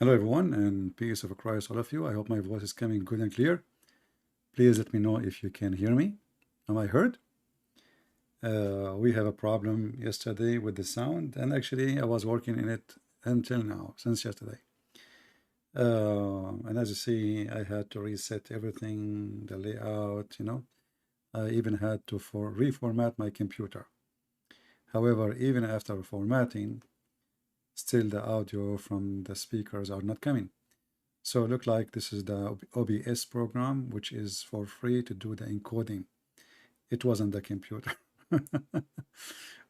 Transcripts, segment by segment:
Hello everyone, and peace of Christ all of you. I hope my voice is coming good and clear. Please let me know if you can hear me. Am I heard? We have a problem yesterday with the sound, and actually I was working in it until now, since yesterday. And as you see, I had to reset everything, the layout. I even had to reformat my computer. However, even after formatting, still the audio from the speakers are not coming. So it look like this is the OBS program, which is for free to do the encoding. It wasn't the computer.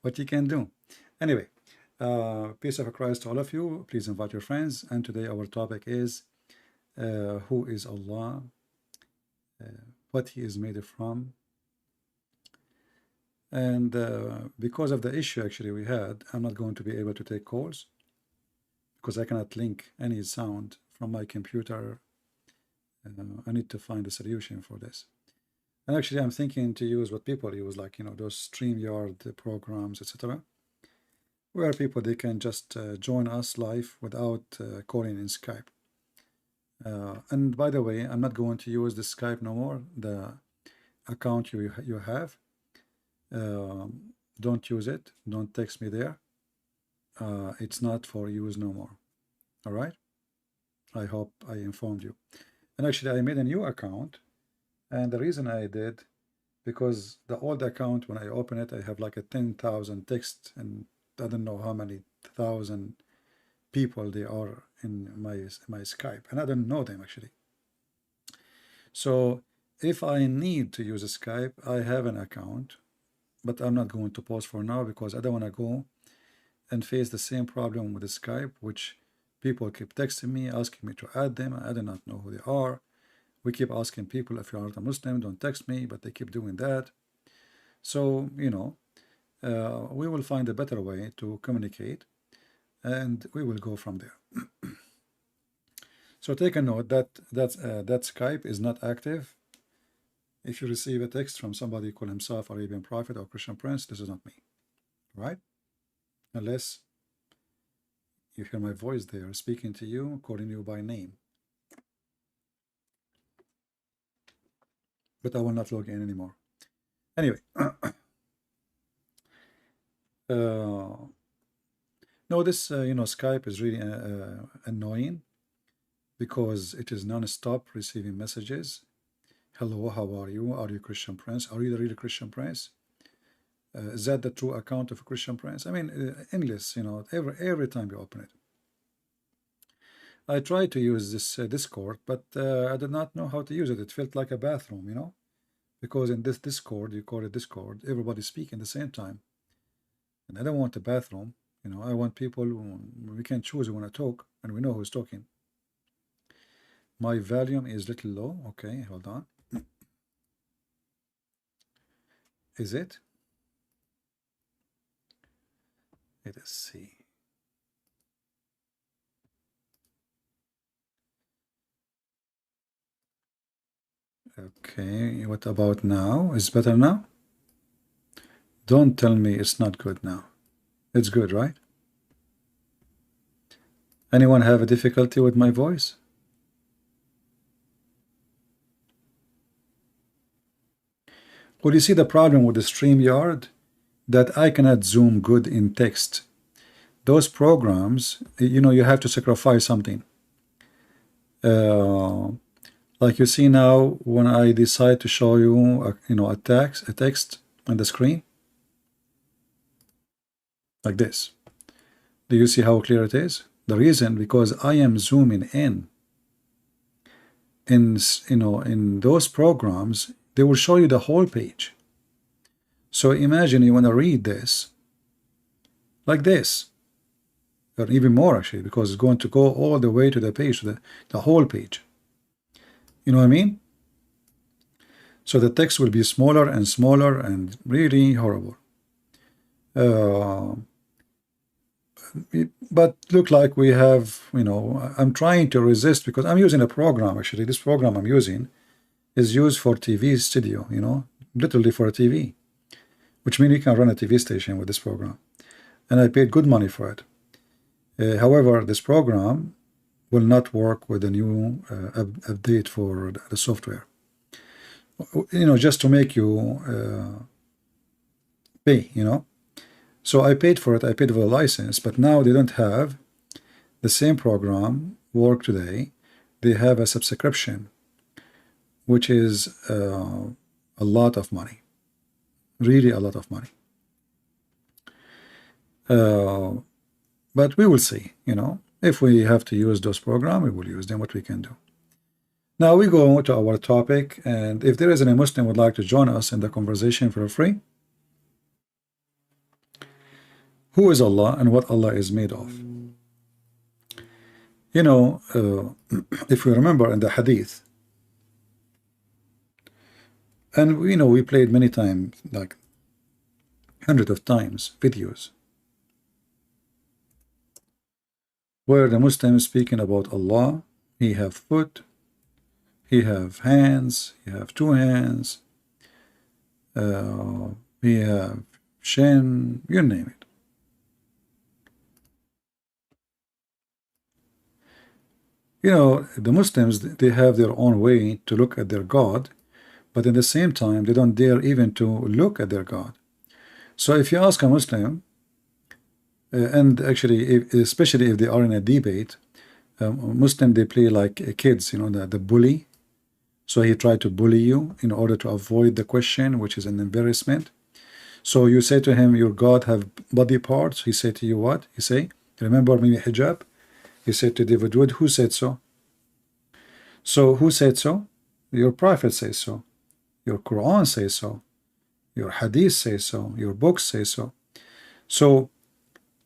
What you can do. Anyway, peace of Christ to all of you. Please invite your friends. And today our topic is who is Allah, what he is made from. And because of the issue actually we had, I'm not going to be able to take calls because I cannot link any sound from my computer. I need to find a solution for this. And actually, I'm thinking to use what people use, like those StreamYard programs, etc., where people they can just join us live without calling in Skype. And by the way, I'm not going to use the Skype no more. The account you have, don't use it. Don't text me there. It's not for use no more. All right. I hope I informed you. And actually, I made a new account. And the reason I did, because the old account, when I open it, I have like a 10,000 text, and I don't know how many thousand people they are in my Skype, and I don't know them actually. So if I need to use a Skype, I have an account, but I'm not going to post for now because I don't want to go and face the same problem with the Skype, which people keep texting me, asking me to add them. I do not know who they are. We keep asking people, if you are not a Muslim, don't text me, but they keep doing that. So, we will find a better way to communicate, and we will go from there. So take a note that Skype is not active. If you receive a text from somebody who call himself Arabian Prophet or Christian Prince, this is not me, right? Unless you hear my voice there speaking to you, calling you by name. But I will not log in anymore. Anyway, no, this Skype is really annoying because it is non-stop receiving messages. Hello, how are you? Are you Christian Prince? Are you the real Christian Prince? Is that the true account of a Christian Prince? I mean, endless, every time you open it. I tried to use this Discord, but I did not know how to use it. It felt like a bathroom, because in this Discord, you call it Discord, everybody speak at the same time. And I don't want a bathroom, I want people, we can choose who want to talk, and we know who's talking. My volume is a little low. Okay, hold on. Is it? Let us see. Okay, what about now? Is it better now? Don't tell me it's not good now. It's good, right? Anyone have a difficulty with my voice? Well, you see the problem with the StreamYard? That I cannot zoom good in text. Those programs, you have to sacrifice something. Like you see now, when I decide to show you, a text on the screen, like this. Do you see how clear it is? The reason, because I am zooming in those programs, they will show you the whole page. So imagine you want to read this like this, or even more actually, because it's going to go all the way to the page, to the whole page. You know what I mean? So the text will be smaller and smaller and really horrible. But look like we have, I'm trying to resist because I'm using a program actually. This program I'm using is used for TV studio, literally for a TV, which means you can run a TV station with this program. And I paid good money for it. However, this program will not work with the new update for the software. Just to make you pay, So I paid for it, I paid for the license, but now they don't have the same program work today. They have a subscription, which is a lot of money, really a lot of money. But we will see, if we have to use those programs, we will use them, what we can do. Now we go to our topic, and if there is any Muslim would like to join us in the conversation for free. Who is Allah and what Allah is made of? If we remember in the hadith, and we played many times, like hundreds of times, videos where the Muslim is speaking about Allah. He have foot, he have hands, he have two hands, he have shin, you name it. The Muslims, they have their own way to look at their God, but at the same time, they don't dare even to look at their God. So if you ask a Muslim, and actually, especially if they are in a debate, Muslim, they play like kids, the bully. So he tried to bully you in order to avoid the question, which is an embarrassment. So you say to him, your God have body parts. He say to you what? He say, remember maybe hijab? He said to David Wood, who said so? So who said so? Your prophet says so. Your Quran says so. Your hadith says so. Your books say so. So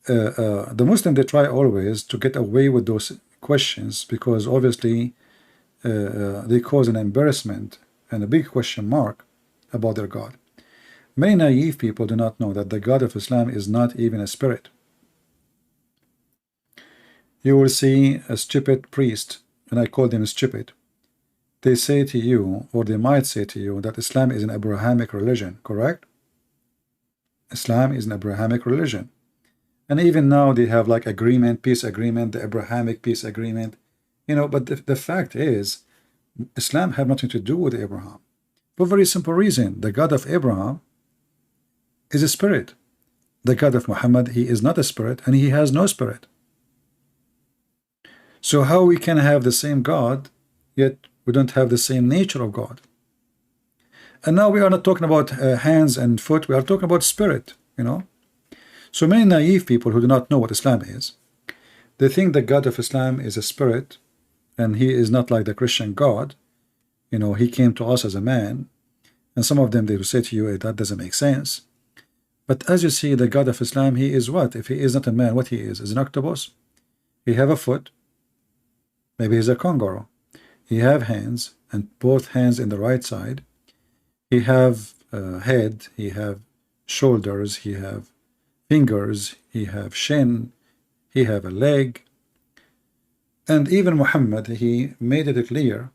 the Muslim, they try always to get away with those questions because obviously they cause an embarrassment and a big question mark about their God. Many naive people do not know that the God of Islam is not even a spirit. You will see a stupid priest, and I call them stupid. They say to you, or they might say to you, that Islam is an Abrahamic religion, correct? Islam is an Abrahamic religion. And even now they have like agreement, peace agreement, the Abrahamic peace agreement. But the fact is, Islam had nothing to do with Abraham. For a very simple reason, the God of Abraham is a spirit. The God of Muhammad, he is not a spirit, and he has no spirit. So how we can have the same God, yet we don't have the same nature of God? And now we are not talking about hands and foot, we are talking about spirit, So many naive people who do not know what Islam is, they think the God of Islam is a spirit, and he is not like the Christian God. He came to us as a man, and some of them, they will say to you, hey, that doesn't make sense. But as you see, the God of Islam, he is what? If he is not a man, what he is an octopus. He have a foot. Maybe he's a kangaroo. He have hands, and both hands in the right side. He have a head, he have shoulders, he have fingers, he have shin, he have a leg. And even Muhammad, he made it clear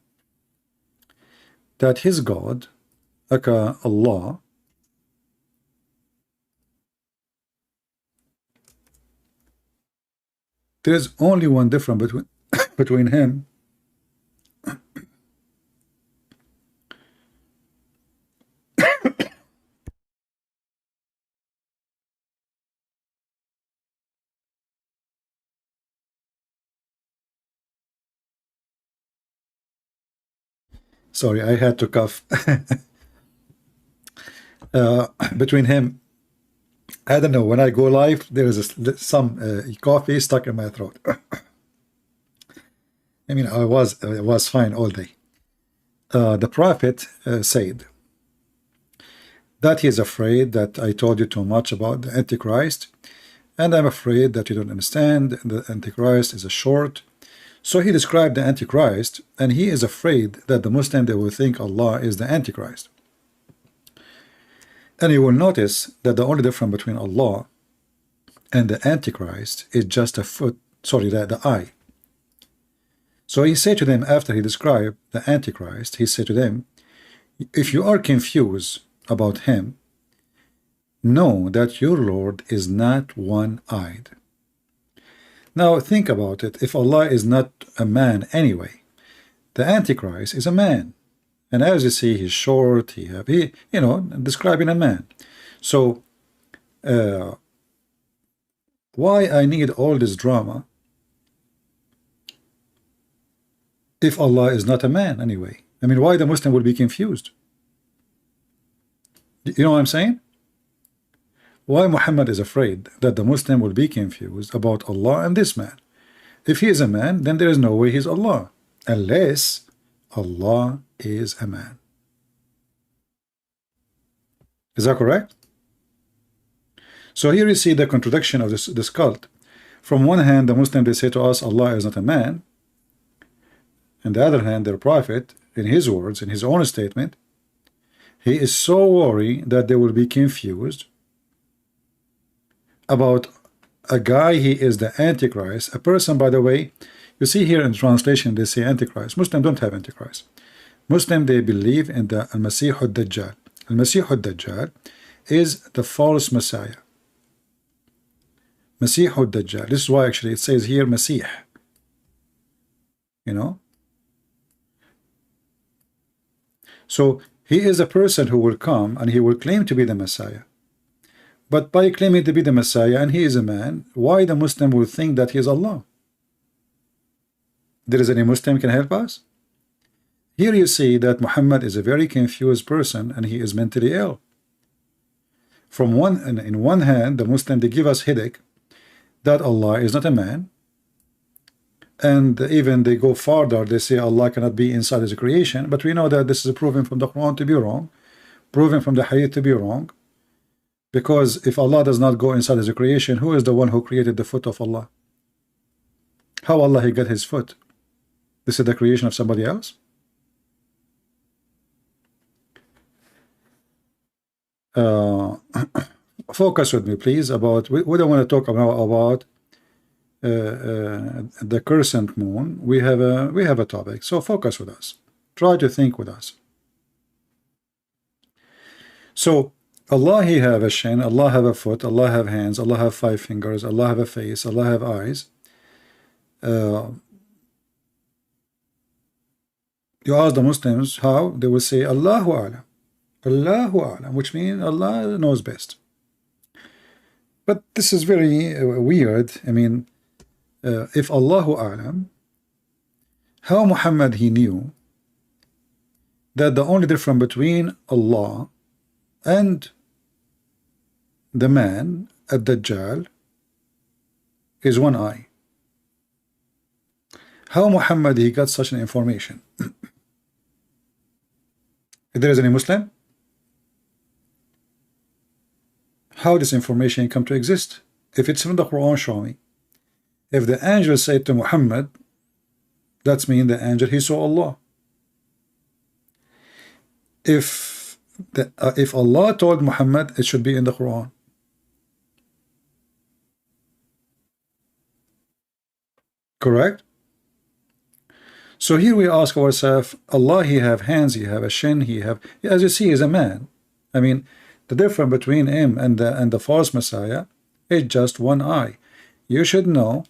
that his God, aka Allah, there is only one difference between him sorry, I had to cough. Between him, I don't know, when I go live, there is some coffee stuck in my throat. I mean, I was fine all day. The Prophet said that he is afraid that I told you too much about the Antichrist, and I'm afraid that you don't understand. The Antichrist is a short. So he described the Antichrist, and he is afraid that the Muslim, they will think Allah is the Antichrist. And you will notice that the only difference between Allah and the Antichrist is just the eye. So he said to them, after he described the Antichrist, he said to them, if you are confused about him, know that your Lord is not one-eyed. Now think about it. If Allah is not a man anyway, the Antichrist is a man. And as you see, he's short, describing a man. So, why I need all this drama if Allah is not a man anyway? I mean, why the Muslim will be confused? You know what I'm saying? Why Muhammad is afraid that the Muslim will be confused about Allah and this man? If he is a man, then there is no way he's Allah, unless Allah is a man. Is that correct? So here you see the contradiction of this cult. From one hand, the Muslims, they say to us, Allah is not a man. On the other hand, their prophet, in his words, in his own statement, he is so worried that they will be confused about a guy. He is the Antichrist, a person, by the way. You see here in translation, they say Antichrist. Muslims don't have Antichrist. Muslims, they believe in the Al-Masih al-Dajjal. Al-Masih al-Dajjal is the false Messiah. Masih al-Dajjal. This is why actually it says here Masih. You know? So he is a person who will come and he will claim to be the Messiah. But by claiming to be the Messiah and he is a man, why the Muslim will think that he is Allah? There is any Muslim can help us? Here you see that Muhammad is a very confused person and he is mentally ill. In one hand, the Muslim, they give us headache that Allah is not a man, and even they go farther, they say Allah cannot be inside his creation, but we know that this is proven from the Quran to be wrong, proven from the Hadith to be wrong, because if Allah does not go inside his creation, who is the one who created the foot of Allah? How Allah he got his foot? This is the creation of somebody else? Focus with me, please. We don't want to talk about the crescent moon. We have a topic, so focus with us. Try to think with us. So Allah he have a shin, Allah have a foot, Allah have hands, Allah have 5 fingers, Allah have a face, Allah have eyes. You ask the Muslims how, they will say Allahu A'lam, Allahu A'lam, which means Allah knows best. But this is very weird. I mean, if Allahu A'lam, how Muhammad he knew that the only difference between Allah and the man at Dajjal is one eye? How Muhammad he got such an information? If there is any Muslim, how this information come to exist? If it's from the Quran, show me. If the angel said to Muhammad, that's mean the angel he saw Allah. If Allah told Muhammad, it should be in the Quran. Correct? So here we ask ourselves, Allah he have hands, he have a shin, he have, as you see, he is a man. I mean, the difference between him and the false Messiah is just one eye. You should know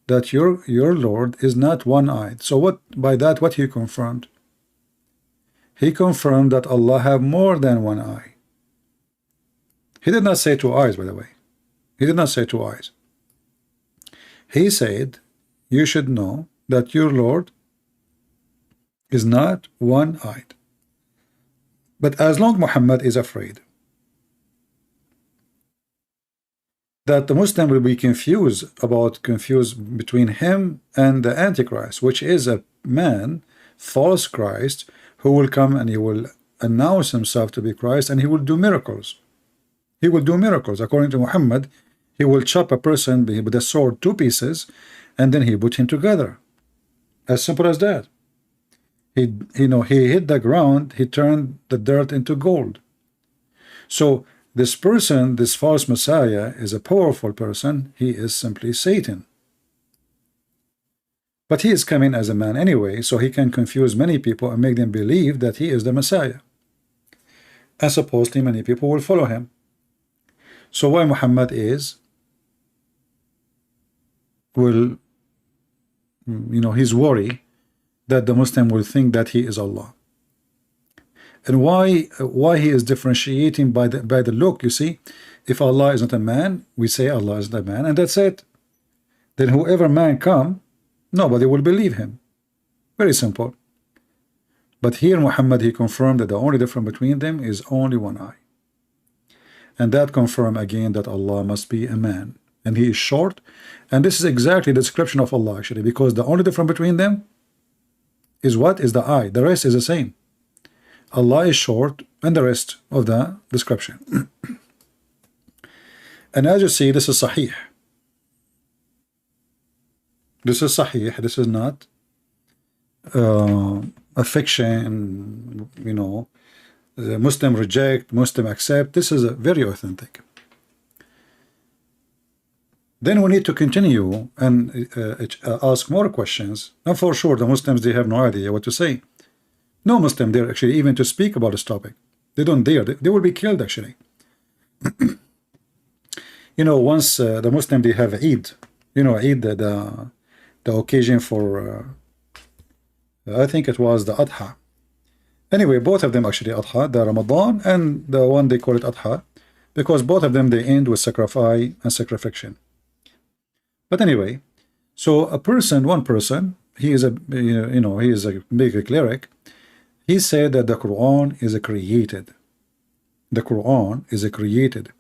that your Lord is not one-eyed. So by that what he confirmed? He confirmed that Allah have more than one eye. He did not say 2 eyes, by the way. He did not say 2 eyes. He said, you should know that your Lord is not one-eyed. But as long Muhammad is afraid that the Muslim will be confused between him and the Antichrist, which is a man, false Christ, who will come and he will announce himself to be Christ, and he will do miracles. He will do miracles. According to Muhammad, he will chop a person with a sword 2 pieces, and then he put him together. As simple as that. He hit the ground, he turned the dirt into gold. So this person, this false Messiah, is a powerful person. He is simply Satan. But he is coming as a man anyway, so he can confuse many people and make them believe that he is the Messiah. And supposedly many people will follow him. So why Muhammad is will, he's worried that the Muslim will think that he is Allah. And why he is differentiating by the look, you see, if Allah is not a man, we say Allah is not a man, and that's it. Then whoever man come, nobody will believe him. Very simple. But here Muhammad, he confirmed that the only difference between them is only one eye. And that confirmed again that Allah must be a man. And he is short. And this is exactly the description of Allah actually, because the only difference between them is what? Is the eye. The rest is the same. Allah is short and the rest of the description. And as you see, this is Sahih. This is Sahih. This is not a fiction, the Muslim reject, Muslim accept. This is very authentic. Then we need to continue and ask more questions. And for sure, the Muslims, they have no idea what to say. No Muslim dare actually even to speak about this topic. They don't dare. They will be killed actually. Once the Muslim, they have Eid. Eid, the occasion for, I think it was the Adha. Anyway, both of them actually Adha, the Ramadan and the one they call it Adha, because both of them, they end with sacrifice and sacrification. But anyway, so one person, he is a, he is a big cleric. He said that the Quran is created. The Quran is created.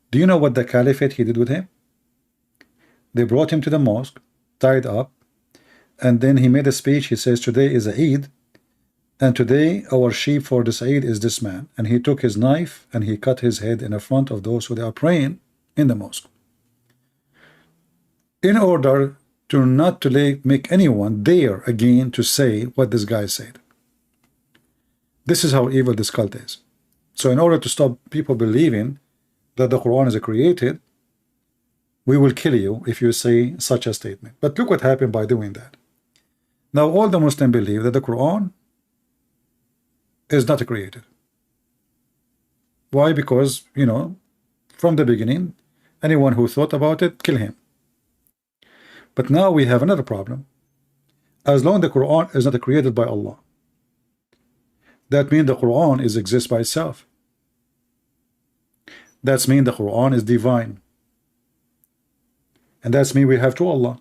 Do you know what the caliphate he did with him? They brought him to the mosque, tied up, and then he made a speech. He says, today is Eid, and today our sheep for this Eid is this man. And he took his knife and he cut his head in front of those who they are praying in the mosque, in order to not to make anyone dare again to say what this guy said. This is how evil this cult is. So in order to stop people believing that the Quran is created, we will kill you if you say such a statement. But look what happened by doing that. Now all the Muslims believe that the Quran is not created. Why? Because, from the beginning, anyone who thought about it, kill him. But now we have another problem. As long as the Quran is not created by Allah, that means the Quran exists by itself. That means the Quran is divine. And that means we have two Allah.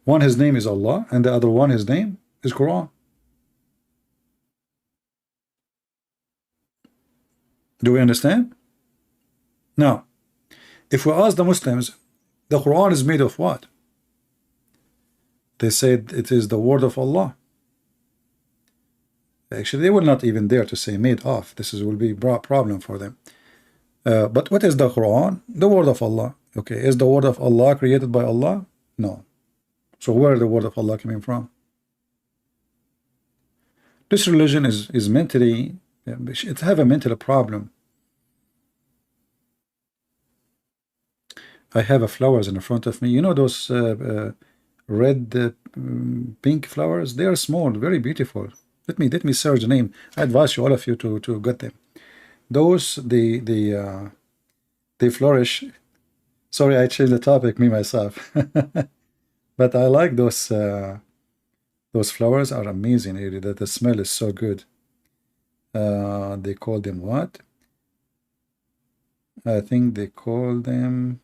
One, his name is Allah, and the other one, his name is Quran. Do we understand? Now, if we ask the Muslims, the Quran is made of what? They said it is the word of Allah. Actually, they will not even dare to say made of. Will be a problem for them. But what is the Quran? The word of Allah. Okay, is the word of Allah created by Allah? No. So where is the word of Allah coming from? This religion is mentally, it have a mental problem. I have flowers in front of me. Those red, pink flowers? They are small, very beautiful. Let me search the name. I advise you, all of you, to get them. Those they flourish. Sorry, I changed the topic, me myself. But I like those flowers are amazing. Really, that the smell is so good. They call them what? I think they call them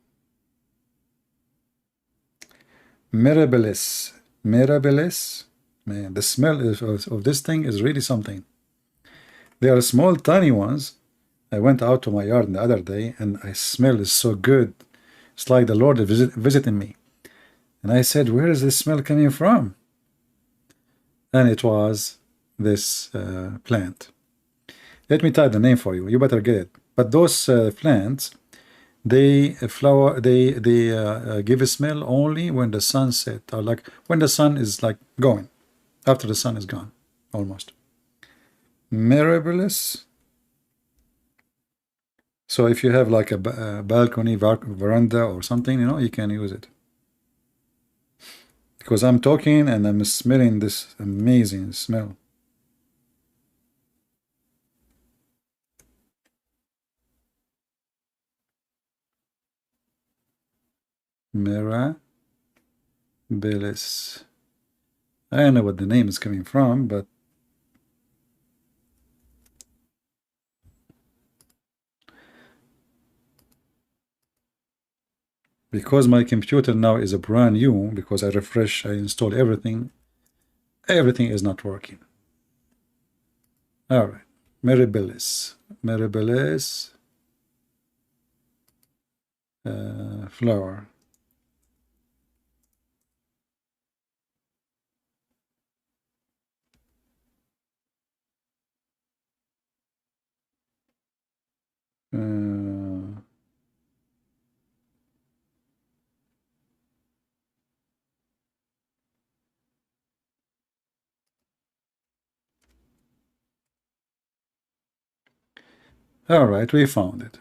Mirabilis. Mirabilis. Man, the smell of this thing is really something. They are small, tiny ones. I went out to my yard the other day, and I smell is so good. It's like the Lord is visiting me. And I said, where is this smell coming from? And it was this plant. Let me type the name for you. You better get it. But those plants, they give a smell only when the sun set, or like when the sun is like going, after the sun is gone, almost. Mirabilis. So if you have like a balcony, veranda or something, you can use it. Because I'm talking and I'm smelling this amazing smell. Mirabilis. I don't know what the name is coming from, but because my computer now is a brand new, because I refresh, I install everything is not working. All right, Mirabilis. Flower. All right, we found it.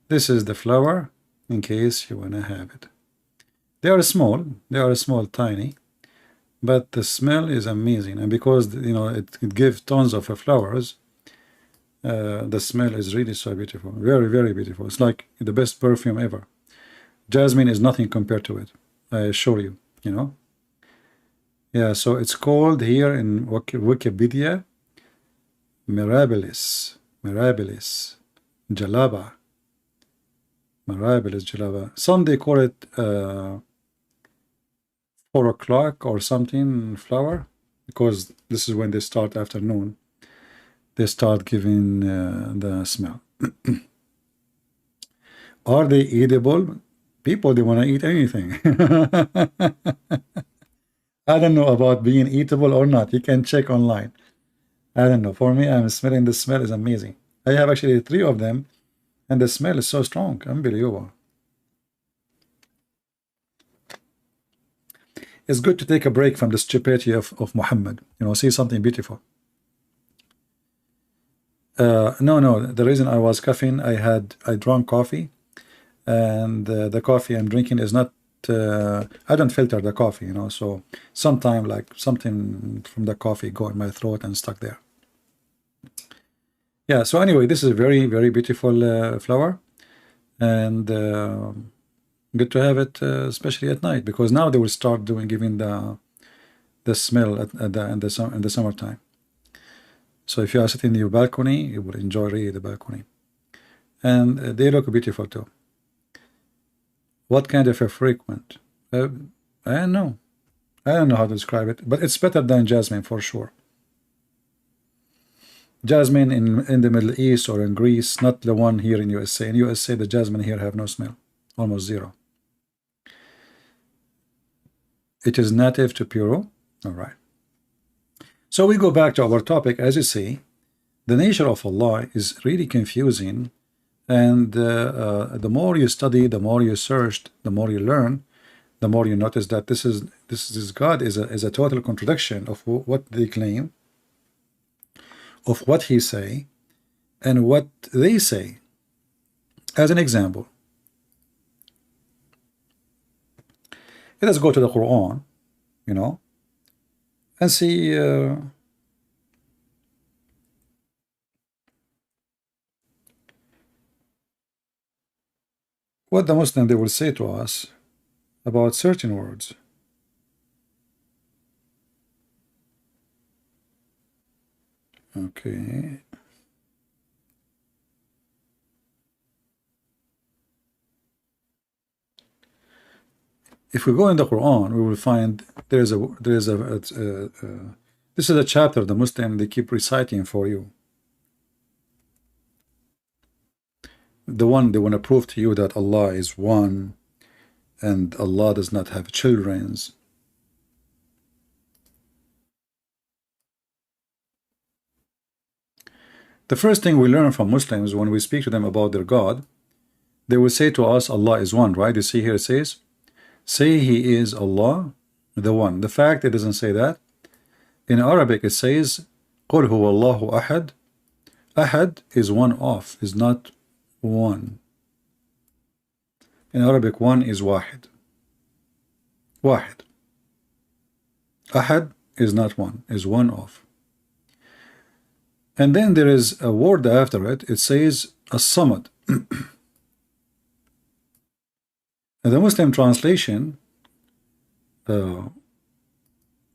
This is the flower, in case you want to have it. They are small, tiny, but the smell is amazing. And because, you know, it gives tons of flowers, the smell is really so beautiful. Very, very beautiful. It's like the best perfume ever. Jasmine is nothing compared to it, I assure you, you know. Yeah, so it's called here in Wikipedia, Mirabilis, Jalaba. Mirabilis Jalaba. Some they call it 4 o'clock or something flower, because this is when they start afternoon. They start giving the smell. Are they eatable? People, they want to eat anything. I don't know about being eatable or not. You can check online. I don't know. For me, I'm smelling the smell is amazing. I have actually 3 of them, and the smell is so strong. Unbelievable. It's good to take a break from the stupidity of Muhammad. You know, see something beautiful. No. The reason I was coughing, I drank coffee, and the coffee I'm drinking is not. I don't filter the coffee, you know. So sometimes, like something from the coffee go in my throat and stuck there. Yeah. So anyway, this is a very, very beautiful flower, and good to have it, especially at night, because now they will start giving the smell in the summertime. So if you are sitting in your balcony, you will enjoy really the balcony. And they look beautiful too. What kind of a frequent? I don't know. I don't know how to describe it, but it's better than jasmine for sure. Jasmine in the Middle East or in Greece, not the one here in USA. In USA, the jasmine here have no smell, almost zero. It is native to Peru. All right. So we go back to our topic. As you see, the nature of Allah is really confusing, and the more you study, the more you search, the more you learn, the more you notice that this God is a total contradiction of what they claim, of what He say, and what they say. As an example, let us go to the Quran, you know, and see what the Muslim they will say to us about certain words. Okay. If we go in the Quran, we will find this is a chapter the Muslim they keep reciting for you. The one they want to prove to you that Allah is one and Allah does not have children. The first thing we learn from Muslims when we speak to them about their God, they will say to us Allah is one, right? You see here it says, say He is Allah, the one. The fact it doesn't say that. In Arabic it says, قُلْ هُوَ اللَّهُ أَحَدٌ. Ahad is one of, is not one. In Arabic, one is wahid. Wahid. Ahad is not one, is one of. And then there is a word after it. It says as-samad. And the Muslim translation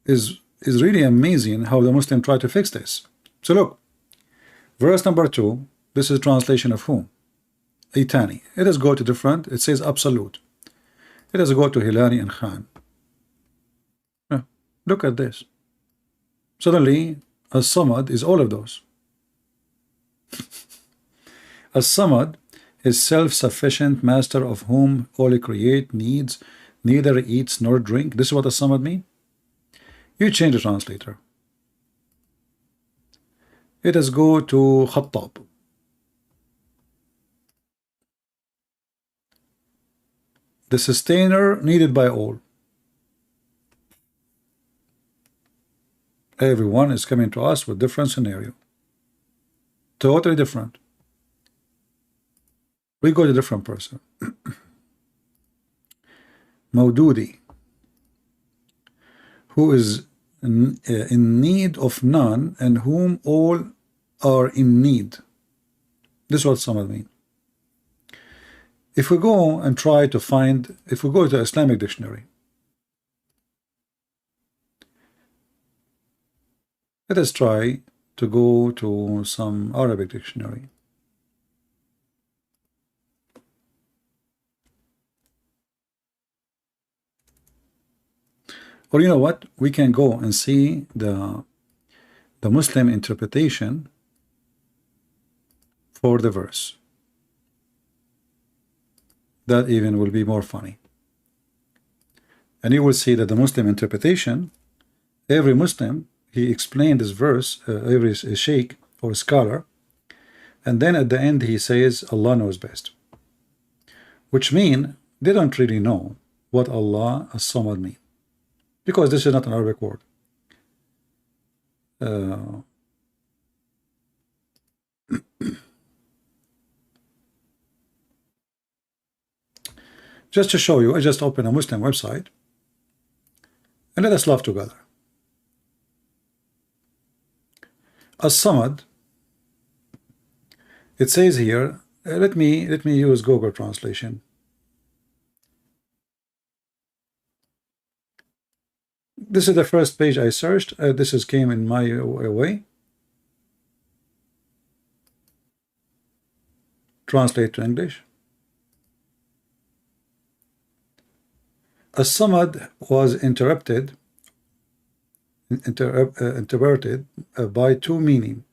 is really amazing how the Muslim try to fix this. So look, verse number 2, this is translation of whom? Itani. It does go to different, it says absolute. It does go to Hilali and Khan. Look at this. Suddenly, As-Samad is all of those. As-Samad is self-sufficient, master of whom all create, needs, neither eats nor drink. This is what As-Samad mean. You change the translator. It does go to Khattab. The sustainer needed by all. Everyone is coming to us with different scenario. Totally different. We go to a different person. Maududi, who is in need of none and whom all are in need. This is what some of mean. If we go and try to find, if we go to Islamic dictionary, let us try to go to some Arabic dictionary. Or you know what? We can go and see the Muslim interpretation for the verse. That even will be more funny. And you will see that the Muslim interpretation, every Muslim, he explained this verse, every sheikh or scholar, and then at the end he says Allah knows best, which mean they don't really know what Allah as-Samad mean, because this is not an Arabic word. Just to show you, I just opened a Muslim website and let us laugh together. As-Samad, it says here, let me use Google translation. This is the first page I searched. This is came in my way. Translate to English. As-Samad was interpreted by two meaning,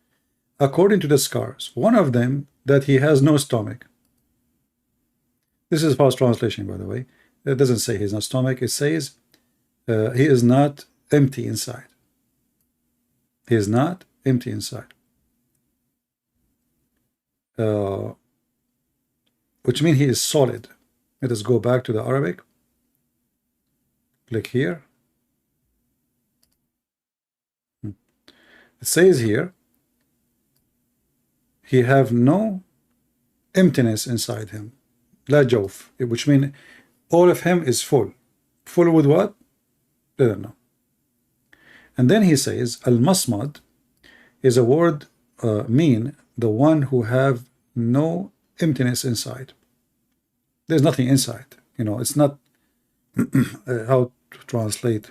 according to the scholars. One of them, that he has no stomach. This is false translation, by the way. It doesn't say he has no stomach. It says he is not empty inside. He is not empty inside. Which means he is solid. Let us go back to the Arabic. Click here. It says here, he have no emptiness inside him. La jawf, which means all of him is full. Full with what? I don't know. And then he says, al-masmad is a word mean the one who have no emptiness inside. There's nothing inside. You know, it's not how to translate.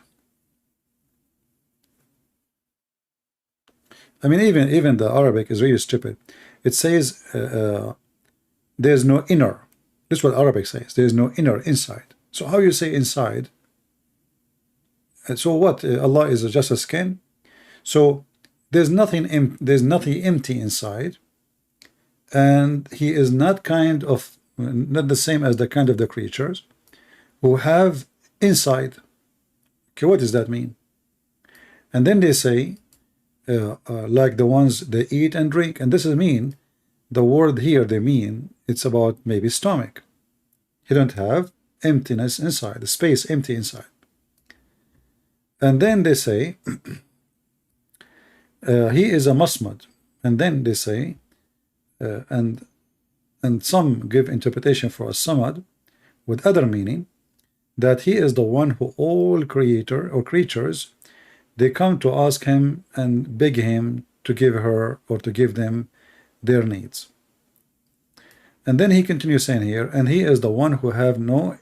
I mean, even the Arabic is really stupid. It says there's no inner. This is what Arabic says. There's no inner inside. So how you say inside? So what? Allah is just a skin. So there's nothing empty inside, and he is not not the same as the kind of the creatures who have inside. Okay, what does that mean? And then they say, like the ones they eat and drink, and this is mean the word here they mean it's about maybe stomach. He don't have emptiness inside, the space empty inside. And then they say he is a masmad, and then they say and some give interpretation for a samad with other meaning, that he is the one who all creator or creatures, they come to ask him and beg him to give her or to give them their needs. And then he continues saying here, and he is the one who have no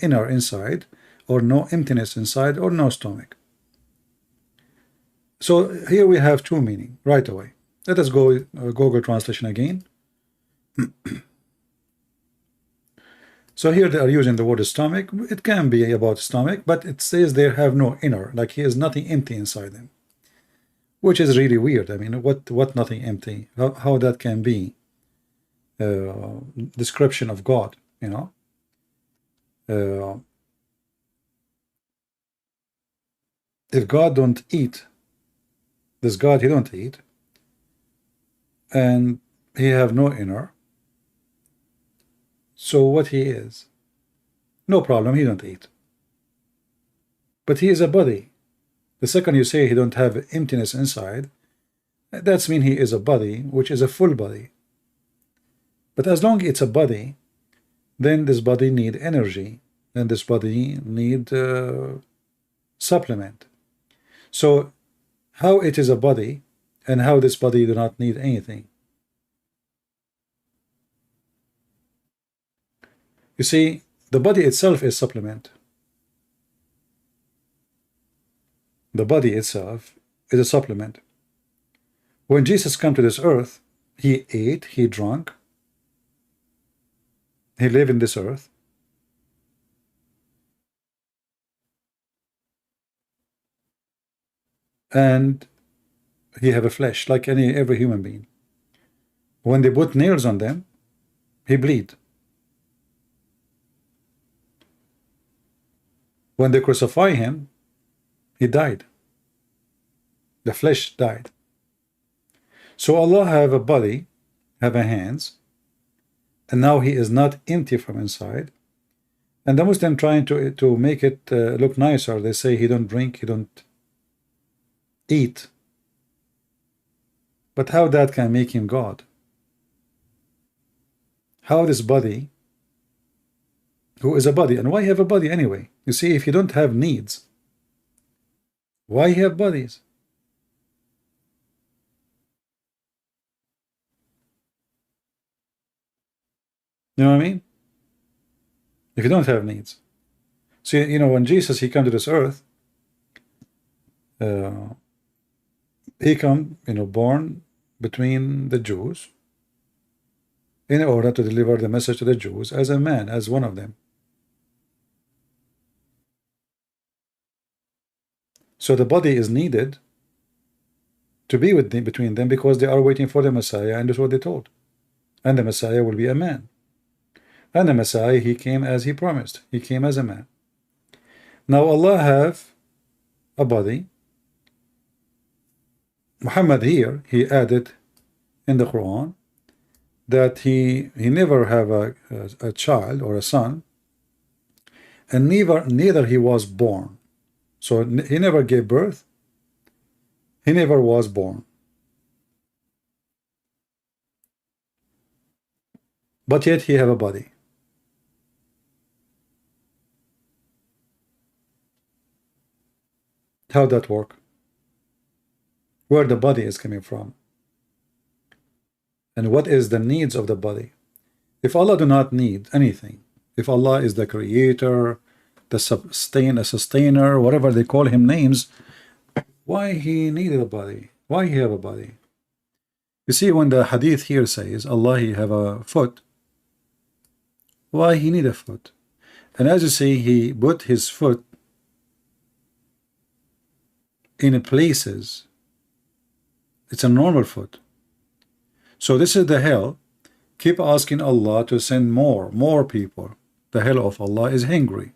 inner inside, or no emptiness inside, or no stomach. So here we have two meaning right away. Let us go Google translation again. So here they are using the word stomach. It can be about stomach, but it says they have no inner, like he has nothing empty inside them, which is really weird. I mean, what nothing empty? How that can be description of God, you know? If God don't eat, this God, he don't eat, and he have no inner. So what he is? No problem, he don't eat. But he is a body. The second you say he don't have emptiness inside, that's mean he is a body, which is a full body. But as long as it's a body, then this body need energy, and this body need supplement. So how it is a body, and how this body do not need anything? You see, the body itself is supplement. The body itself is a supplement. When Jesus came to this earth, he ate, he drank, he lived in this earth. And he have a flesh like every human being. When they put nails on them, he bleed. When they crucify him, he died. The flesh died. So Allah have a body, have a hands, and now he is not empty from inside. And the Muslim trying to make it look nicer, they say he don't drink, he don't eat. But how that can make him God? How this body, who is a body, and why have a body anyway? You see, if you don't have needs, why have bodies? You know what I mean? If you don't have needs. See, you know, when Jesus, he came to this earth, he come, you know, born between the Jews in order to deliver the message to the Jews as a man, as one of them. So the body is needed to be with them, between them, because they are waiting for the Messiah, and that's what they told. And the Messiah will be a man. And the Messiah, he came as he promised. He came as a man. Now Allah have a body. Muhammad here, he added in the Quran that he never have a child or a son, and neither he was born. So he never gave birth, he never was born. But yet he have a body. How that work? Where the body is coming from? And what is the needs of the body? If Allah do not need anything, if Allah is the creator, the sustainer, whatever they call him names, why he needed a body? Why he have a body? You see, when the hadith here says Allah he have a foot, why he need a foot? And as you see, he put his foot in places. It's a normal foot. So this is the hell. Keep asking Allah to send more people. The hell of Allah is hungry.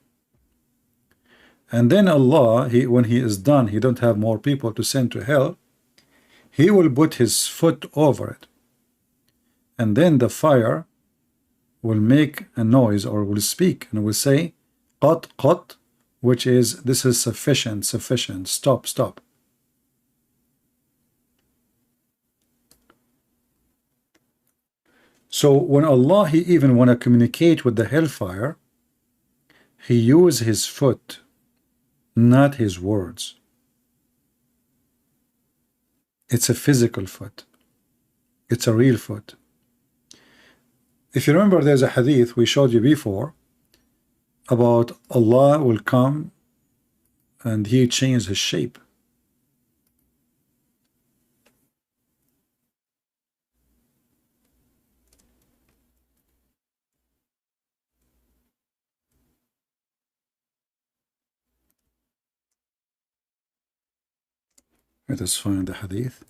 And then Allah, when he is done, he don't have more people to send to hell, he will put his foot over it. And then the fire will make a noise, or will speak, and will say, qat, qat, which is, this is sufficient, stop, stop. So when Allah, he even want to communicate with the hellfire, he use his foot, not his words. It's a physical foot. It's a real foot. If you remember, there's a hadith we showed you before. about Allah will come and he changed his shape. Let us find the hadith.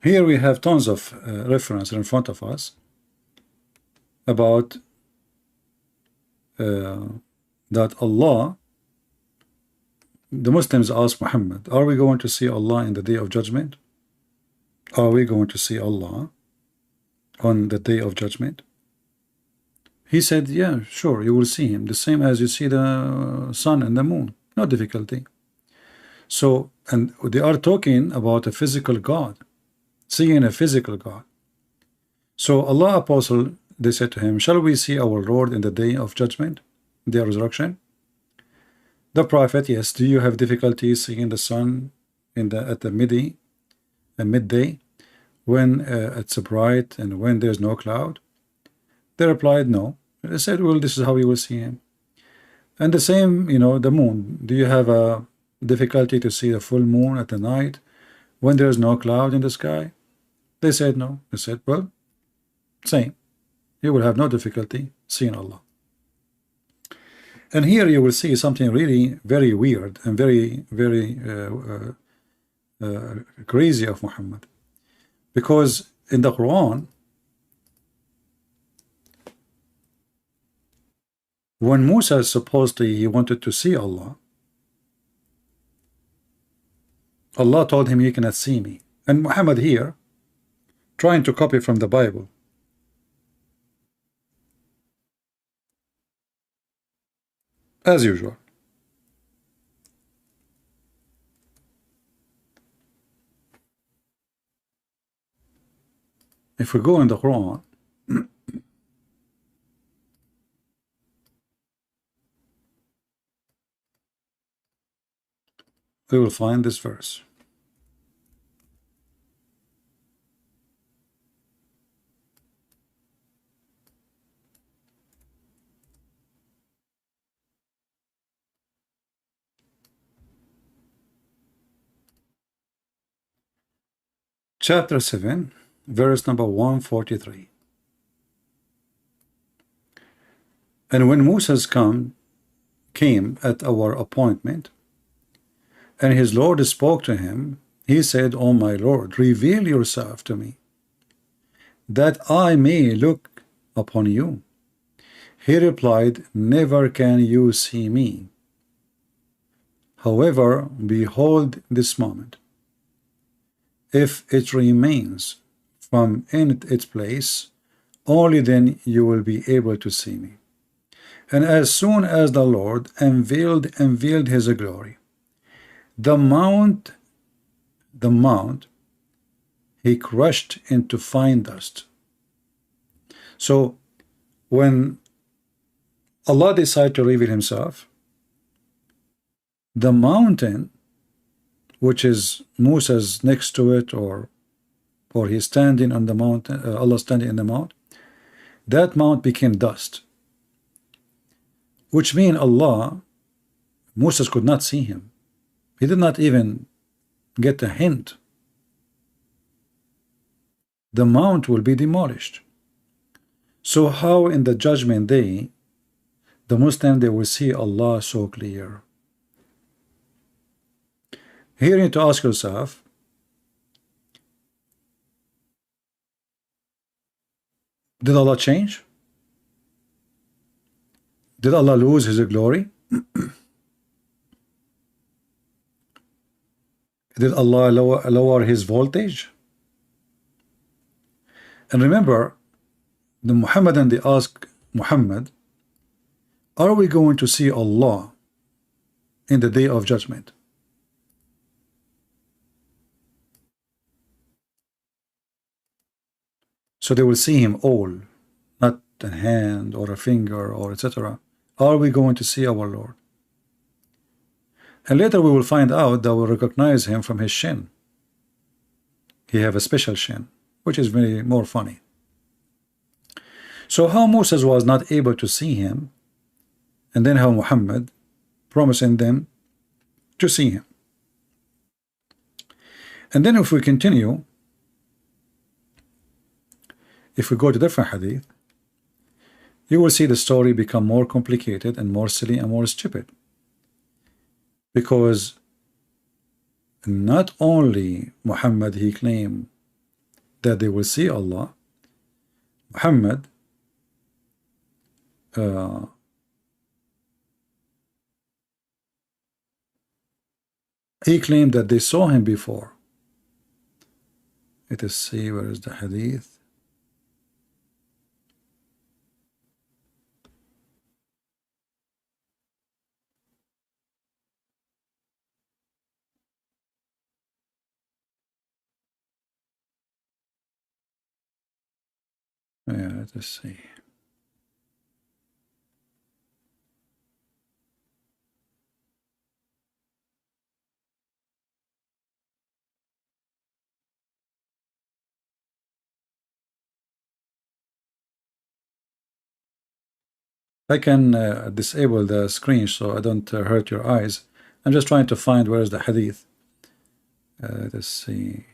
Here we have tons of reference in front of us about that Allah, the Muslims ask Muhammad, are we going to see Allah in the day of judgment? Are we going to see Allah on the day of judgment? He said, yeah, sure, you will see him, the same as you see the sun and the moon, no difficulty. So, and they are talking about a physical God, seeing a physical God. So Allah apostle, they said to him, shall we see our Lord in the day of judgment, the resurrection? The Prophet, yes. Do you have difficulty seeing the sun in at the midday, when it's bright and when there's no cloud? They replied, no. They said, well, this is how you will see him. And the same, the moon. Do you have a difficulty to see the full moon at the night when there's no cloud in the sky? They said, no. They said, well, same. You will have no difficulty seeing Allah. And here you will see something really very weird and very, very crazy of Muhammad. Because in the Quran, when Musa supposedly he wanted to see Allah, Allah told him, you cannot see me. And Muhammad here, trying to copy from the Bible. As usual. If we go in the Quran, we will find this verse. Chapter 7, verse number 143. And when Moses came at our appointment, and his Lord spoke to him, he said, O my Lord, reveal yourself to me, that I may look upon you. He replied, never can you see me. However, behold this moment. If it remains from in its place, only then you will be able to see me. And as soon as the Lord unveiled his glory, the mount he crushed into fine dust. So when Allah decided to reveal himself, the mountain, which is Moses next to it, or he's standing on the mountain, Allah standing in the mount, that mount became dust, which means Moses could not see him. He did not even get a hint. The mount will be demolished. So how in the judgment day the Muslim, they will see Allah so clear? Here you need to ask yourself, did Allah change? Did Allah lose his glory? Did Allah lower his voltage? And remember, the Muhammadan, they ask Muhammad, are we going to see Allah in the day of judgment? So they will see him all, not a hand or a finger or etc., are we going to see our Lord? And later we will find out that we'll recognize him from his shin. He have a special shin, which is very more funny. So how Moses was not able to see him, and then how Muhammad promising them to see him. And then if we continue, if we go to different hadith, you will see the story become more complicated and more silly and more stupid. Because not only Muhammad, he claimed that they will see Allah, Muhammad he claimed that they saw him before. Let us see, where is the hadith? Yeah, let us see. I can disable the screen so I don't hurt your eyes. I'm just trying to find where is the hadith. Let us see.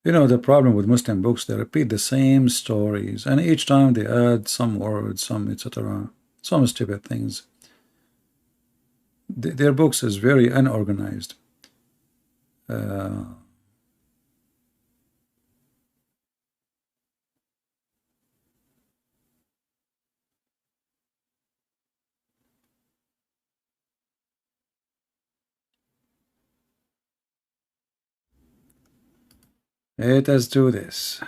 You know, the problem with Muslim books, they repeat the same stories, and each time they add some words, some etc., some stupid things. Their books is very unorganized. Let us do this.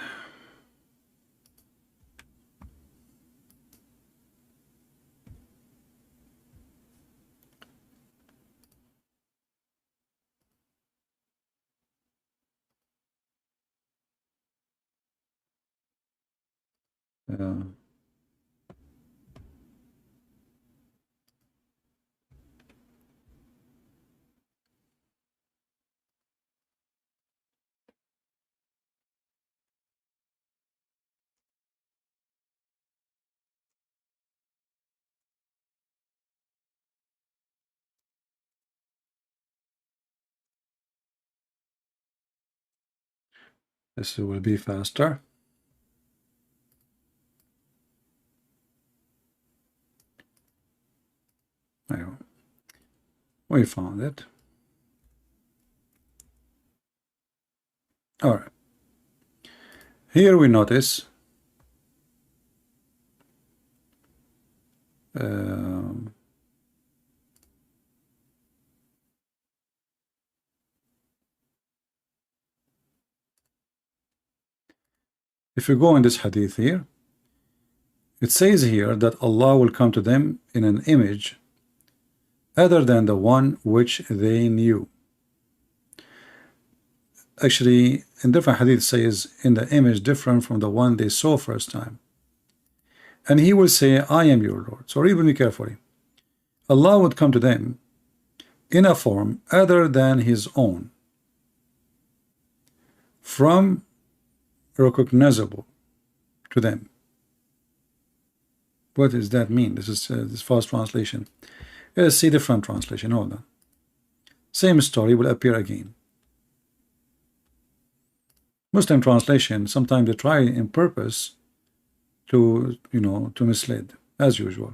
This will be faster. We found it. All right. Here we notice if you go in this hadith here, it says here that Allah will come to them in an image other than the one which they knew. Actually, in different hadith says in the image different from the one they saw first time. And he will say, I am your Lord. So read with me carefully. Allah would come to them in a form other than his own, from recognizable to them. What does that mean? This is this fast translation. Let's see different translation. Hold on. Same story will appear again. Muslim translation, sometimes they try in purpose to, to mislead, as usual.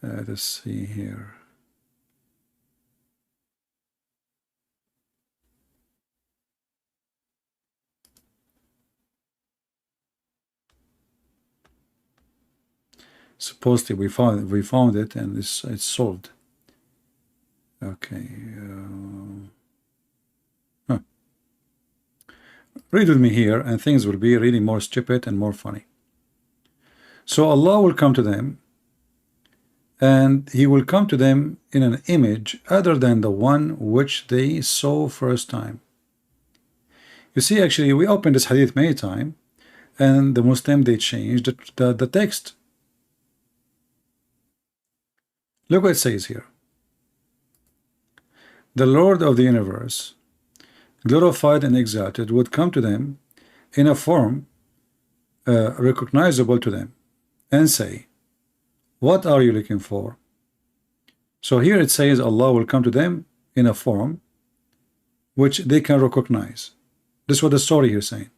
Let's see here. Supposedly we found it and it's solved. Okay. Read with me here and things will be really more stupid and more funny. So Allah will come to them and he will come to them in an image other than the one which they saw first time. You see, actually, we opened this hadith many times, and the Muslim, they changed the text. Look what it says here. The Lord of the universe, glorified and exalted, would come to them in a form recognizable to them and say, what are you looking for? So here it says Allah will come to them in a form which they can recognize. This is what the story here is saying.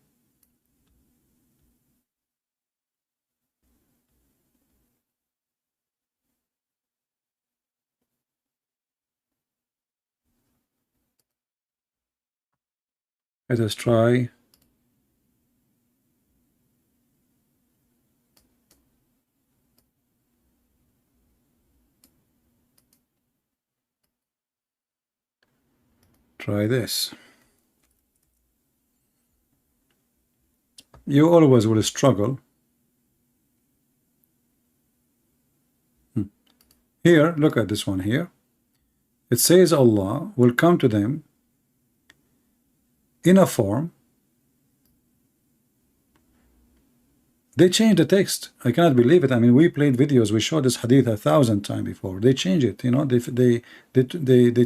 Let us try. Try this. You always will struggle. Here, look at this one here. It says Allah will come to them in a form. They changed the text. I cannot believe it. I mean, we played videos. We showed this hadith 1,000 times before. They changed it. You know, they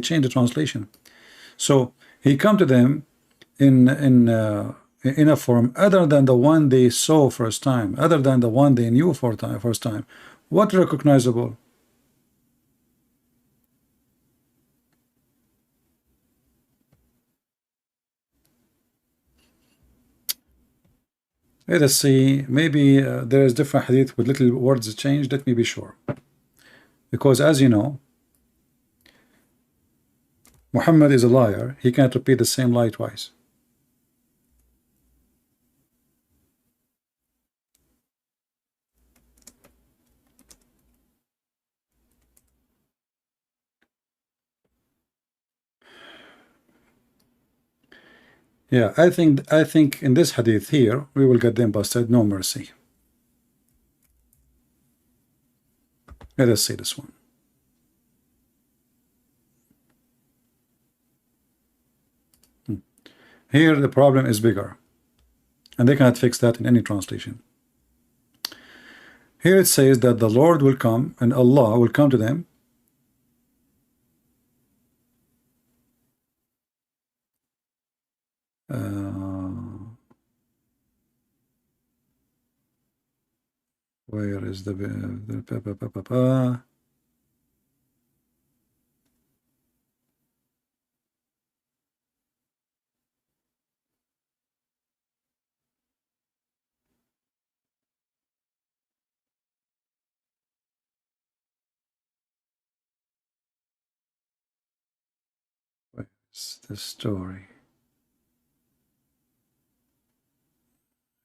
changed the translation. So he come to them in a form other than the one they saw first time, other than the one they knew first time. What recognizable? Let us see. Maybe there is different hadith with little words changed. Let me be sure. Because as you know, Muhammad is a liar. He can't repeat the same lie twice. Yeah, I think in this hadith here we will get them busted. No mercy. Let us see this one. Here the problem is bigger, and they cannot fix that in any translation. Here it says that the Lord will come and Allah will come to them where is the where's the story?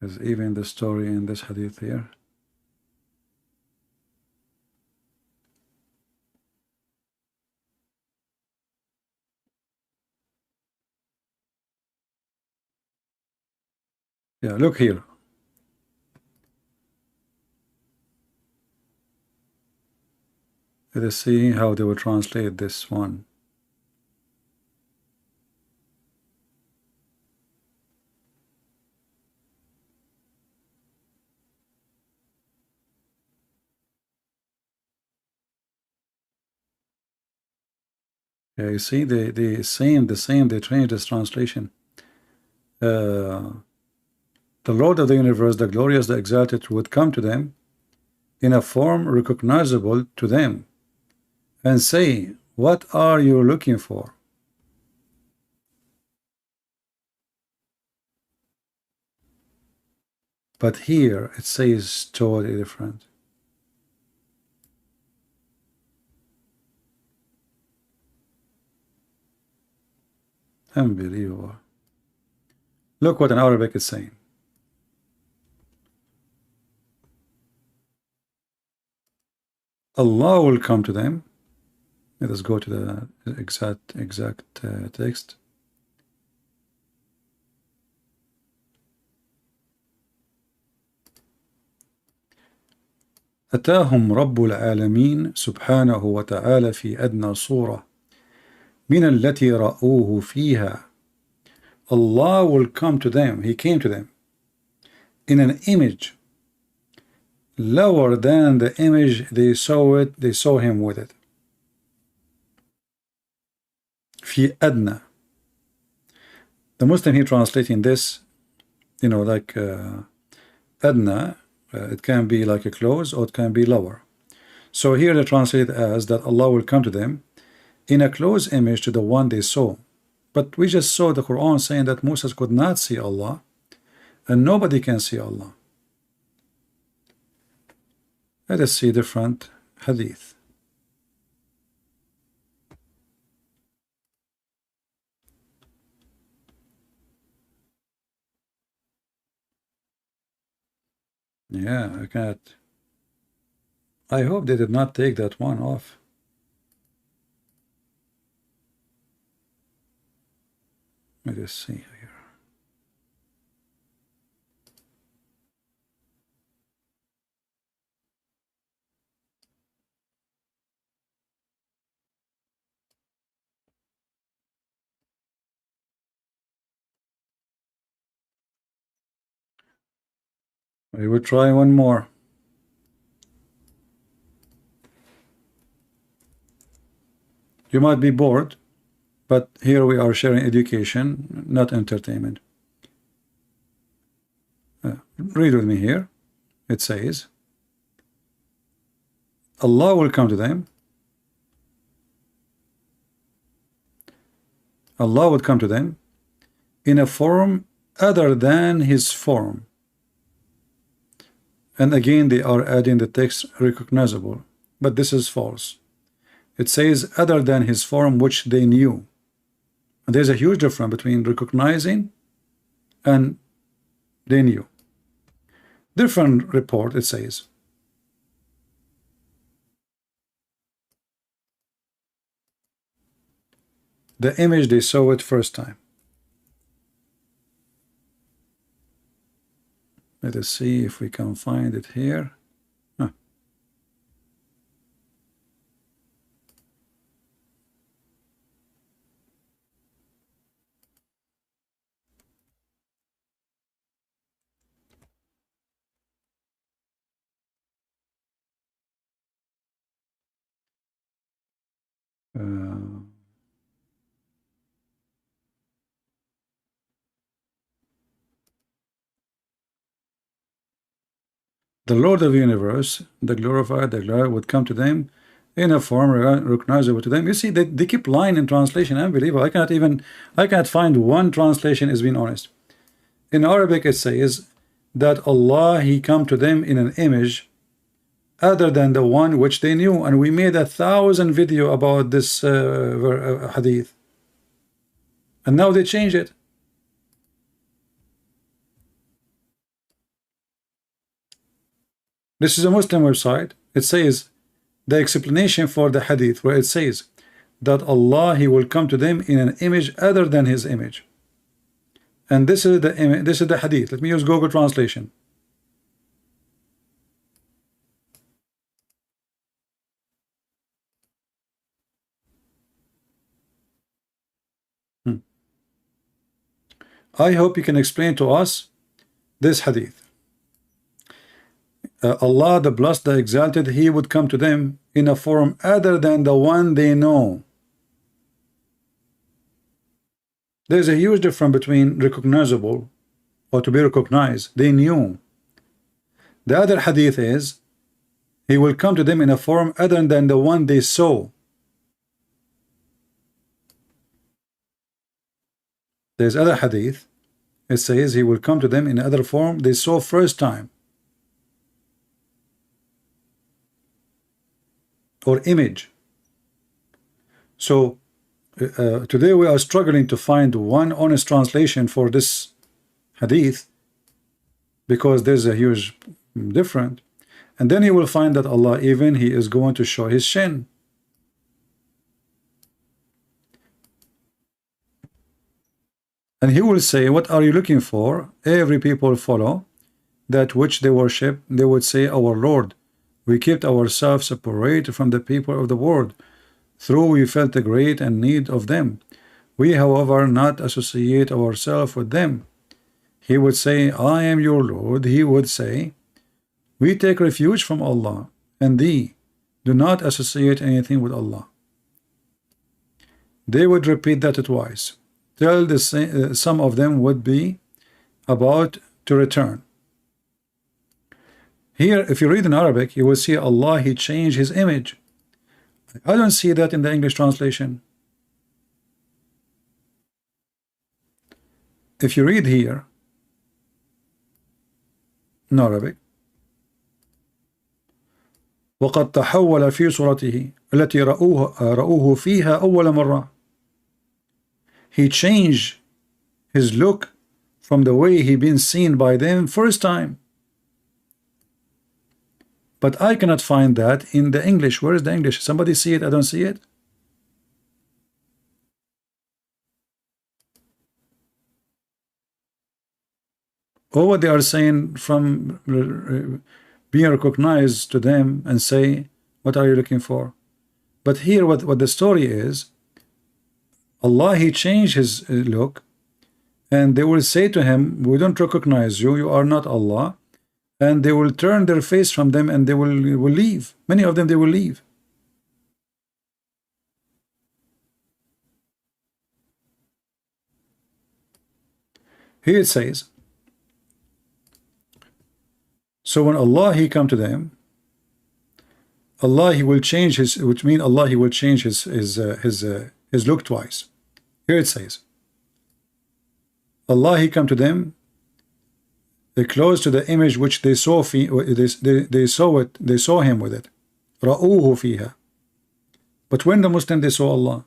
Is even the story in this hadith here? Yeah, look here. Let us see how they will translate this one. Yeah, you see, the same, they changed this translation. The Lord of the universe, the glorious, the exalted, would come to them in a form recognizable to them and say, what are you looking for? But here it says totally different. Unbelievable. Look what in Arabic is saying. Allah will come to them. Let us go to the exact text. أتاهم رب العالمين سبحانه وتعالى في أدنى صورة من التي رأوه فيها Allah will come to them, He came to them in an image lower than the image they saw Him with it. في أدنى. The Muslim here translating this, you know, like Adna, it can be like a close or it can be lower. So here they translate it as that Allah will come to them in a close image to the one they saw. But we just saw the Quran saying that Moses could not see Allah and nobody can see Allah. Let us see different hadith. Yeah, I can't. I hope they did not take that one off. Let us see here. We will try one more. You might be bored, but here we are sharing education, not entertainment. Read with me here. It says, Allah will come to them. Allah would come to them in a form other than His form. And again they are adding the text recognizable, but this is false. It says other than His form which they knew. And there's a huge difference between recognizing and they knew. Different report, it says. The image they saw it first time. Let us see if we can find it here. Huh. The Lord of the universe, the glorified, the glorified, would come to them in a form recognizable to them. You see, they keep lying in translation. Unbelievable. I cannot find one translation is being honest. In Arabic, it says that Allah, He come to them in an image other than the one which they knew. And we made 1,000 video about this hadith. And now they change it. This is a Muslim website. It says the explanation for the hadith where it says that Allah, He will come to them in an image other than His image. And this is the image, this is the hadith. Let me use Google translation. I hope you can explain to us this hadith. Allah, the blessed, the exalted, He would come to them in a form other than the one they know. There's a huge difference between recognizable or to be recognized. They knew. The other hadith is He will come to them in a form other than the one they saw. There's other hadith. It says He will come to them in other form they saw first time. Or image. So today we are struggling to find one honest translation for this hadith because there's a huge difference. And then you will find that Allah, even He is going to show His shin. And He will say, what are you looking for? Every people follow that which they worship. They would say, our Lord, we kept ourselves separated from the people of the world, through we felt the great and need of them. We, however, not associate ourselves with them. He would say, I am your Lord. He would say, we take refuge from Allah and thee. Do not associate anything with Allah. They would repeat that twice, till some of them would be about to return. Here, if you read in Arabic, you will see Allah, He changed His image. I don't see that in the English translation. If you read here in Arabic, وقد تحول في صورته التي رأوه فيها أول مرة. He changed his look from the way he been seen by them first time. But I cannot find that in the English. Where is the English? Somebody see it? I don't see it. Or what they are saying from being recognized to them and say, what are you looking for? But here what the story is, Allah, He changed His look, and they will say to Him, we don't recognize you, you are not Allah, and they will turn their face from them and they will leave. Many of them, they will leave. Here it says, so when Allah, He come to them, Allah, He will change His, which means Allah, He will change His look twice. Here it says, Allah, He come to them, they close to the image which they saw, they saw Him with it. رَأُوهُ فِيهَا. But when the Muslim, they saw Allah.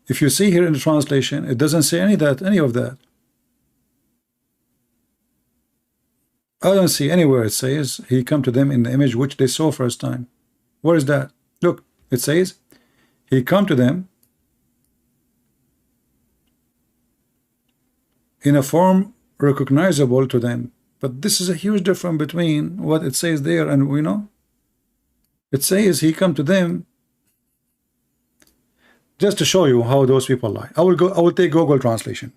If you see here in the translation, it doesn't say any of that. I don't see anywhere it says He come to them in the image which they saw first time. Where is that? Look, it says He come to them in a form recognizable to them. But this is a huge difference between what it says there and we know. It says He come to them, just to show you how those people lie. I will take Google translation.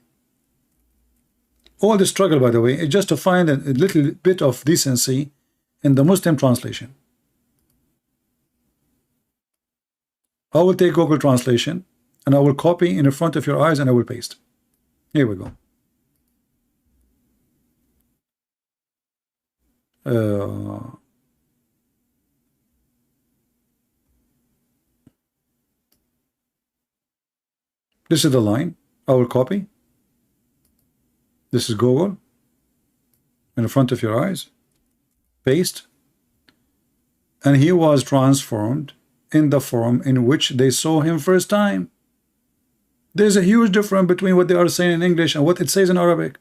All the struggle, by the way, is just to find a little bit of decency in the Muslim translation. I will take Google translation and I will copy in front of your eyes and I will paste. Here we go. This is the line. I will copy. This is Google in front of your eyes. Paste. And He was transformed in the form in which they saw Him first time. There's a huge difference between what they are saying in English and what it says in Arabic.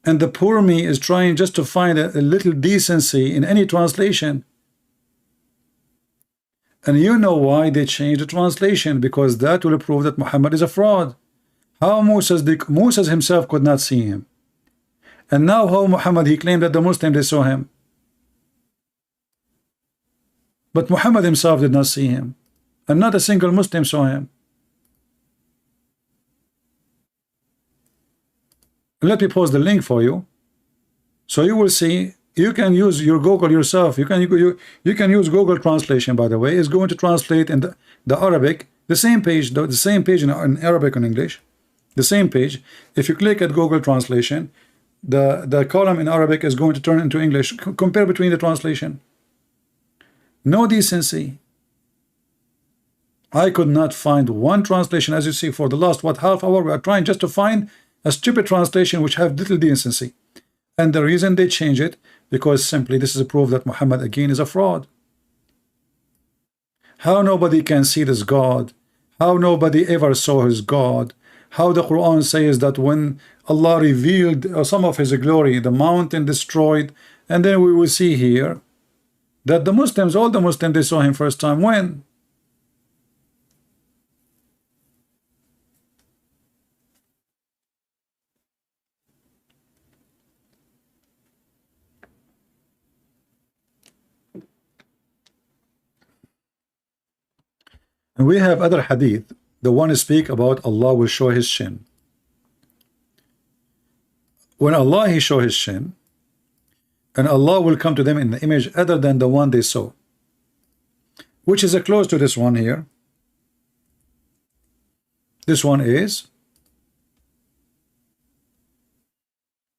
And the poor me is trying just to find a little decency in any translation. And you know why they changed the translation, because that will prove that Muhammad is a fraud. How Moses himself could not see Him. And now how Muhammad, he claimed that the Muslims, they saw Him. But Muhammad himself did not see Him. And not a single Muslim saw Him. Let me post the link for you, so you will see. You can use your Google yourself. You can use Google translation, by the way. It's going to translate in the Arabic, the same page in Arabic and English, the same page. If you click at Google translation, the column in Arabic is going to turn into English. Compare between the translation. No decency. I could not find one translation. As you see, for the last half hour, we are trying just to find a stupid translation which have little decency. And the reason they change it, because simply this is a proof that Muhammad again is a fraud. How nobody can see this God? How nobody ever saw His God? How the Quran says that when Allah revealed some of His glory, the mountain destroyed, and then we will see here that the Muslims, all the Muslims, they saw Him first time. When? And we have other hadith. The one speak about Allah will show his shin. When Allah he show his shin, and Allah will come to them in the image other than the one they saw, which is close to this one here. This one is,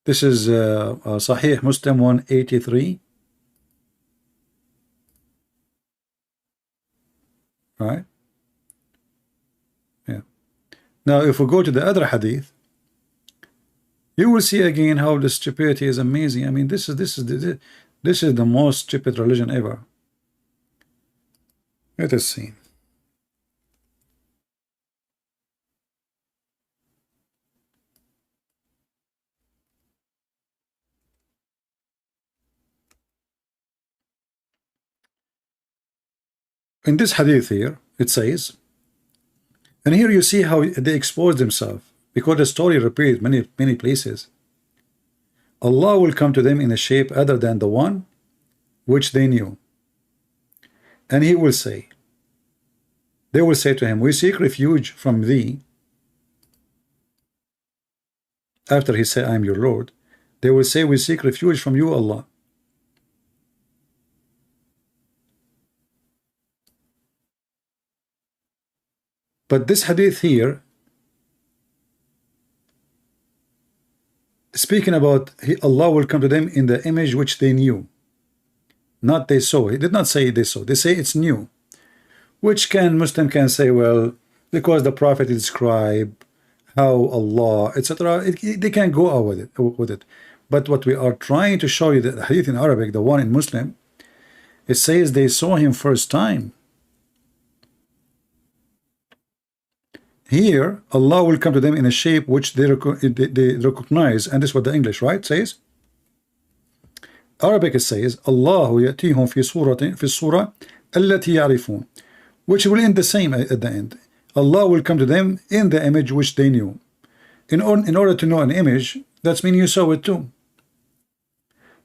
this is Sahih Muslim 183, right? Yeah. Now if we go to the other hadith, you will see again how the stupidity is amazing. I mean, this is the most stupid religion ever. Let us see. In this hadith here, it says, and here you see how they expose themselves, because the story repeats many places. Allah will come to them in a shape other than the one which they knew, and he will say, they will say to him, we seek refuge from thee. After he say, I am your Lord, they will say, we seek refuge from you, Allah. But this hadith here, speaking about Allah will come to them in the image which they knew, not they saw. He did not say they saw. They say it's new, which Muslim can say, well, because the Prophet described how Allah, etc. They can go out with it. But what we are trying to show you, the hadith in Arabic, the one in Muslim, it says they saw him first time. Here, Allah will come to them in a shape which they recognize, and this is what the English, right, says. Arabic it says, Allah يأتيهم في الصورة التي يعرفون, which will end the same at the end. Allah will come to them in the image which they knew. In order to know an image, that means you saw it too.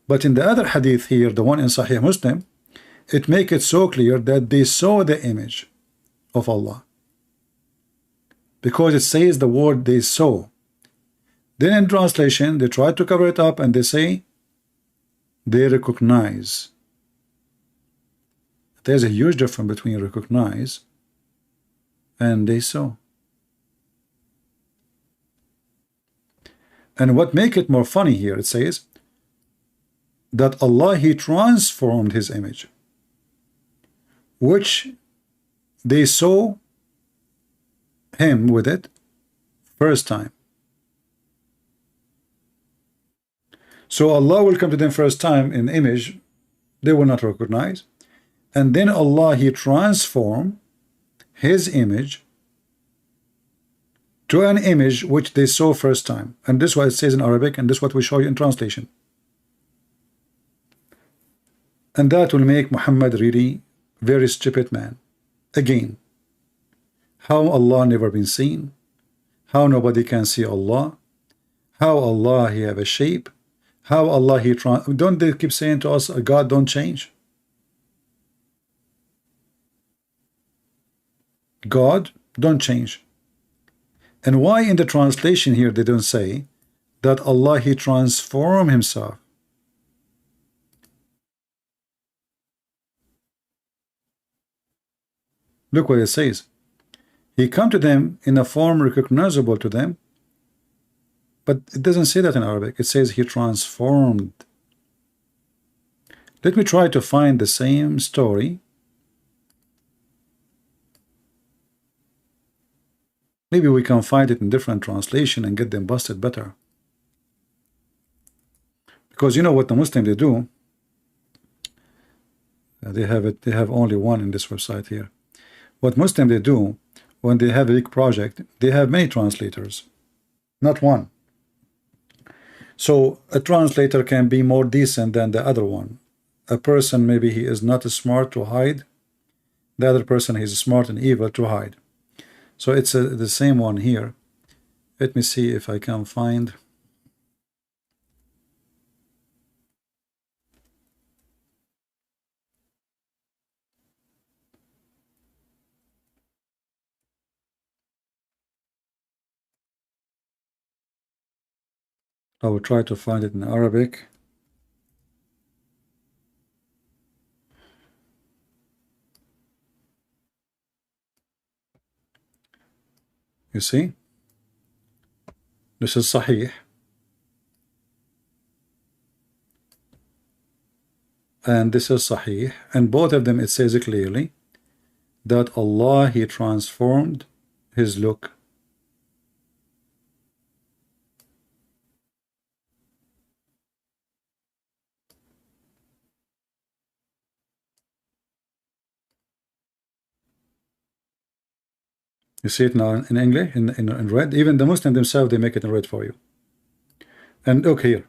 But in the other hadith here, the one in Sahih Muslim, it makes it so clear that they saw the image of Allah, because it says the word they saw. Then in translation they try to cover it up and they say they recognize. There's a huge difference between recognize and they saw. And what make it more funny here, it says that Allah he transformed his image, which they saw him with it first time. So Allah will come to them first time in image they will not recognize, and then Allah he transform his image to an image which they saw first time. And this is what it says in Arabic, and this is what we show you in translation. And that will make Muhammad really very stupid man. Again, how Allah never been seen, how nobody can see Allah, how Allah he have a shape, how Allah he don't they keep saying to us God don't change? God don't change. And why in the translation here they don't say that Allah he transform himself? Look what it says. He come to them in a form recognizable to them, but it doesn't say that in Arabic. It says he transformed. Let me try to find the same story. Maybe we can find it in different translation and get them busted better. Because you know what the Muslim they do? They have only one in this website here. What Muslim they do, when they have a big project, they have many translators, not one. So a translator can be more decent than the other one. A person, maybe he is not smart to hide. The other person is smart and evil to hide. So it's the same one here. Let me see if I can find. I will try to find it in Arabic. You see? This is Sahih. And this is Sahih. And both of them, it says clearly that Allah, He transformed His look. You see it now in English, in red. Even the Muslims themselves, they make it in red for you. And look here.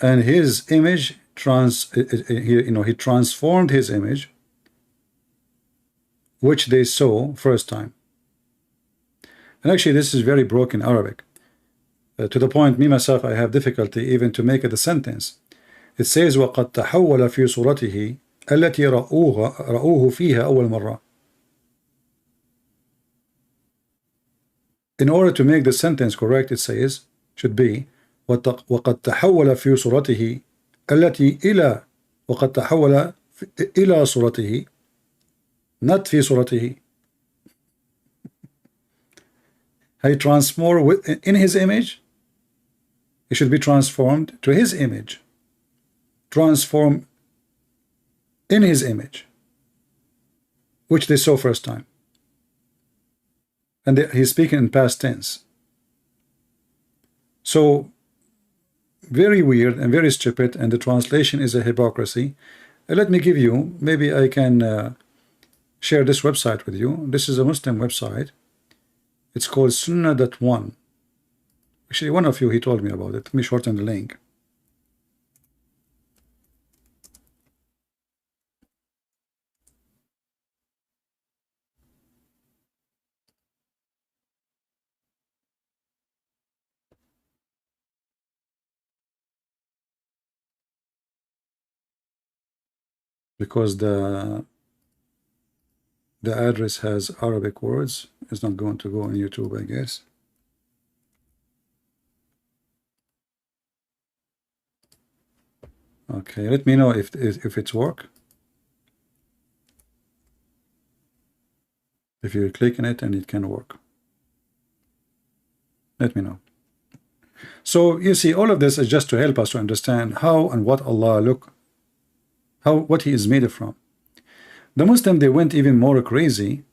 And his image, he transformed his image, which they saw first time. And actually, this is very broken Arabic. To the point, me myself, I have difficulty even to make it a sentence. It says, وَقَدْ تَحَوَّلَ فِي صُورَتِهِ التي رأوه فيها أول مرة. In order to make the sentence correct, it says, should be وقد تحول في صورته التي إلى وقد تحول إلى صورته, not في صورته. He transformed in his image. He should be transformed to his image. Transform in his image, which they saw first time. And he's speaking in past tense. So very weird and very stupid, and the translation is a hypocrisy. Let me give you, maybe I can share this website with you. This is a Muslim website. It's called Sunnah.one. Actually, one of you, he told me about it. Let me shorten the link. Because the address has Arabic words. It's not going to go on YouTube, I guess. Okay, let me know if it's work. If you click on it and it can work, let me know. So you see, all of this is just to help us to understand how and what Allah what He is made from. The Muslim, they went even more crazy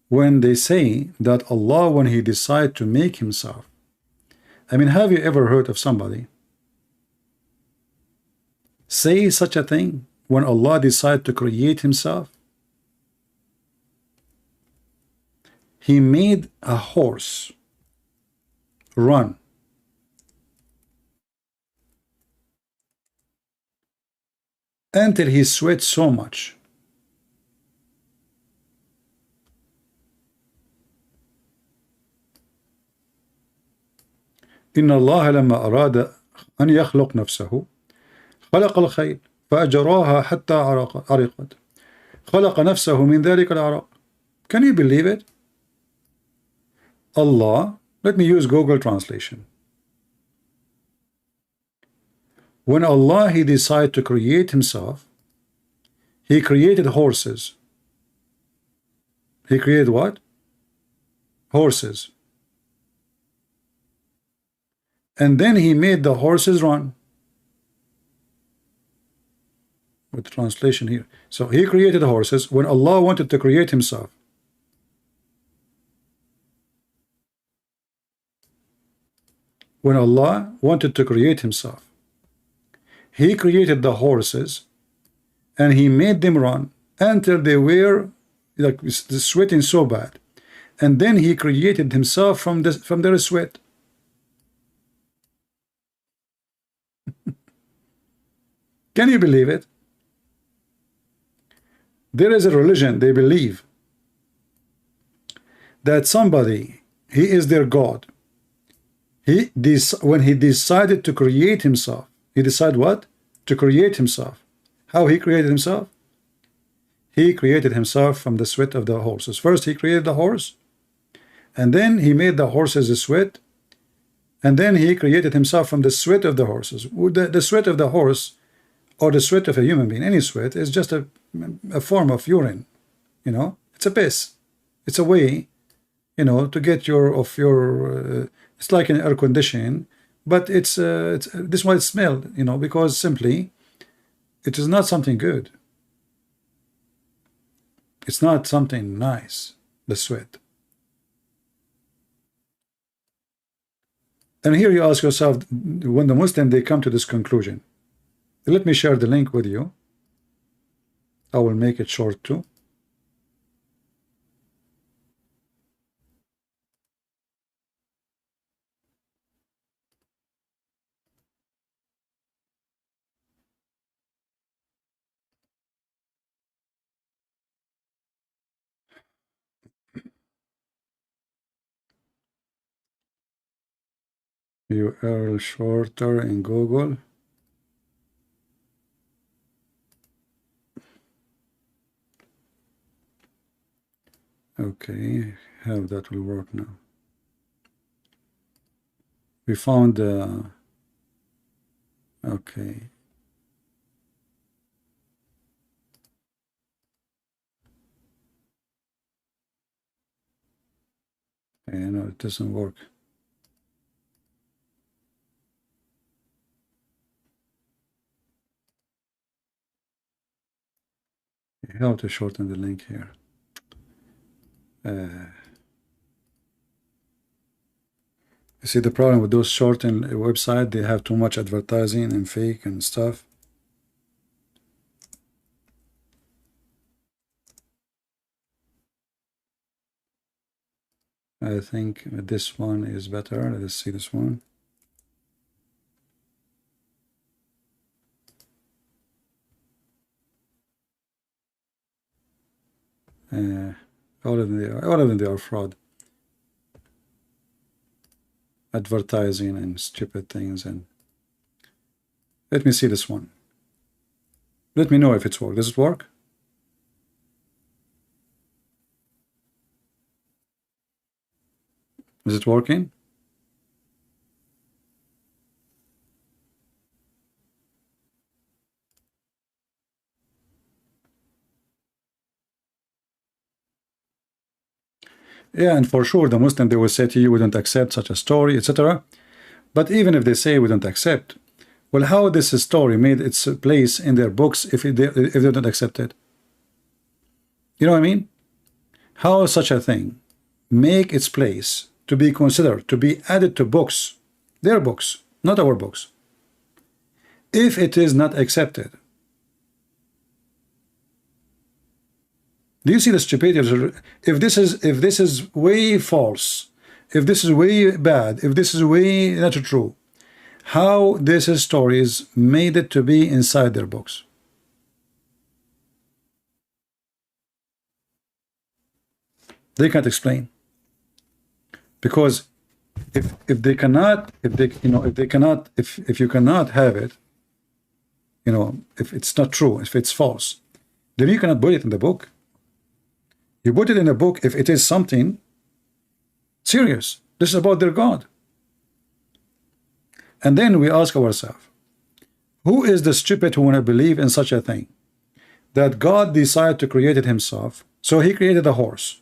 when they say that Allah, when He decided to make Himself. I mean, have you ever heard of somebody say such a thing when Allah decided to create Himself? He made a horse run. Until he sweat so much. إن الله لما أراد أن يخلق نفسه خلق الخيل فأجراها حتى عرقت خلق نفسه من ذلك العرق. Can you believe it? Allah, let me use Google translation. When Allah, He decided to create Himself, He created horses. He created what? Horses. And then He made the horses run. With the translation here. So He created horses when Allah wanted to create Himself. When Allah wanted to create Himself, He created the horses and He made them run until they were like sweating so bad. And then He created Himself from their sweat. Can you believe it? There is a religion, they believe that somebody, he is their God. When he decided to create himself, he decided what? To create himself. How he created himself? He created himself from the sweat of the horses. First, he created the horse, And then he made the horses sweat, and then he created himself from the sweat of the horses. The sweat of the horse, or the sweat of a human being, any sweat, is just a form of urine. You know, it's a piss. It's a way, you know, to get it's like an air conditioning, but it's this is why it smelled, you know, because simply it is not something good. It's not something nice, the sweat. And here you ask yourself, when the Muslim, they come to this conclusion. Let me share the link with you. I will make it short too. URL shorter in Google. Okay, how that will work now. We found okay. No, it doesn't work. How to shorten the link here? You see the problem with those shortened websites, they have too much advertising and fake and stuff. I think this one is better. Let's see this one. All of them they are fraud. Advertising and stupid things. And let me see this one. Let me know if it's work. Does it work? Is it working? Yeah, and for sure the Muslim, they will say to you, we don't accept such a story, etc. But even if they say we don't accept, well, how this story made its place in their books if they don't accept it? You know what I mean? How such a thing make its place to be considered, to be added to books, their books, not our books, if it is not accepted? Do you see the stupidity? If this is way false, if this is way bad, if this is way not true, how these stories made it to be inside their books? They can't explain, because if you cannot have it, you know, if it's not true, if it's false, then you cannot put it in the book. You put it in a book if it is something serious. This is about their God. And then we ask ourselves, who is the stupid who want to believe in such a thing? That God decided to create it himself, so he created a horse.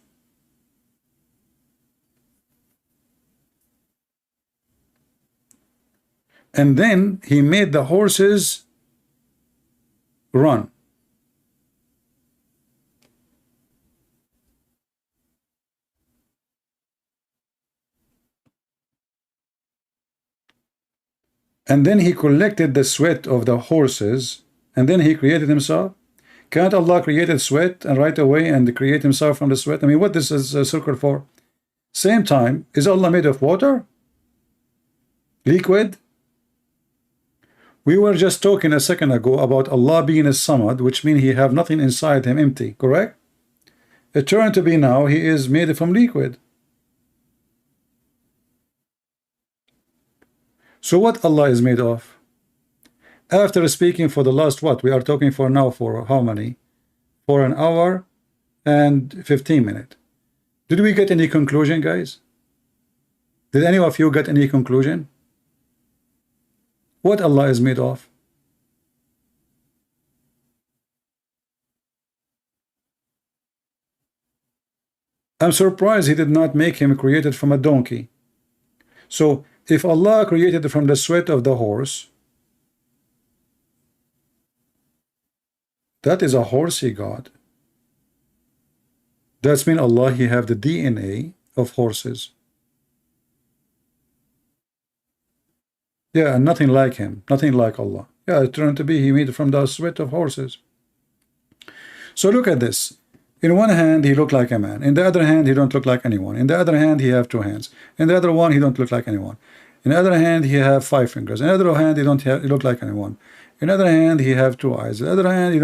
And then he made the horses run. And then he collected the sweat of the horses, and then he created himself. Can't Allah create sweat and right away and create himself from the sweat? I mean, what this is a circle for? Same time, is Allah made of water? Liquid? We were just talking a second ago about Allah being a Samad, which means he have nothing inside him, empty, correct? It turned to be now he is made from liquid. So what Allah is made of? After speaking for the last, what? We are talking for now for how many? For an hour and 15 minutes. Did we get any conclusion, guys? Did any of you get any conclusion? What Allah is made of? I'm surprised He did not make him created from a donkey. So if Allah created from the sweat of the horse, that is a horsey God. That's mean Allah, He have the DNA of horses. Yeah, and nothing like Him, nothing like Allah. Yeah, it turned to be He made from the sweat of horses. So look at this. In one hand, He looked like a man. In the other hand, He don't look like anyone. In the other hand, He have 2 hands. In the other one, He don't look like anyone. In the other hand, He have 5 fingers. In the other hand, He don't look like anyone. In the other hand, He have 2 eyes. In the other hand, He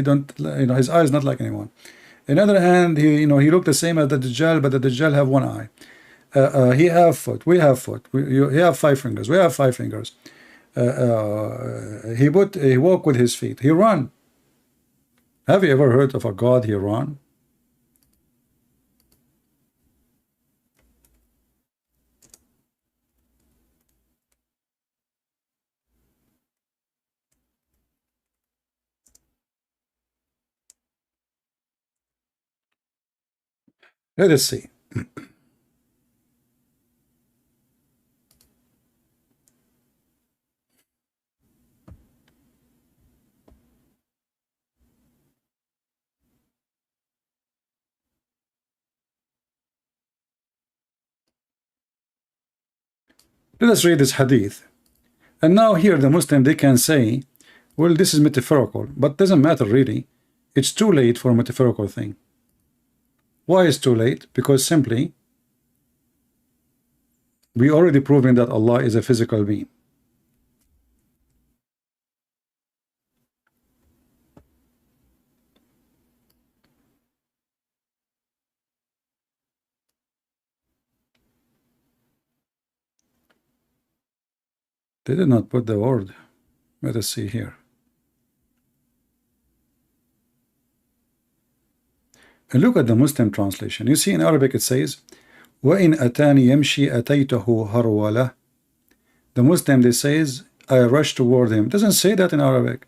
don't, His eyes not like anyone. In the other hand, He look the same as the Dajjal, but the Dajjal have 1 eye. He have foot. We have foot. He have 5 fingers. We have 5 fingers. He walk with His feet. He run. Have you ever heard of a God He run? Let us see. Let us read this hadith. And now here the Muslim, they can say, well, this is metaphorical, but doesn't matter really. It's too late for a metaphorical thing. Why is too late? Because simply we already proven that Allah is a physical being. They did not put the word. Let us see here. And look at the Muslim translation. You see in Arabic it says, وَإِنْ أَتَانِ يَمْشِي أَتَيْتَهُ هَرْوَلَهُ. The Muslim, they says, I rush toward him. It doesn't say that in Arabic.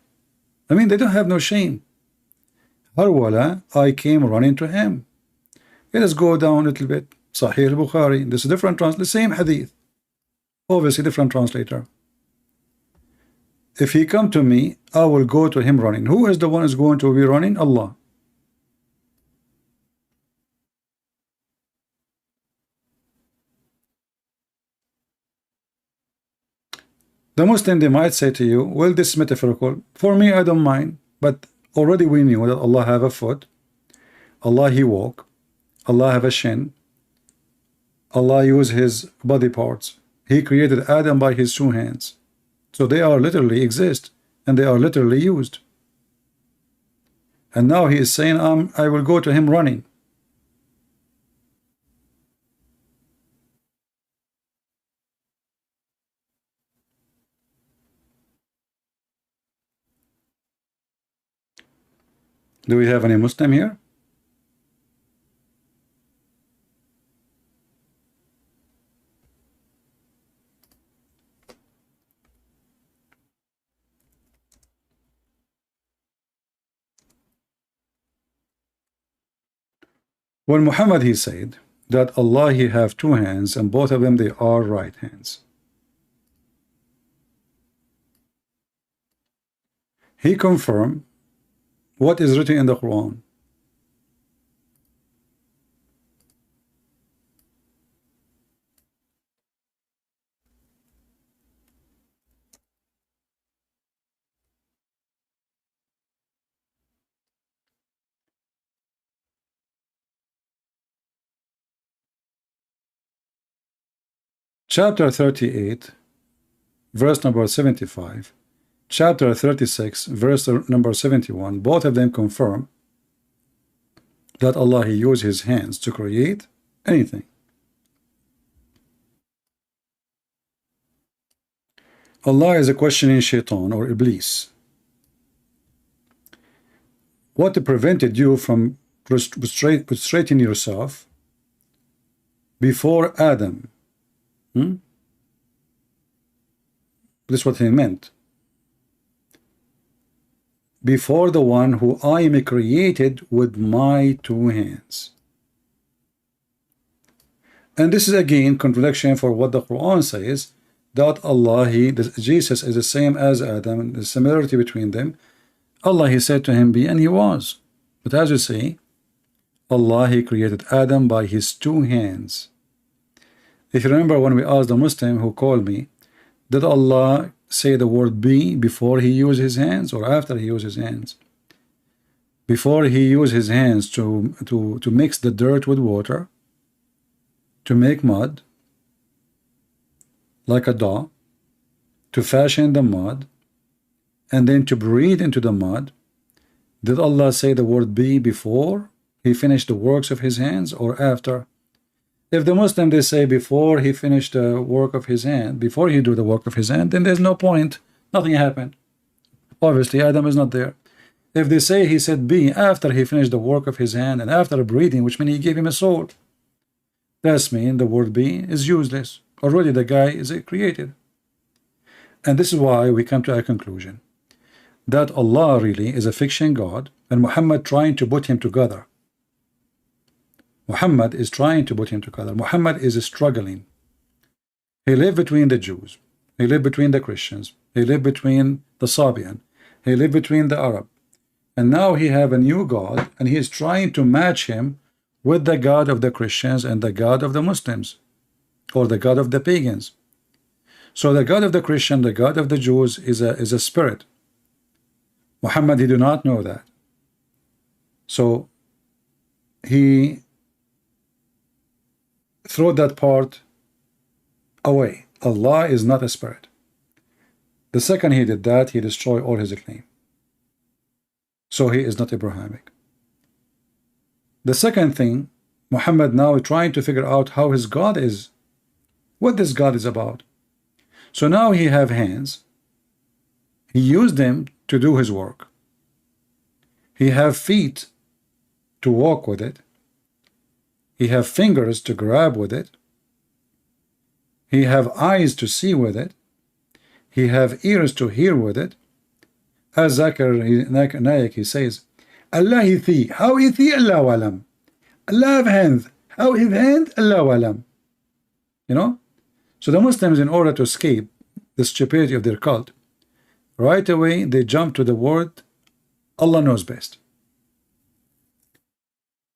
I mean, they don't have no shame. Harwala, I came running to him. Let us go down a little bit. Sahih al-Bukhari. This is different translation. Same hadith. Obviously different translator. If he come to me, I will go to him running. Who is the one who's going to be running? Allah. The Muslim, they might say to you, well, this is metaphorical. For me, I don't mind. But already we knew that Allah have a foot. Allah, He walk. Allah have a shin. Allah use His body parts. He created Adam by His 2 hands. So they are literally exist. And they are literally used. And now He is saying, I will go to him running. Do we have any Muslim here? When Muhammad, he said that Allah, He have 2 hands and both of them, they are right hands. He confirmed what is written in the Quran. Chapter 38, verse number 75, chapter 36, verse number 71, both of them confirm that Allah, He used His hands to create anything. Allah is a questioning shaitan or Iblis. What prevented you from prostrating yourself before Adam. This is what he meant. Before the one who I am created with my two hands. And this is again contradiction for what the Quran says, that Allah, Jesus is the same as Adam, the similarity between them. Allah, he said to him, be, and he was. But as you see, Allah, he created Adam by his two hands. If you remember when we asked the Muslim who called me, did Allah say the word be before he used his hands or after he used his hands? Before he used his hands to mix the dirt with water, to make mud, like a dough, to fashion the mud, and then to breathe into the mud, did Allah say the word be before he finished the works of his hands or after? If the Muslim, they say before he finished the work of his hand, before he do the work of his hand, then there's no point. Nothing happened. Obviously, Adam is not there. If they say he said be after he finished the work of his hand and after breathing, which means he gave him a soul, that's mean the word be is useless. Already the guy is created. And this is why we come to a conclusion that Allah really is a fiction God and Muhammad trying to put him together. Muhammad is trying to put him together. Muhammad is struggling. He lived between the Jews. He lived between the Christians. He lived between the Sabian. He lived between the Arab. And now he have a new God and he is trying to match him with the God of the Christians and the God of the Muslims, or the God of the pagans. So the God of the Christian, the God of the Jews is a spirit. Muhammad, he do not know that. So he throw that part away. Allah is not a spirit. The second he did that, he destroyed all his claim. So he is not Abrahamic. The second thing, Muhammad now is trying to figure out how his God is, what this God is about. So now he have hands. He used them to do his work. He have feet to walk with it. He have fingers to grab with it. He have eyes to see with it. He have ears to hear with it. As Zakir Naik, he says, Allah ithi, how ithi Allah walam. Allah have hands, how his hand Allah walam. You know? So the Muslims, in order to escape the stupidity of their cult, right away they jump to the word Allah knows best.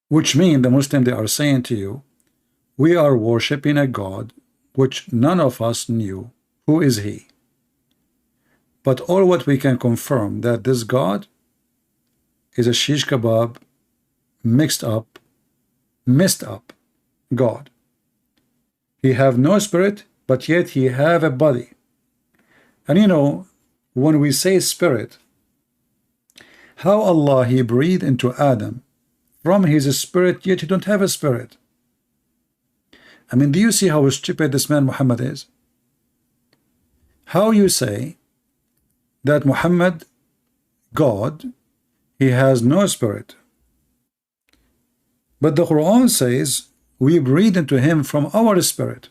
Which means the Muslim, they are saying to you, we are worshipping a God which none of us knew. Who is he? But all what we can confirm that this God is a shish kebab, messed up God. He have no spirit, but yet he have a body. And you know, when we say spirit, how Allah, he breathed into Adam from his spirit, yet he don't have a spirit. I mean, do you see how stupid this man Muhammad is? How you say that Muhammad, God, he has no spirit. But the Quran says we breathe into him from our spirit.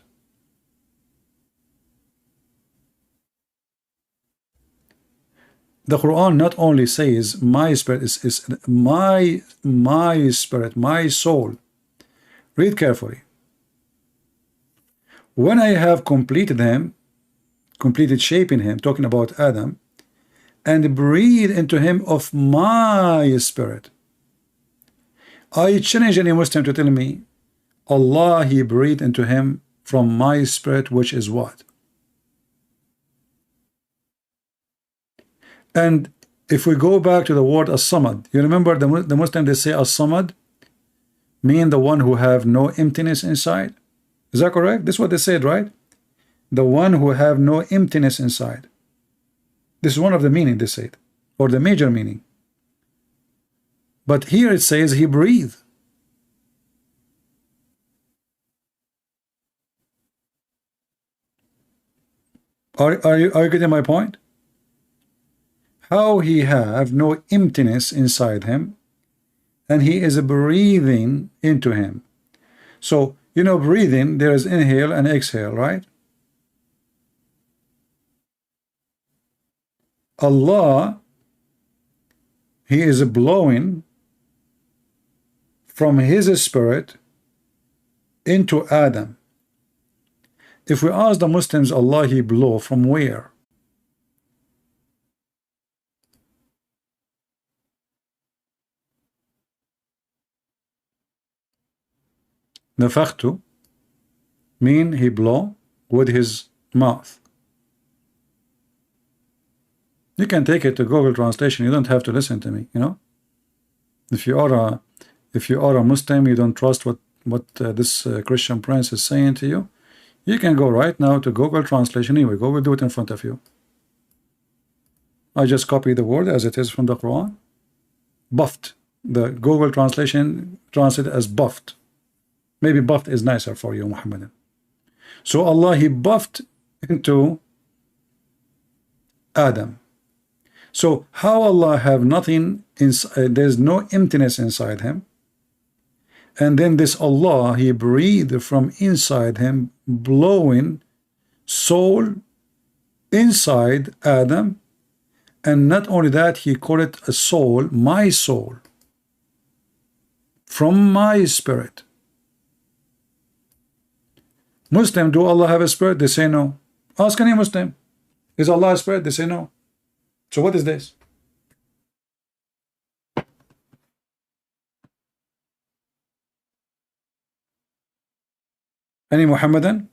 The Quran not only says my spirit is my spirit, my soul. Read carefully. When I have completed shaping him, talking about Adam, and breathe into him of my spirit. I challenge any Muslim to tell me Allah, he breathed into him from my spirit, which is what? And if we go back to the word as-samad, you remember the Muslim, they say as-samad mean the one who have no emptiness inside. Is that correct? This is what they said, right? The one who have no emptiness inside. This is one of the meaning they said, or the major meaning. But here it says he breathed. Are you getting my point? How he have no emptiness inside him, and he is breathing into him. So You know, breathing, there is inhale and exhale, right? Allah, He is blowing from His spirit into Adam. If we ask the Muslims, Allah, He blow from where? Nafakhtu mean He blow with His mouth. You can take it to Google Translation. You don't have to listen to me, you know. If you are a Muslim, you don't trust what this Christian prince is saying to you, you can go right now to Google Translation. Here we go. We'll do it in front of you. I just copy the word as it is from the Quran. Buffed. The Google Translation translated as buffed. Maybe buffed is nicer for you, Muhammadan. So Allah, He buffed into Adam. So how Allah have nothing inside, there's no emptiness inside Him, and then this Allah, He breathed from inside Him, blowing soul inside Adam, and not only that, He called it a soul, my soul, from my spirit. Muslim, do Allah have a spirit? They say no. Ask any Muslim, is Allah a spirit? They say no. So what is this? Any Muhammadan?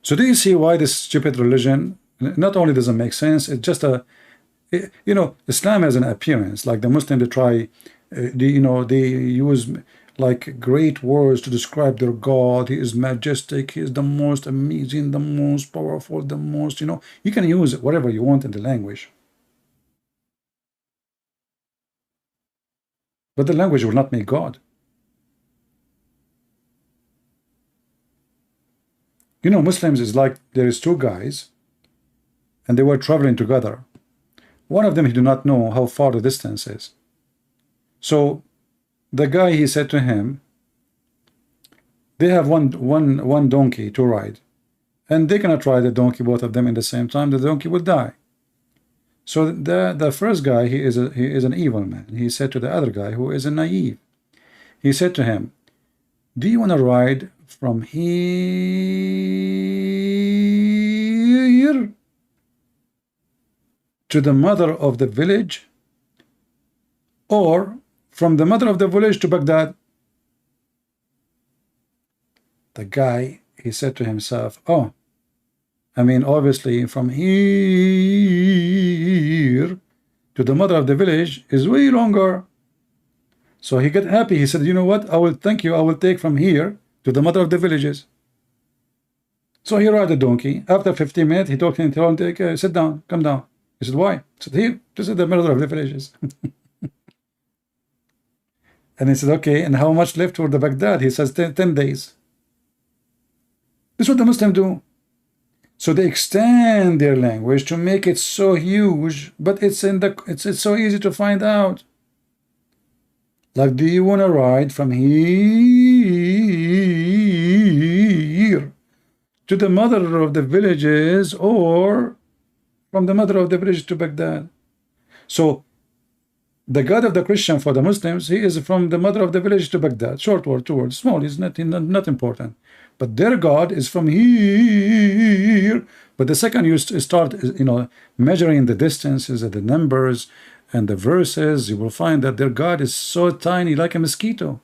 So do you see why this stupid religion not only doesn't make sense, it's just you know, Islam has an appearance, like the Muslim, they try, you know, they use like great words to describe their God. He is majestic, He is the most amazing, the most powerful, the most, you know, you can use whatever you want in the language. But the language will not make God. You know, Muslims is like, there is two guys, and they were traveling together. One of them, he did not know how far the distance is. So the guy, he said to him, they have one donkey to ride, and they cannot ride the donkey, both of them, in the same time. The donkey will die. So the first guy, he is an evil man. He said to the other guy, who is a naive, he said to him, do you want to ride from here to the mother of the village, or from the mother of the village to Baghdad? The guy, he said to himself, oh, I mean, obviously from here to the mother of the village is way longer. So he got happy. He said, you know what, I will thank you, I will take from here to the mother of the villages. So he rode the donkey. After 15 minutes, he told him, sit down, come down. He said, why? He said, here, this is the mother of the villages. And he said, okay, and how much left for the Baghdad? He says, 10 days. This is what the Muslims do. So they extend their language to make it so huge, but it's so easy to find out. Like, do you want to ride from here to the mother of the villages, or from the mother of the village to Baghdad? So the God of the Christian for the Muslims, he is from the mother of the village to Baghdad. Short word, two words, small, is not important. But their God is from here. But the second you start, you know, measuring the distances and the numbers and the verses, you will find that their God is so tiny, like a mosquito.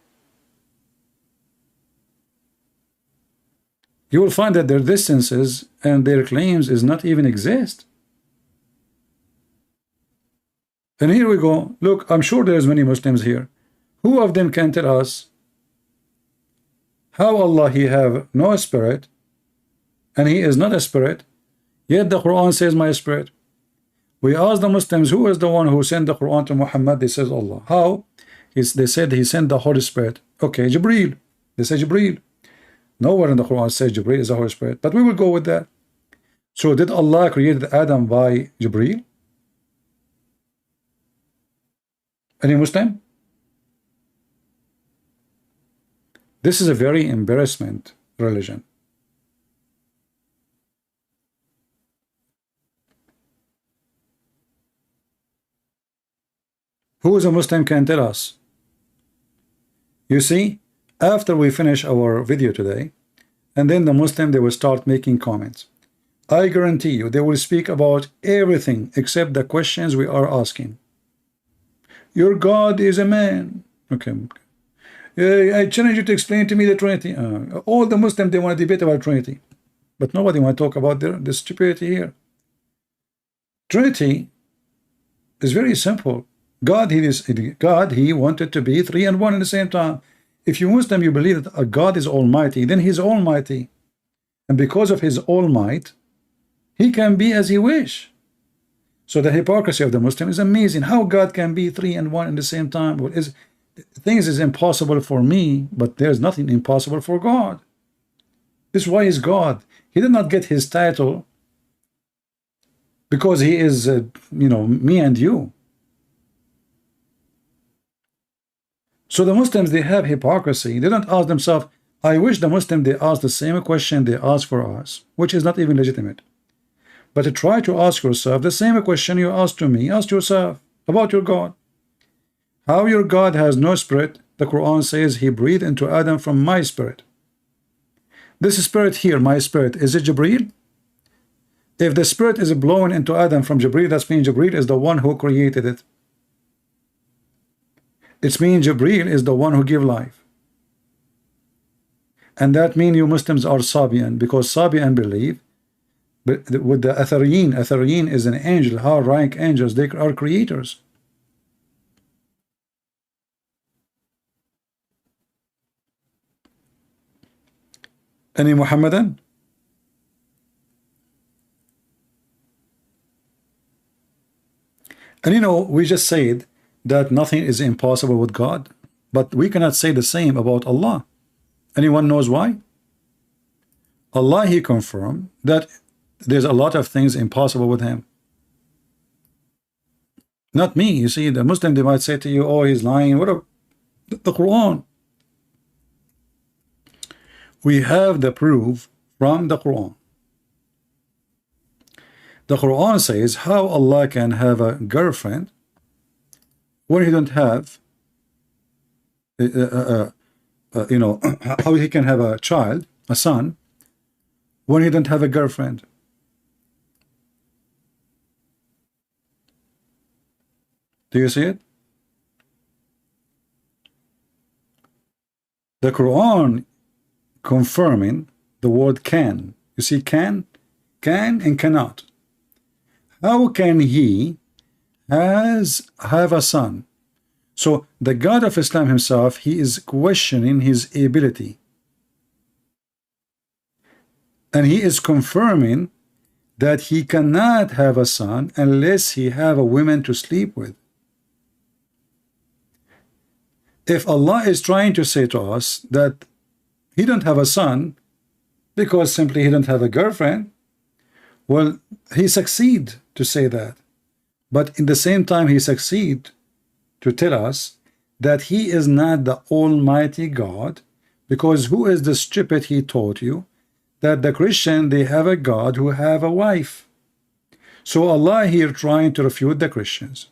You will find that their distances and their claims is not even exist. And here we go. Look, I'm sure there's many Muslims here. Who of them can tell us how Allah, He have no spirit, and He is not a spirit, yet the Quran says my spirit? We ask the Muslims, who is the one who sent the Quran to Muhammad? They says Allah. How? They said He sent the Holy Spirit. Okay, Jibreel. They say Jibreel. Nowhere in the Quran says Jibreel is the Holy Spirit, but we will go with that. So did Allah create Adam by Jibreel? Any Muslim? This is a very embarrassment religion. Who is a Muslim can tell us? You see, after we finish our video today, and then the Muslim, they will start making comments. I guarantee you, they will speak about everything except the questions we are asking. Your God is a man. Okay. I challenge you to explain to me the Trinity. All the Muslims, they want to debate about Trinity. But nobody want to talk about the stupidity here. Trinity is very simple. God, he wanted to be 3 and 1 at the same time. If you Muslim, you believe that a God is almighty, then he's almighty. And because of his almight, he can be as he wish. So the hypocrisy of the Muslim is amazing. How God can be 3 and 1 at the same time? Things is impossible for me, but there's nothing impossible for God. This is why he's God. He did not get his title because he is, me and you. So the Muslims, they have hypocrisy. They don't ask themselves. I wish the Muslim, they ask the same question they ask for us, which is not even legitimate. But to try to ask yourself the same question you ask to me, ask yourself about your God. How your God has no spirit? The Quran says he breathed into Adam from my spirit. This spirit here, my spirit, is it Jibreel? If the spirit is blown into Adam from Jibreel, that means Jibreel is the one who created it. It means Jibreel is the one who gives life. And that means you Muslims are Sabian, because Sabian believe with the Athariyin is an angel, high rank angels, they are creators. Any Muhammadan? And we just said that nothing is impossible with God, but we cannot say the same about Allah. Anyone knows why? Allah, he confirmed that there's a lot of things impossible with him. Not me. You see, the Muslim, they might say to you, oh, he's lying. What the Quran? We have the proof from the Quran. The Quran says how Allah can have a girlfriend when he don't have, how he can have a child, a son, when he don't have a girlfriend. Do you see it? The Quran confirming the word can. You see, can and cannot. How can he have a son? So the God of Islam himself, he is questioning his ability. And he is confirming that he cannot have a son unless he have a woman to sleep with. If Allah is trying to say to us that he don't have a son because simply he don't have a girlfriend, well, he succeed to say that. But in the same time, he succeed to tell us that he is not the Almighty God, because who is the stupid he taught you that the Christian, they have a God who have a wife. So Allah here trying to refute the Christians.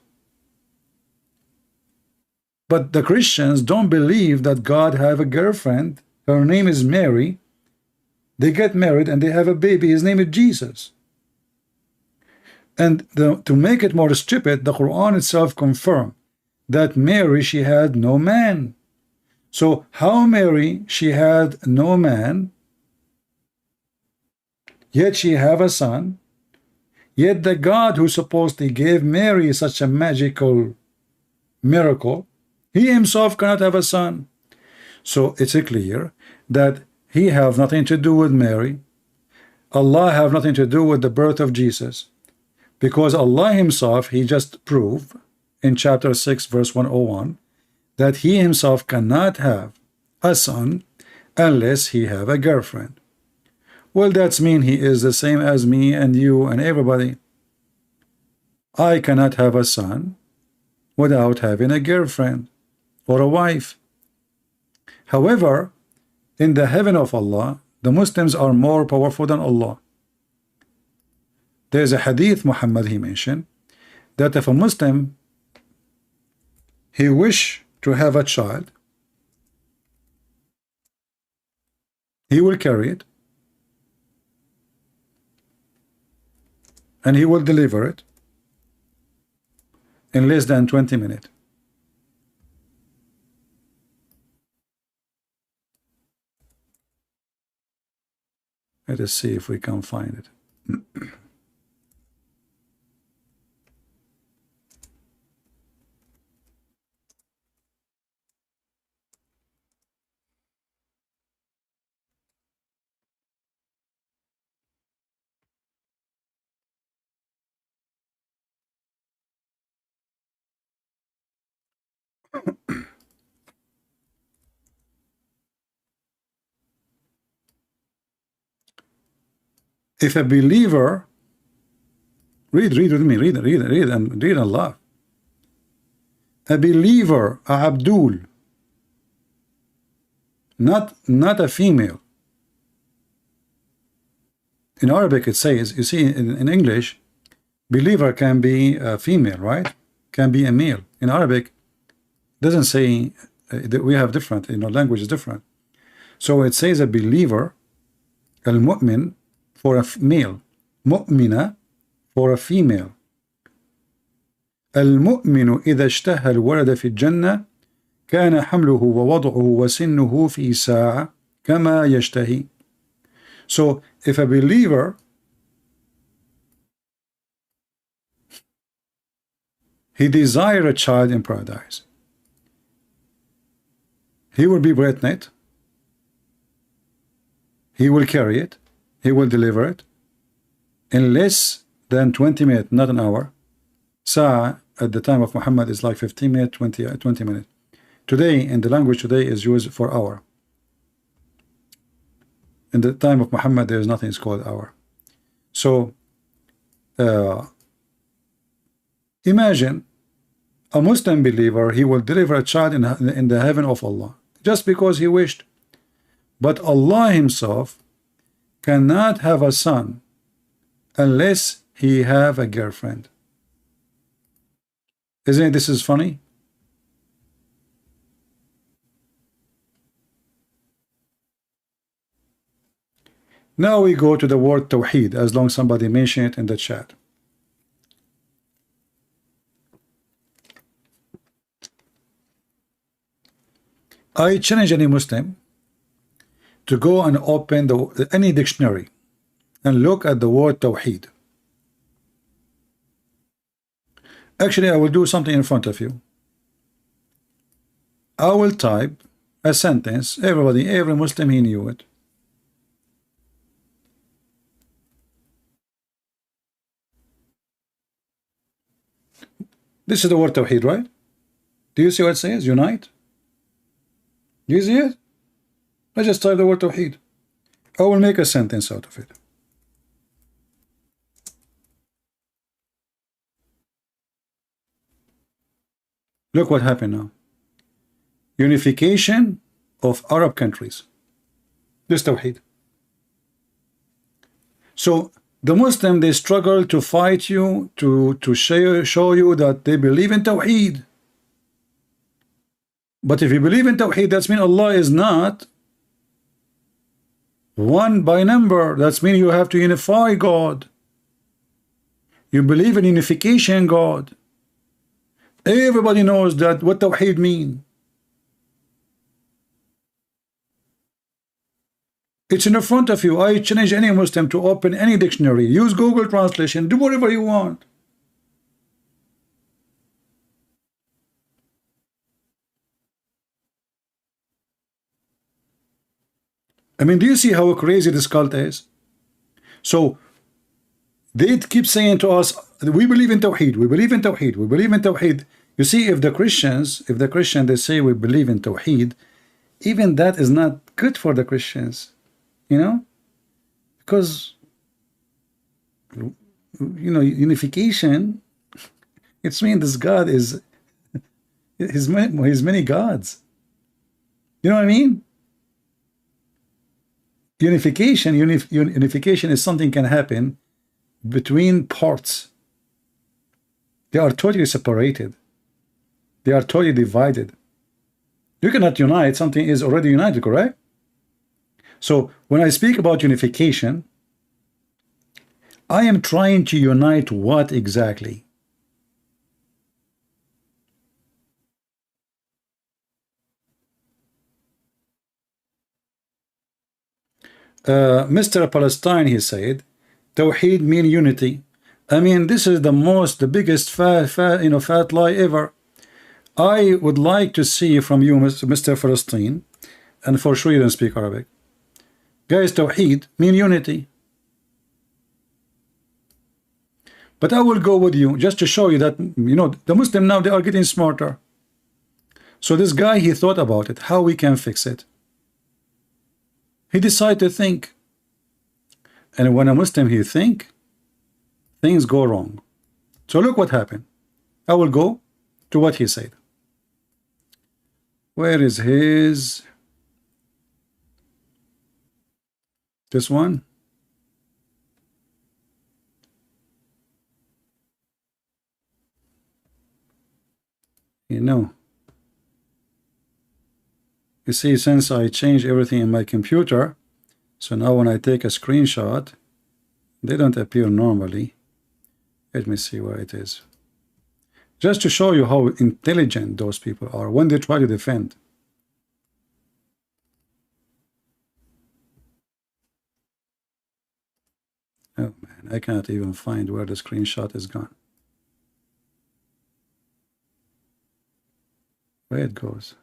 But the Christians don't believe that God have a girlfriend. Her name is Mary. They get married and they have a baby. His name is Jesus. And to make it more stupid, the Quran itself confirmed that Mary, she had no man. So how Mary, she had no man, yet she have a son, yet the God who supposedly gave Mary such a magical miracle, he himself cannot have a son. So it's clear that he have nothing to do with Mary. Allah have nothing to do with the birth of Jesus, because Allah himself, he just proved in chapter 6 verse 101 that he himself cannot have a son unless he have a girlfriend. Well, that's mean he is the same as me and you and everybody. I cannot have a son. without having a girlfriend or a wife. However, in the heaven of Allah, the Muslims are more powerful than Allah. There's a hadith Muhammad he mentioned that if a Muslim he wish to have a child, he will carry it and he will deliver it in less than 20 minutes. Let us see if we can find it. If a believer, read with me, read and laugh. A believer, a Abdul, not a female. In Arabic it says, you see in English, believer can be a female, right? Can be a male. In Arabic, doesn't say that we have different, language is different. So it says a believer, al-mu'min, for a male, mu'mina for a female. المؤمن إذا اشتهى الولد في الجنة كان حمله ووضعه وسنه في ساعة كما يشتهي. So if a believer he desire a child in paradise, he will be pregnant, he will carry it, he will deliver it in less than 20 minutes, not an hour. Sa'a at the time of Muhammad is like 15 minutes, 20 minutes. Today, in the language today, is used for hour. In the time of Muhammad, there is nothing called hour. So, imagine a Muslim believer, he will deliver a child in the heaven of Allah, just because he wished. But Allah himself cannot have a son unless he have a girlfriend. Isn't this is funny? Now we go to the word Tawheed, as long as somebody mentioned it in the chat. I challenge any Muslim to go and open any dictionary and look at the word Tawheed. Actually, I will do something in front of you. I will type a sentence. Every Muslim, he knew it. This is the word Tawheed, right? Do you see what it says? Unite. Do you see it? I just type the word Tawheed. I will make a sentence out of it. Look what happened now. Unification of Arab countries. This Tawheed. So the Muslim, they struggle to fight you, to show you that they believe in Tawheed. But if you believe in Tawheed, that means Allah is not one by number. That means you have to unify God. You believe in unification God. Everybody knows that what Tawheed mean. It's in the front of you. I challenge any Muslim to open any dictionary, use Google Translation, do whatever you want. I mean, do you see how crazy this cult is? So they keep saying to us, we believe in Tawheed, we believe in Tawheed, we believe in Tawheed. You see, if the Christians, they say we believe in Tawheed, even that is not good for the Christians, because unification, it's mean this God is His many gods. You know what I mean? Unification is something can happen between parts. They are totally separated. They are totally divided. You cannot unite something is already united, correct? So when I speak about unification, I am trying to unite what exactly? Mr. Palestine, he said, Tawheed mean unity. I mean, this is the biggest fat lie ever. I would like to see from you, Mr. Palestine, and for sure you don't speak Arabic. Guys, Tawheed mean unity. But I will go with you just to show you that, the Muslim now, they are getting smarter. So this guy, he thought about it, how we can fix it. He decided to think. And when a Muslim, he think, things go wrong. So look what happened. I will go to what he said. Where is his? This one? You see, since I changed everything in my computer, so now when I take a screenshot, they don't appear normally. Let me see where it is. Just to show you how intelligent those people are when they try to defend. Oh man, I cannot even find where the screenshot is gone. Where it goes.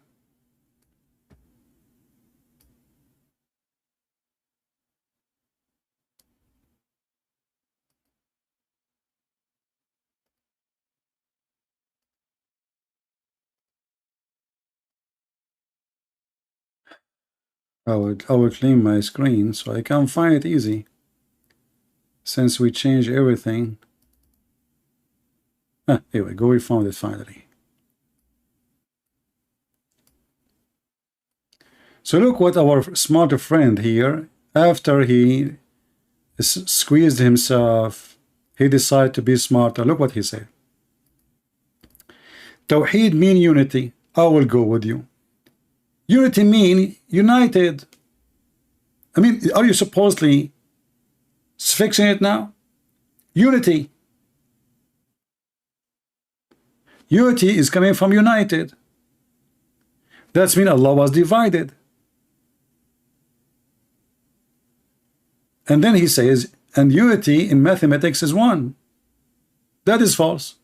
I will clean my screen so I can find it easy. Since we changed everything. Here we go, we found it finally. So look what our smart friend here, after he squeezed himself, he decided to be smarter. Look what he said. Tawheed mean unity. I will go with you. Unity mean united. I mean, are you supposedly fixing it now? Unity. Unity is coming from united. That's mean Allah was divided. And then he says, and unity in mathematics is one. That is false.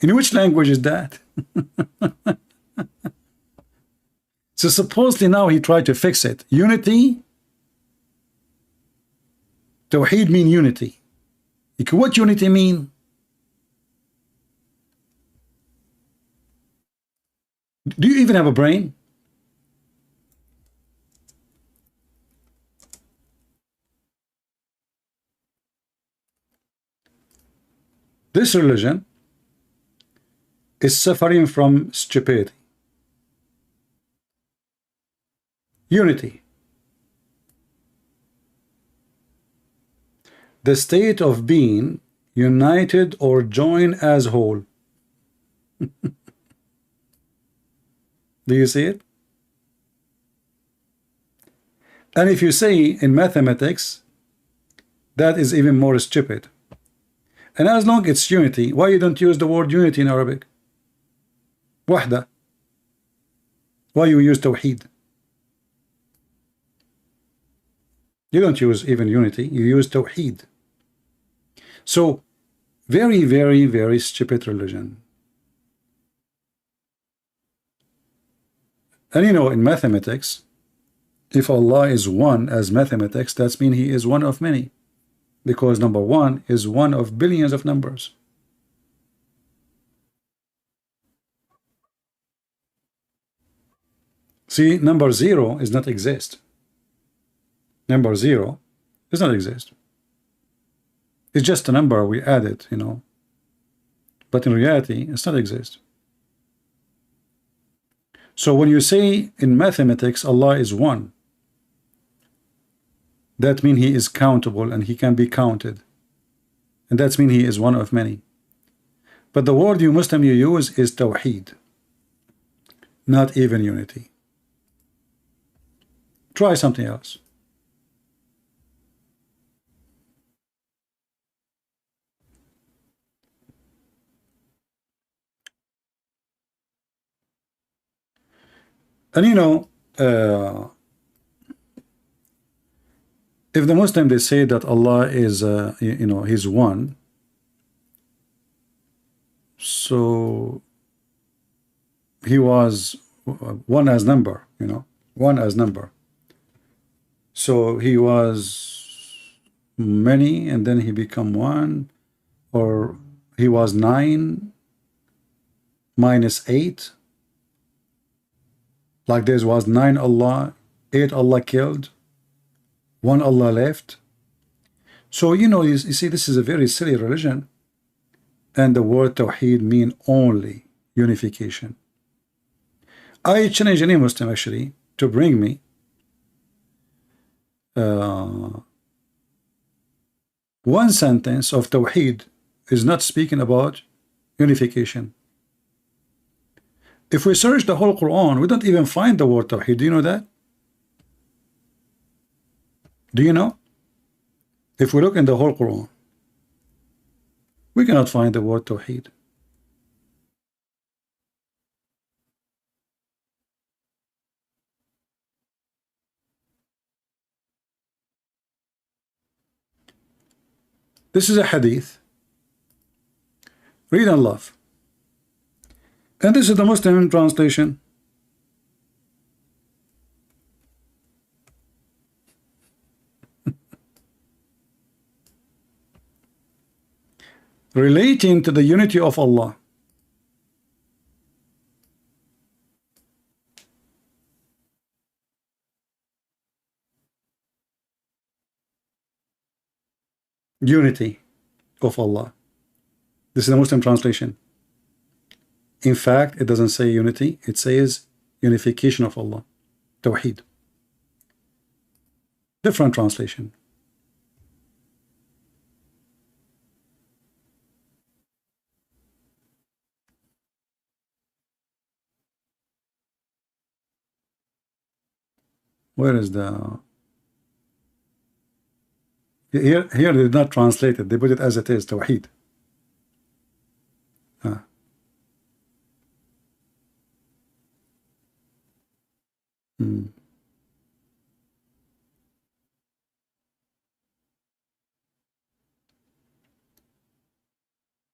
In which language is that? So supposedly now he tried to fix it. Unity. Tawheed mean unity. What unity mean? Do you even have a brain? This religion is suffering from stupidity. Unity. The state of being united or joined as whole. Do you see it? And if you say in mathematics, that is even more stupid. And as long as it's unity, why you don't use the word unity in Arabic? Wahda. Why you use Tawheed? You don't use even unity, you use Tawheed. So, very, very, very stupid religion. And in mathematics, if Allah is one as mathematics, that means He is one of many. Because number one is one of billions of numbers. See, number zero does not exist. Number zero does not exist. It's just a number we added, but in reality, it's not exist. So when you say in mathematics, Allah is one, that means He is countable and He can be counted. And that means He is one of many. But the word you Muslim you use is Tawheed, not even unity. Try something else. And you know, if the Muslim they say that Allah is, you know, He's one, so He was one as number, you know, one as number. So He was many, and then He become one, or He was 9 minus 8. Like there was 9 Allah, 8 Allah killed, 1 Allah left. So you know, you see, this is a very silly religion, and the word Tawheed mean only unification. I challenge any Muslim actually to bring me one sentence of Tawheed is not speaking about unification. If we search the whole Quran, we don't even find the word Tawheed. Do you know that? Do you know? If we look in the whole Quran, we cannot find the word Tawheed. This is a hadith. Read and love. And this is the Muslim translation. Relating to the unity of Allah. Unity of Allah. This is the Muslim translation. In fact, it doesn't say unity, it says unification of Allah. Tawheed. Different translation. Where is the... Here they did not translate it. They put it as it is, Tawheed.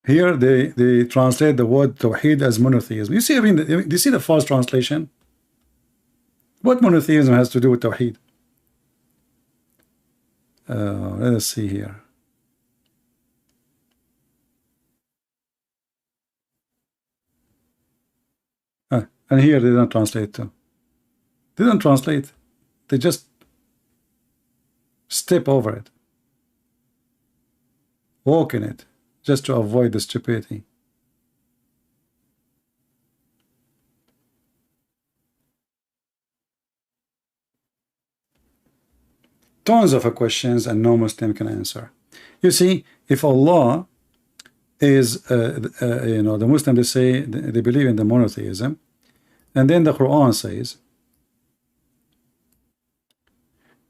Here they translate the word Tawheed as monotheism. You see, I mean, do you see the false translation? What monotheism has to do with Tawheed? Let us see here. And here they don't translate too. They don't translate. They just step over it. Walk in it. Just to avoid the stupidity. Tons of questions and no Muslim can answer. You see, if Allah is, you know, the Muslim, they say they believe in the monotheism, and then the Quran says,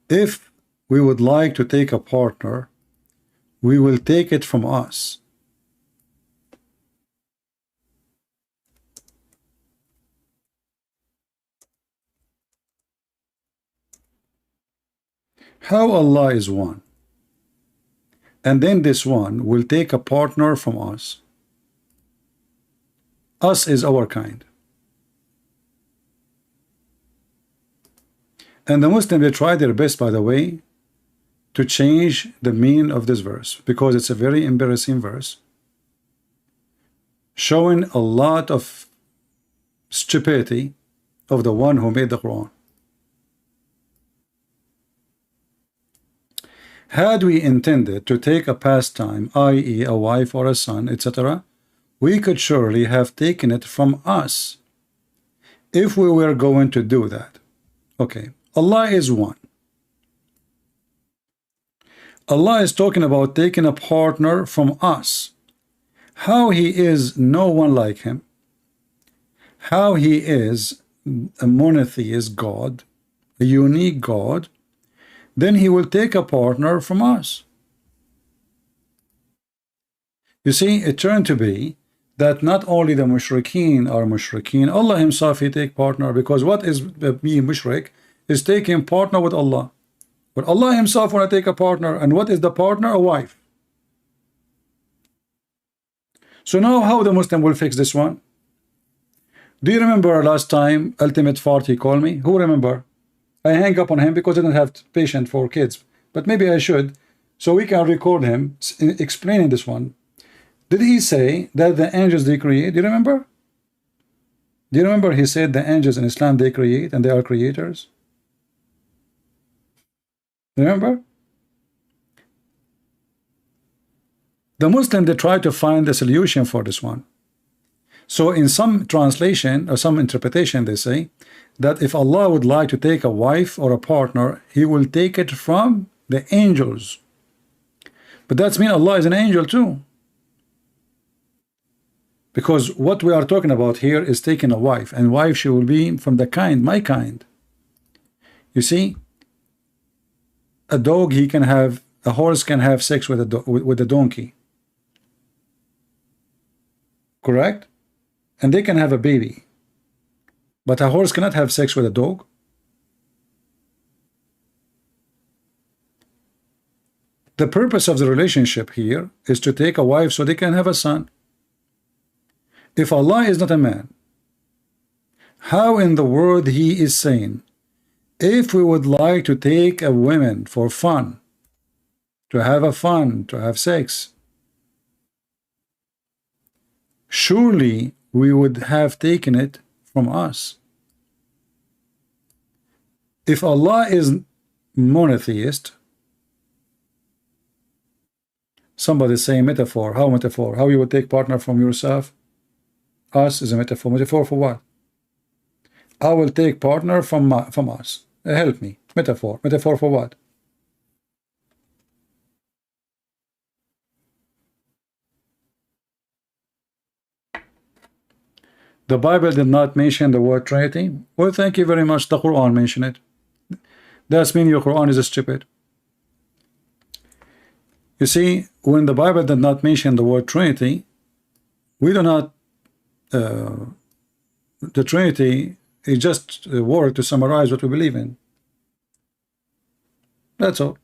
if we would like to take a partner, we will take it from us. How Allah is one, and then this one will take a partner from us. Us is our kind. And the Muslims, they try their best, by the way, to change the meaning of this verse, because it's a very embarrassing verse, showing a lot of stupidity of the one who made the Quran. Had we intended to take a pastime, i.e. a wife or a son, etc., we could surely have taken it from us if we were going to do that. Okay, Allah is one. Allah is talking about taking a partner from us. How He is no one like Him. How He is a monotheist God, a unique God, then He will take a partner from us. You see, it turned to be that not only the mushrikeen are mushrikeen, Allah Himself He take partner, because what is being mushrik is taking partner with Allah. But Allah Himself want to take a partner, and what is the partner? A wife. So now how the Muslim will fix this one? Do you remember last time Ultimate Fart he called me? Who remember? I hang up on him because I didn't have patience for kids, but maybe I should, so we can record him explaining this one. Did he say that the angels they create? Do you remember? Do you remember he said the angels in Islam they create and they are creators? Remember? The Muslim, they try to find a solution for this one. So in some translation or some interpretation, they say that if Allah would like to take a wife or a partner, He will take it from the angels. But that's mean Allah is an angel too. Because what we are talking about here is taking a wife, and wife she will be from the kind, my kind. You see, a dog a horse can have sex with a donkey. Correct? And they can have a baby. But a horse cannot have sex with a dog. The purpose of the relationship here is to take a wife so they can have a son. If Allah is not a man, how in the world He is saying, if we would like to take a woman for fun, to have sex, surely we would have taken it from us. If Allah is monotheist, somebody say metaphor. How metaphor? How you would take partner from yourself? Us is a metaphor. Metaphor for what? I will take partner from us. Help me. Metaphor. Metaphor for what? The Bible did not mention the word Trinity. Well, thank you very much. The Quran mentioned it. That's mean your Quran is stupid. You see, when the Bible did not mention the word Trinity, we do not. The Trinity is just a word to summarize what we believe in. That's all.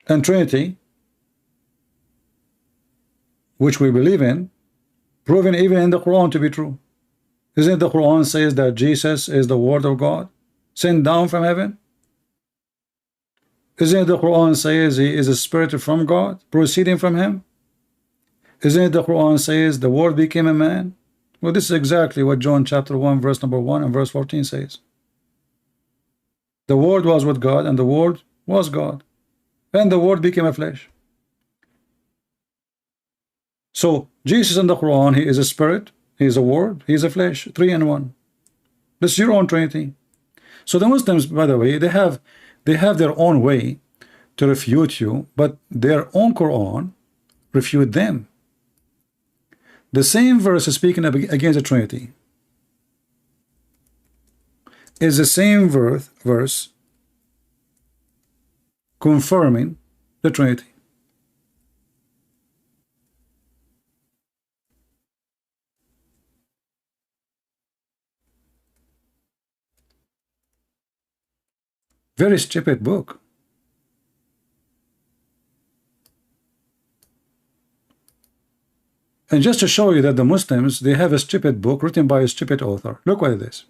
And Trinity, which we believe in, proven even in the Quran to be true. Isn't the Quran says that Jesus is the Word of God sent down from heaven? Isn't the Quran says He is a spirit from God proceeding from Him? Isn't the Quran says the Word became a man? Well, this is exactly what John chapter 1 verse number 1 and verse 14 says. The Word was with God, and the Word was God, and the Word became a flesh. So Jesus in the Quran, He is a spirit, He is a word, He is a flesh, 3 in 1. This is your own Trinity. So the Muslims, by the way, they have their own way to refute you, but their own Quran refute them. The same verse is speaking against the Trinity. Is the same verse confirming the Trinity. Very stupid book. And just to show you that the Muslims, they have a stupid book written by a stupid author. Look what it is.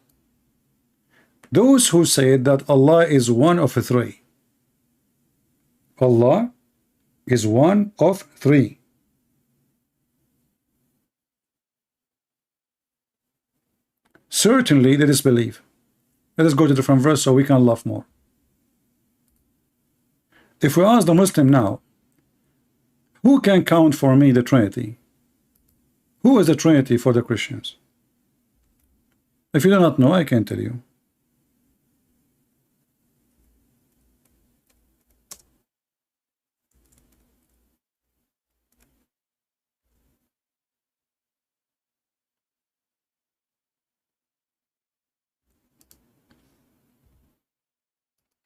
Those who say that Allah is one of three. Allah is one of three. Certainly they disbelieve. Let us go to the different verse so we can laugh more. If we ask the Muslim now, Who can count for me the Trinity? Who is the Trinity for the Christians? If you do not know, I can tell you.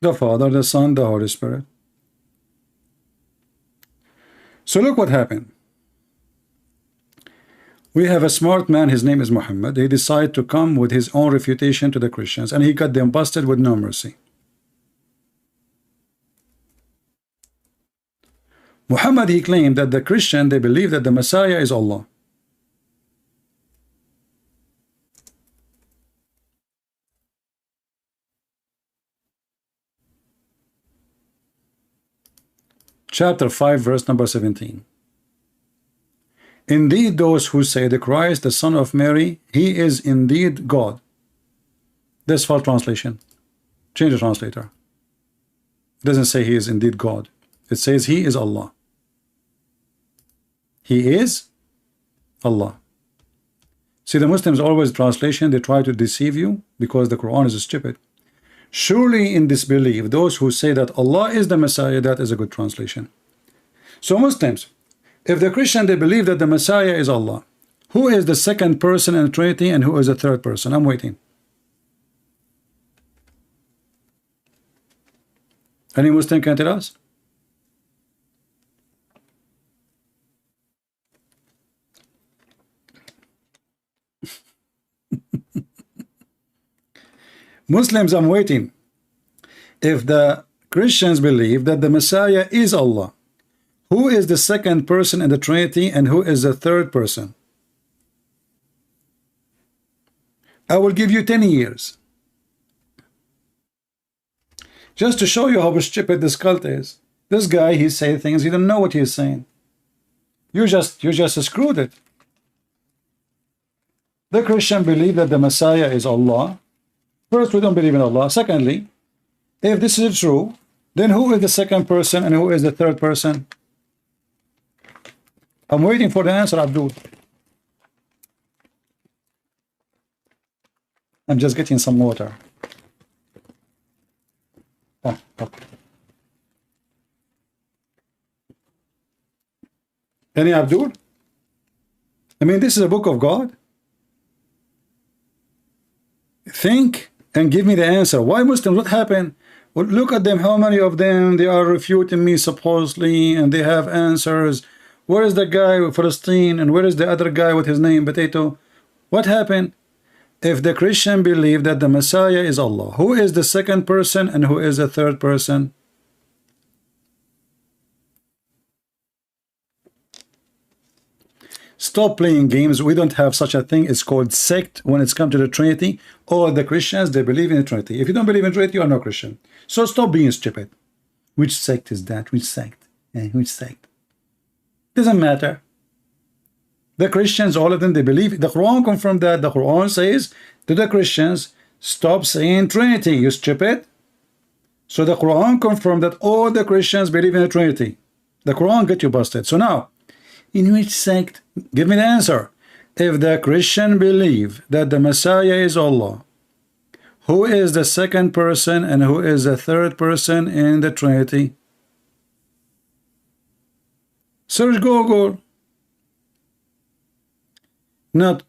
The Father, the Son, the Holy Spirit. So look what happened. We have a smart man, his name is Muhammad. He decided to come with his own refutation to the Christians, and he got them busted with no mercy. Muhammad, he claimed that the Christian, they believe that the Messiah is Allah. Chapter 5, verse number 17. Indeed, those who say the Christ, the Son of Mary, he is indeed God. That's false translation. Change the translator. It doesn't say he is indeed God. It says he is Allah. He is Allah. See, the Muslims always translation, they try to deceive you because the Quran is stupid. Surely in disbelief, those who say that Allah is the Messiah, that is a good translation. So Muslims, if the Christian, they believe that the Messiah is Allah, who is the second person in the Trinity and who is the third person? I'm waiting. Any Muslim can tell us? Muslims, I'm waiting. If the Christians believe that the Messiah is Allah, who is the second person in the Trinity and who is the third person? I will give you 10 years. Just to show you how stupid this cult is. This guy, he say things, he don't know what he's saying. You just screwed it. The Christian believe that the Messiah is Allah. First, we don't believe in Allah. Secondly, if this is true, then who is the second person and who is the third person? I'm waiting for the answer, Abdul. I'm just getting some water. Okay. Any Abdul? I mean, this is a book of God. Think and give me the answer. Why Muslims? What happened? Well, look at them. How many of them they are refuting me supposedly, and they have answers. Where is the guy with Palestine, and where is the other guy with his name Potato? What happened? If the Christian believe that the Messiah is Allah, who is the second person and who is the third person? Stop playing games. We don't have such a thing. It's called sect when it's come to the Trinity. All the Christians, they believe in the Trinity. If you don't believe in Trinity, you are no Christian. So stop being stupid. Which sect is that? Which sect? Which sect? Doesn't matter. The Christians, all of them, they believe. The Quran confirmed that. The Quran says to the Christians, stop saying Trinity, you stupid. So the Quran confirmed that all the Christians believe in the Trinity. The Quran get you busted. So now, in which sect? Give me the answer. If the Christian believe that the Messiah is Allah, who is the second person and who is the third person in the Trinity? Search Google. Not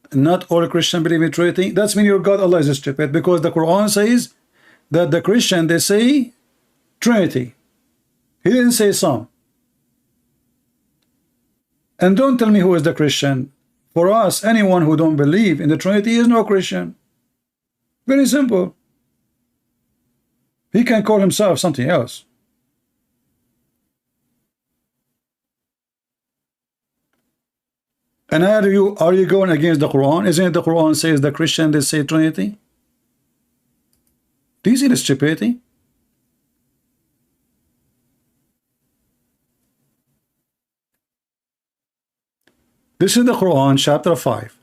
all Christians believe in Trinity. That's mean your God Allah is stupid, because the Quran says that the Christian, they say Trinity. He didn't say some. And don't tell me who is the Christian. For us, anyone who don't believe in the Trinity is no Christian. Very simple. He can call himself something else. And are you going against the Quran? Isn't it the Quran says the Christian, they say Trinity? Do you see the stupidity? This is the Quran, chapter 5.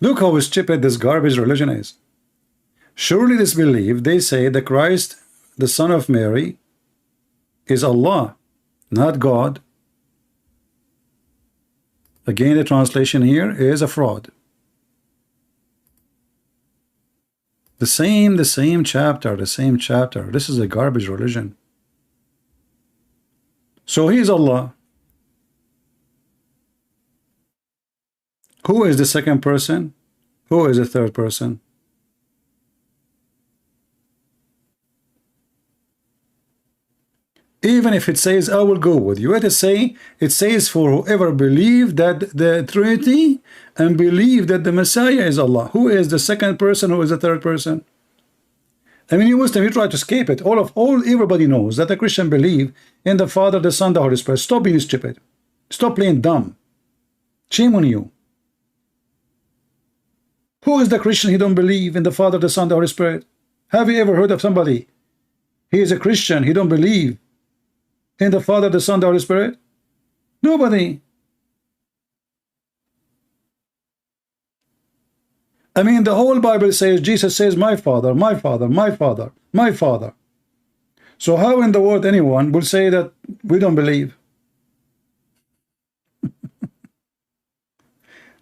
Look how stupid this garbage religion is. Surely this belief, they say the Christ, the Son of Mary, is Allah, not God. Again, the translation here is a fraud. The same chapter, the same chapter. This is a garbage religion. So he is Allah. Who is the second person? Who is the third person? Even if it says, I will go with you, it says for whoever believe that the Trinity and believe that the Messiah is Allah. Who is the second person? Who is the third person? I mean, you Muslim, you try to escape it. Everybody knows that the Christian believe in the Father, the Son, the Holy Spirit. Stop being stupid. Stop playing dumb. Shame on you. Who is the Christian? He don't believe in the Father, the Son, the Holy Spirit. Have you ever heard of somebody? He is a Christian. He don't believe in the Father, the Son, the Holy Spirit? Nobody. I mean, the whole Bible says, Jesus says, my Father, my Father, my Father, my Father. So how in the world anyone will say that we don't believe?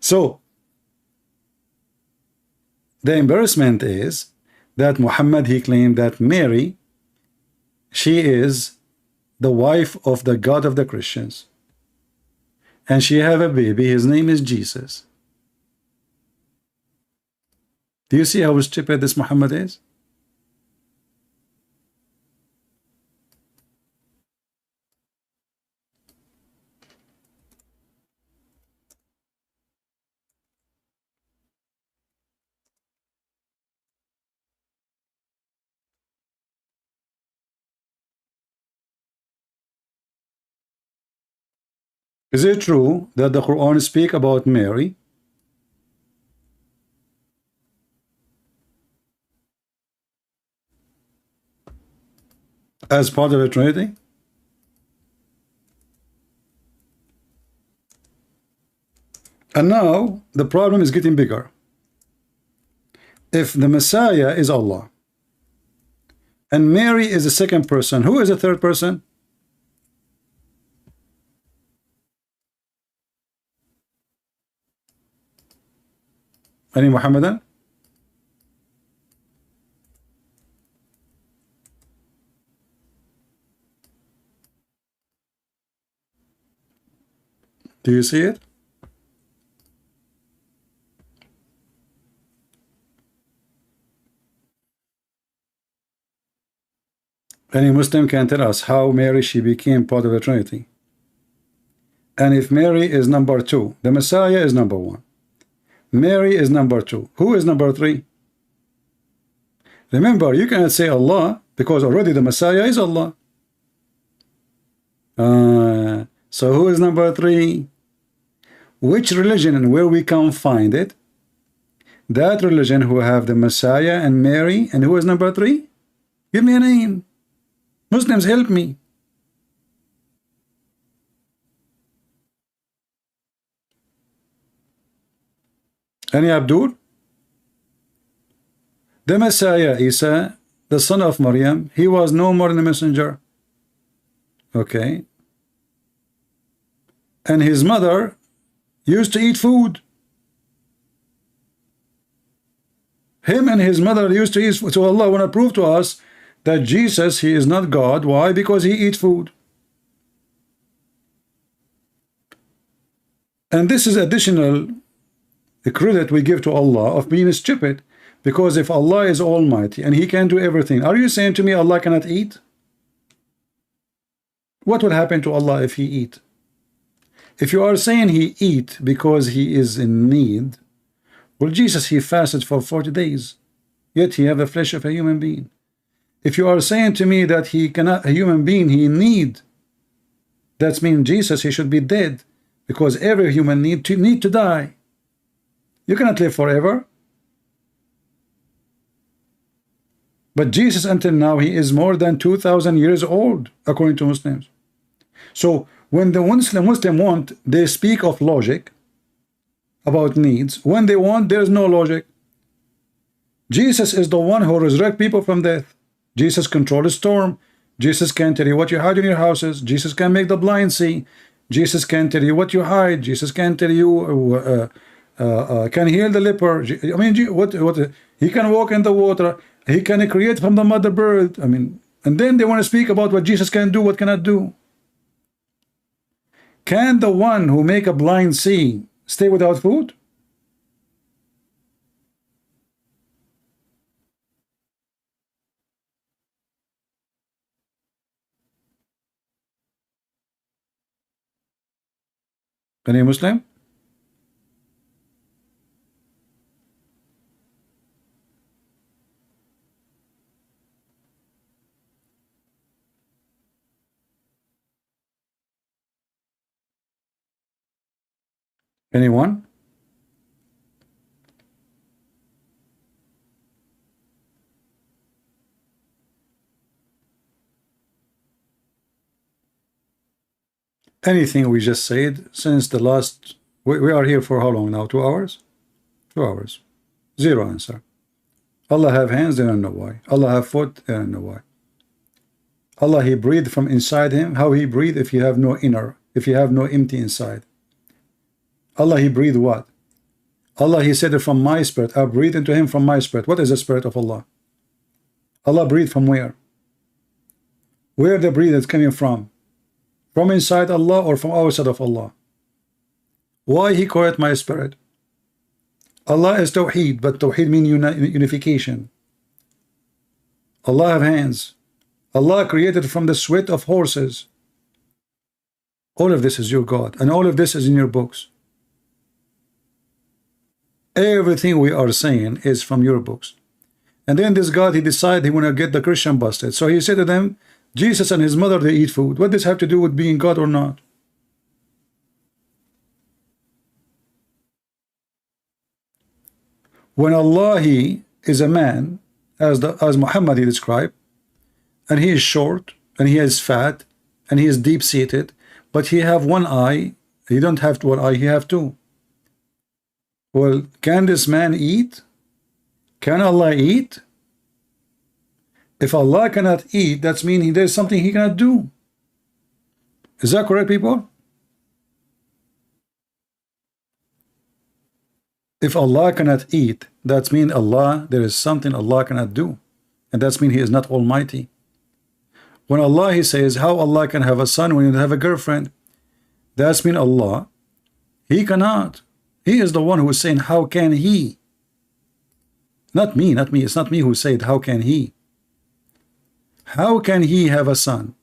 So, the embarrassment is that Muhammad, he claimed that Mary, she is the wife of the God of the Christians. And she have a baby, his name is Jesus. Do you see how stupid this Muhammad is? Is it true that the Quran speak about Mary as part of the Trinity? And now the problem is getting bigger. If the Messiah is Allah and Mary is the second person, who is the third person? Any Muhammadan? Do you see it? Any Muslim can tell us how Mary, she became part of the Trinity. And if Mary is number 2, the Messiah is number 1. Mary is number 2. Who is number 3? Remember, you cannot say Allah because already the Messiah is Allah. So who is number 3? Which religion and where we can find it? That religion who have the Messiah and Mary, and who is number 3? Give me a name. Muslims, help me. Any Abdul? The Messiah, Isa, the son of Maryam, he was no more than a messenger. Okay. And his mother used to eat food. Him and his mother used to eat food. So Allah want to prove to us that Jesus, he is not God. Why? Because he eats food. And this is additional credit we give to Allah of being stupid, because if Allah is almighty and he can do everything, are you saying to me Allah cannot eat? What will happen to Allah if he eat? If you are saying he eat because he is in need, well, Jesus, he fasted for 40 days, yet he have the flesh of a human being. If you are saying to me that he cannot, a human being, he need, that means Jesus, he should be dead, because every human need to die. You cannot live forever. But Jesus, until now, he is more than 2,000 years old, according to Muslims. So when the Muslim want, they speak of logic about needs. When they want, there is no logic. Jesus is the one who resurrects people from death. Jesus controls the storm. Jesus can tell you what you hide in your houses. Jesus can make the blind see. Jesus can tell you what you hide. Jesus can tell you can heal the leper. I mean, what he can walk in the water. He can create from the mother bird. I mean, and then they want to speak about what Jesus can do, what cannot do. Can the one who make a blind see stay without food? Any Muslim? Anyone? Anything we just said since the last, we are here for how long now? 2 hours? 2 hours. Zero answer. Allah have hands, they don't know why. Allah have foot, they don't know why. Allah, he breathed from inside him. How he breathed if you have no inner, if you have no empty inside? Allah, he breathed what? Allah, he said it from my spirit. I breathe into him from my spirit. What is the spirit of Allah? Allah breathed from where? Where the breath is coming from? From inside Allah or from outside of Allah? Why he call it my spirit? Allah is Tawheed, but Tawheed means unification. Allah have hands. Allah created from the sweat of horses. All of this is your God, and all of this is in your books. Everything we are saying is from your books. And then this God, he decided he want to get the Christian busted. So he said to them, Jesus and his mother, they eat food. What does this have to do with being God or not? When Allah, he is a man, as Muhammad he described, and he is short, and he is fat, and he is deep-seated, but he have one eye. He don't have one eye, he have two. Well, can this man eat? Can Allah eat? If Allah cannot eat, that means there's something he cannot do. Is that correct, people? If Allah cannot eat, that means there is something Allah cannot do. And that means he is not almighty. When Allah, he says, how Allah can have a son when you don't have a girlfriend? That means Allah, he cannot. He is the one who is saying, how can he? Not me. It's not me who said, how can he? How can he have a son?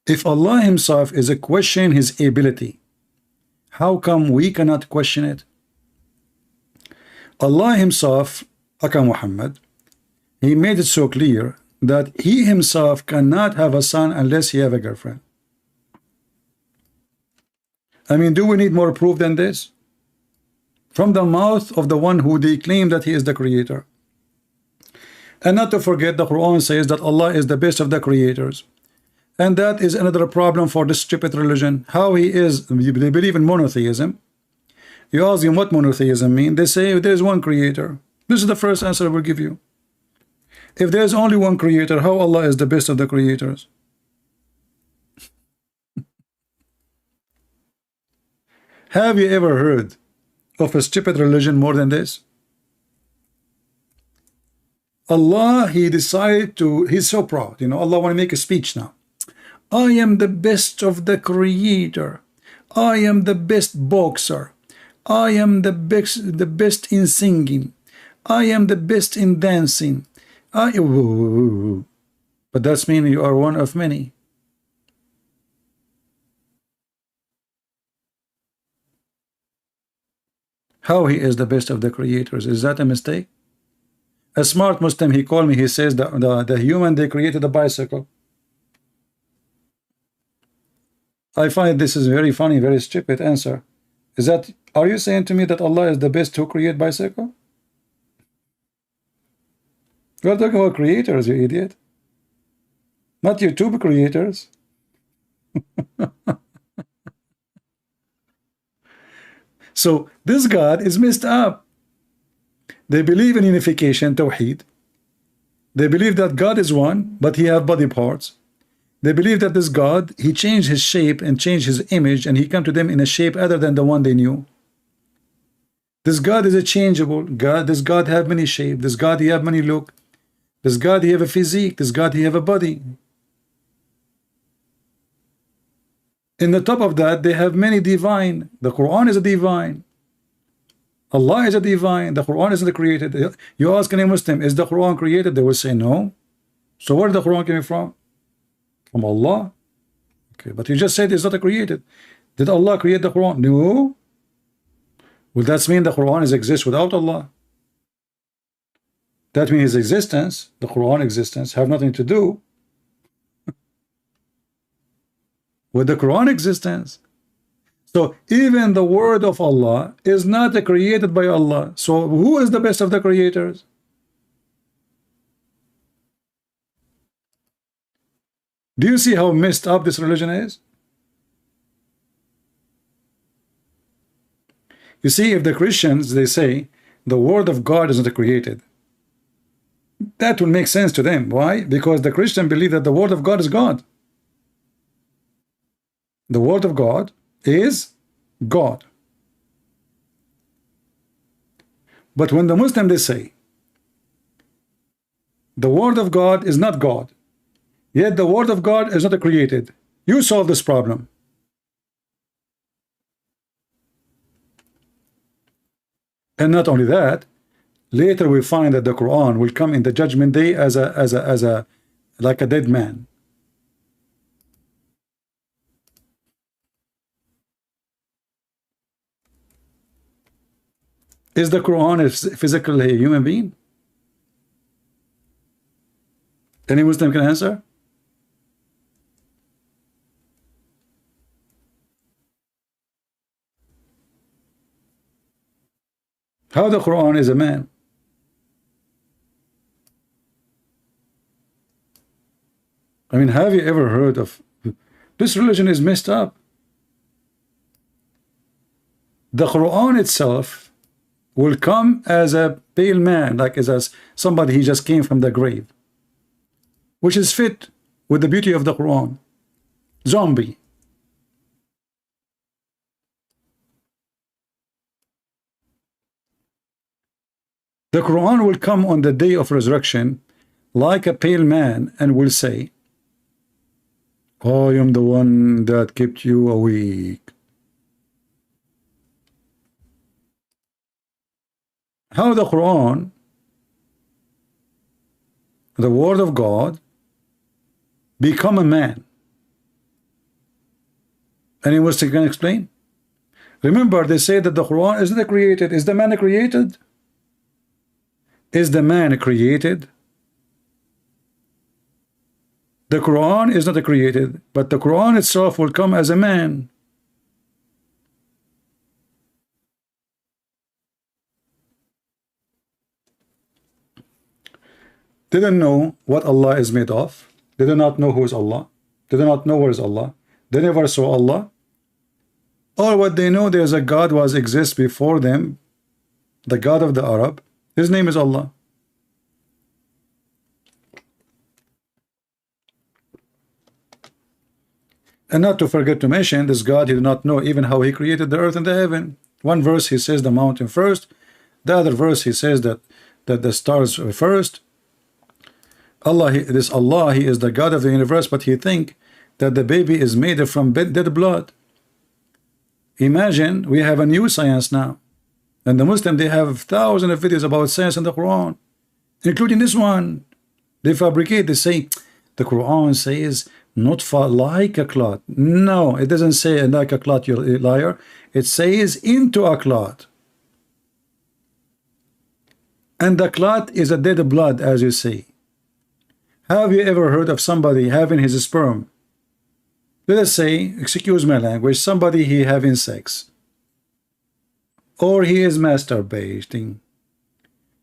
If Allah himself is a question his ability, how come we cannot question it? Allah himself, Aka Muhammad, he made it so clear that he himself cannot have a son unless he have a girlfriend. I mean, do we need more proof than this? From the mouth of the one who they claim that he is the creator. And not to forget, the Quran says that Allah is the best of the creators. And that is another problem for this stupid religion. How he is, they believe in monotheism. You ask them what monotheism means, they say there is one creator. This is the first answer I will give you. If there is only one creator, how Allah is the best of the creators? Have you ever heard of a stupid religion more than this? Allah, he decided to, he's so proud, you know, Allah want to make a speech now. I am the best of the creator. I am the best boxer. I am the best in singing. I am the best in dancing. But that's mean you are one of many. How he is the best of the creators? Is that a mistake? A smart Muslim, he called me, he says the human, they created a bicycle. I find this is very funny, very stupid answer. Is that, are you saying to me that Allah is the best to create bicycle? You are talking about creators, you idiot. Not YouTube creators. So this God is messed up. They believe in unification, Tawheed. They believe that God is one, but he have body parts. They believe that this God, he changed his shape and changed his image, and he come to them in a shape other than the one they knew. This God is a changeable God. This God have many shapes. This God, he have many look. This God, he have a physique. This God, he have a body. In the top of that, they have many divine. The Quran is a divine. Allah is a divine. The Quran isn't created. You ask any Muslim, is the Quran created? They will say no. So where is the Quran coming from? From Allah. Okay, but you just said it's not created. Did Allah create the Quran? No. Well, that mean the Quran exists without Allah? That means his existence, the Quran existence, have nothing to do with the Quran existence. So even the word of Allah is not created by Allah. So who is the best of the creators? Do you see how messed up this religion is? You see, if the Christians, they say the word of God is not created, that will make sense to them. Why? Because the Christian believe that the word of God is God. The word of God is God. But when the Muslim, they say the word of God is not God, yet the word of God is not created, you solve this problem. And not only that, later we find that the Quran will come in the judgment day as a like a dead man. Is the Quran a physical human being? Any Muslim can answer? How the Quran is a man? I mean, have you ever heard of this religion is messed up? The Quran itself will come as a pale man, like as somebody he just came from the grave, which is fit with the beauty of the Quran. Zombie. The Quran will come on the day of resurrection like a pale man and will say, I am the one that kept you awake. How the Quran, the word of God, become a man? Anyone can explain? Remember, they say that the Quran is not created. Is the man created? Is the man created? The Quran is not created, but the Quran itself will come as a man. They don't know what Allah is made of. They do not know who is Allah. They do not know where is Allah. They never saw Allah. All what they know, there's a God was exists before them, the God of the Arab. His name is Allah. And not to forget to mention, this God, he did not know even how he created the earth and the heaven. One verse he says the mountain first. The other verse he says that the stars first. Allah, this Allah, he is the God of the universe, but he think that the baby is made from dead blood. Imagine, we have a new science now. And the Muslim, they have thousands of videos about science in the Quran, including this one. They fabricate, they say, the Quran says, not for like a clot. No, it doesn't say like a clot, you liar. It says into a clot. And the clot is a dead blood, as you say. Have you ever heard of somebody having his sperm? Let us say, excuse my language, somebody he having sex. Or he is masturbating.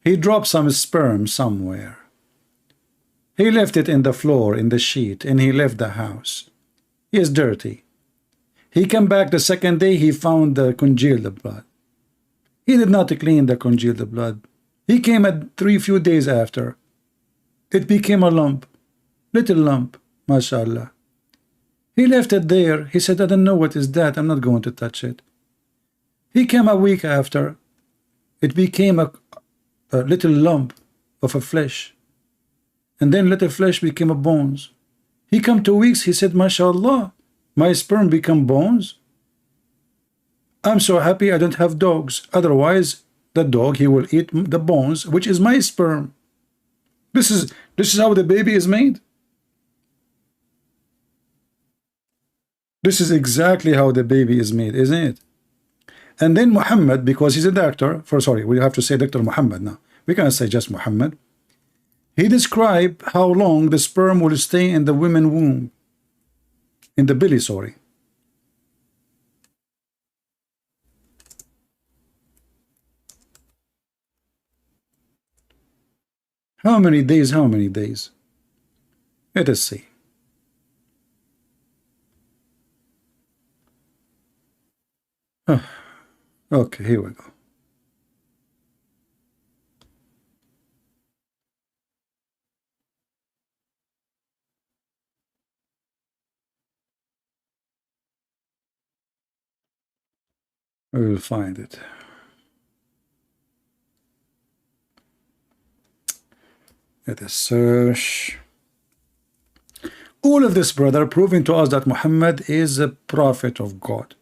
He dropped some sperm somewhere. He left it in the floor, in the sheet, and he left the house. He is dirty. He came back the second day, he found the congealed blood. He did not clean the congealed blood. He came at few days after. It became a lump, little lump, mashallah. He left it there. He said, I don't know what is that. I'm not going to touch it. He came a week after. It became a little lump of a flesh. And then little flesh became a bones. He come 2 weeks. He said, mashallah, my sperm become bones. I'm so happy I don't have dogs. Otherwise, the dog, he will eat the bones, which is my sperm. This is how the baby is made. This is exactly how the baby is made, isn't it? And then Muhammad, because he's a doctor, we have to say Dr. Muhammad now. We can't say just Muhammad. He described how long the sperm will stay in the woman's womb. In the belly, sorry. How many days? How many days? Let us see. Okay, here we go. We will find it. Let us search. All of this, brother, proving to us that Muhammad is a prophet of God.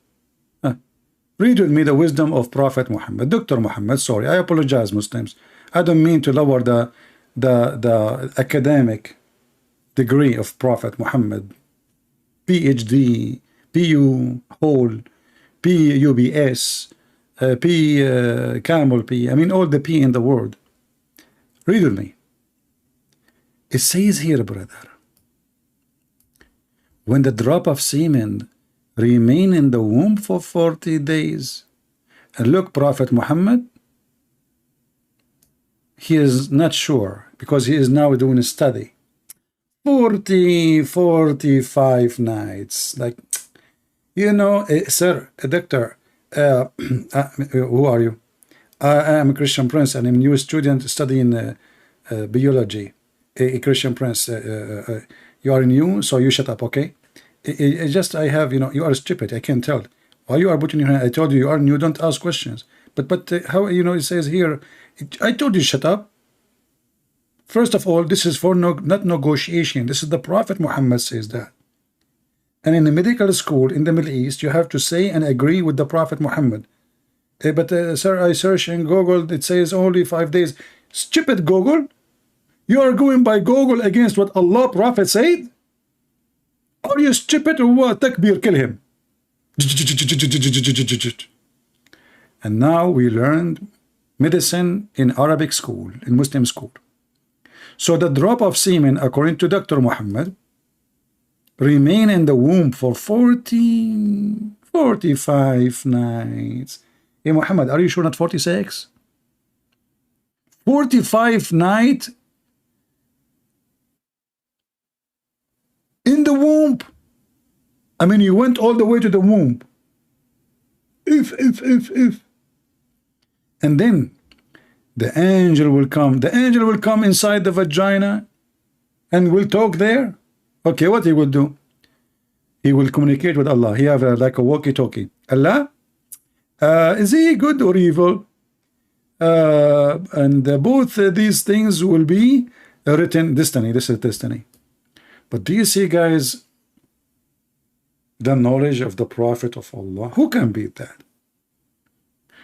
Read with me the wisdom of Prophet Muhammad. Dr. Muhammad, sorry, I apologize, Muslims. I don't mean to lower the academic degree of Prophet Muhammad. PhD, PU, whole, PUBS, camel P. I mean all the P in the world. Read with me. It says here, brother, when the drop of semen remain in the womb for 40 days. And look, Prophet Muhammad, he is not sure because he is now doing a study. 45 nights. Like, you know, sir, doctor, who are you? I am a Christian Prince and I'm a new student studying biology. A Christian Prince, you are new, so you shut up, okay? I have, you know, you are stupid. I can tell. Why you are putting your hand? I told you are new. Don't ask questions. But how, you know, it says here, I told you shut up. First of all, this is for not negotiation. This is the Prophet Muhammad says that. And in the medical school in the Middle East, you have to say and agree with the Prophet Muhammad. Sir, I search in Google. It says only 5 days. Stupid Google. You are going by Google against what Allah Prophet said. Are you stupid or what? Takbir, kill him. And now we learned medicine in Arabic school, in Muslim school. So the drop of semen, according to Dr. Muhammad, remain in the womb for 45 nights. Hey Muhammad, are you sure not 46? 45 nights in the womb. I mean, you went all the way to the womb. If. And then the angel will come. The angel will come inside the vagina and will talk there. Okay, what he will do? He will communicate with Allah. He have like a walkie-talkie. Allah, is he good or evil? And both these things will be written destiny. This is destiny. But do you see, guys, the knowledge of the Prophet of Allah? Who can beat that?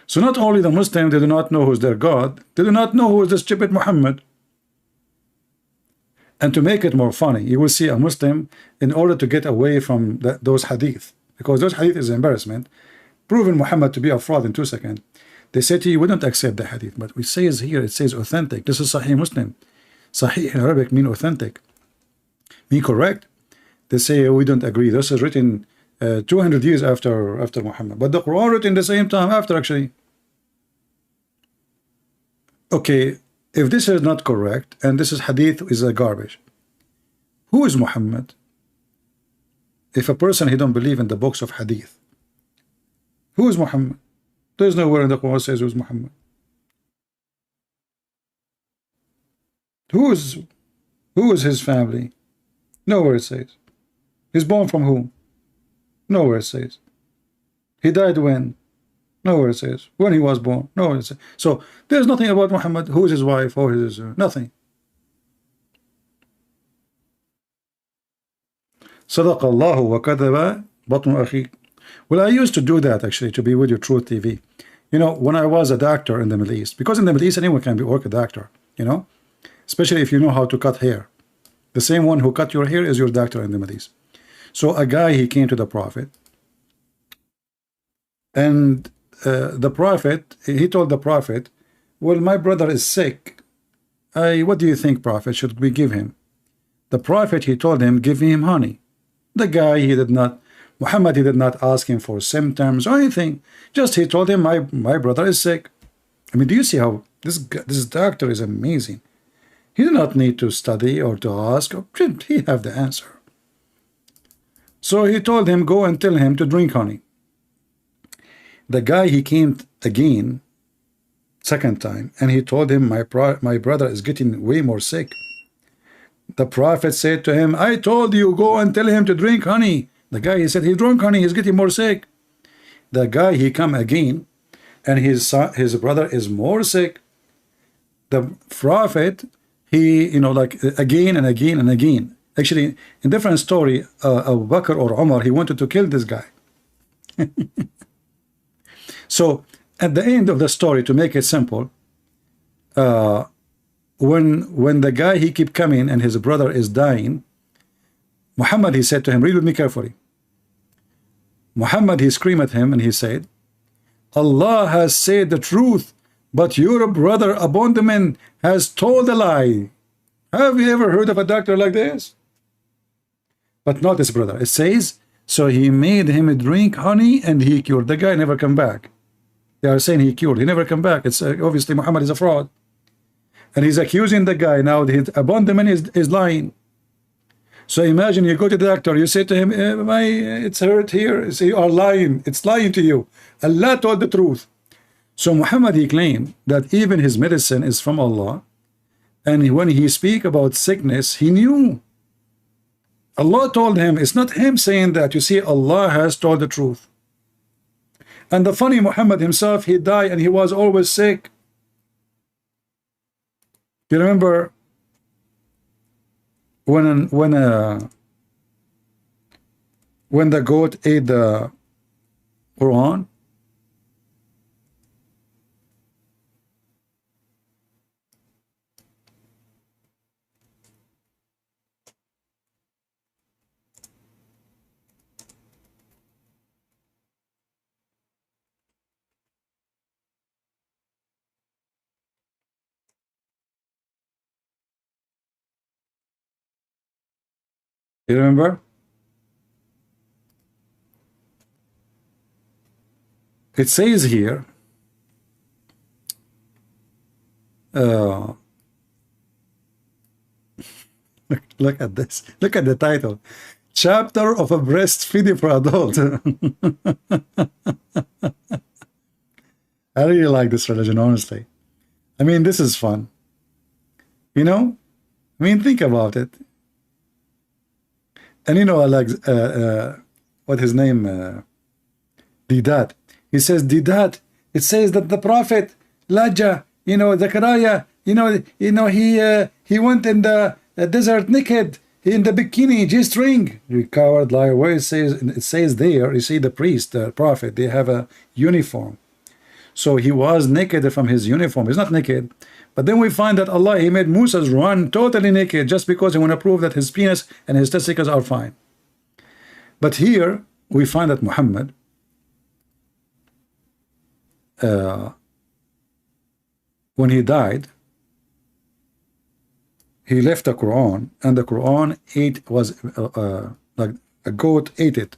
So not only the Muslims, they do not know who's their God, they do not know who is the stupid Muhammad. And to make it more funny, you will see a Muslim, in order to get away from those hadith, because those hadith is embarrassment, proving Muhammad to be a fraud in 2 seconds. They say to you, we don't accept the hadith, but we say here, it says authentic. This is Sahih Muslim. Sahih in Arabic mean authentic. Mean correct. They say we don't agree. This is written 200 years after Muhammad, but the Quran written the same time after, actually. Okay, if this is not correct and this is hadith is a garbage, who is Muhammad? If a person he don't believe in the books of hadith, who is Muhammad? There's nowhere in the Quran says who's Muhammad. Who is his family? Nowhere it says. He's born from whom? Nowhere it says. He died when? Nowhere it says. When he was born? Nowhere it says. So there's nothing about Muhammad. Who is his wife or his nothing. صدق الله وكذب بطن أخيك. Well, I used to do that actually, to be with you, Truth TV. You know, when I was a doctor in the Middle East, because in the Middle East anyone can work a doctor, you know, especially if you know how to cut hair. The same one who cut your hair is your doctor in the Middle East. So a guy, he came to the Prophet, and the Prophet, he told the Prophet, well, my brother is sick. What do you think, Prophet? Should we give him? The Prophet, he told him, give him honey. The guy, he did not, Muhammad, he did not ask him for symptoms or anything. Just he told him, my brother is sick. I mean, do you see how this doctor is amazing? He did not need to study or to ask. He have the answer. So he told him, go and tell him to drink honey. The guy, he came again, second time, and he told him, my brother is getting way more sick. The Prophet said to him, I told you, go and tell him to drink honey. The guy, he said, he drank honey, he's getting more sick. The guy, he come again, and his brother is more sick. The Prophet, he, you know, like again and again and again. Actually, in different story, Abu Bakr or Umar, he wanted to kill this guy. So, at the end of the story, to make it simple, when the guy, he keep coming and his brother is dying, Muhammad, he said to him, read with me carefully. Muhammad, he screamed at him and he said, Allah has said the truth, but your brother abandonment has told a lie. Have you ever heard of a doctor like this? But not his brother. It says, so he made him drink honey and he cured. The guy never come back. They are saying he cured. He never come back. It's obviously Muhammad is a fraud. And he's accusing the guy now that his abandonment is lying. So imagine you go to the doctor, you say to him, it's hurt here. So you are lying. It's lying to you. Allah told the truth. So Muhammad, he claimed that even his medicine is from Allah. And when he speak about sickness, he knew. Allah told him. It's not him saying that. You see, Allah has told the truth. And the funny, Muhammad himself, he died and he was always sick. You remember when the goat ate the Quran? You remember? It says here, look at this. Look at the title. Chapter of a breastfeeding for adults. I really like this religion, honestly. I mean, this is fun. You know? I mean, think about it. And you know, like, what his name? Didat. He says, Didat. It says that the Prophet, Laja, you know, Zechariah, he went in the desert naked, in the bikini, G-string. You coward liar. Where it says there, you see the priest, the Prophet, they have a uniform. So he was naked from his uniform. He's not naked. But then we find that Allah, he made Musa run totally naked just because he want to prove that his penis and his testicles are fine. But here we find that Muhammad, when he died, he left the Quran, and the Quran was like a goat ate it.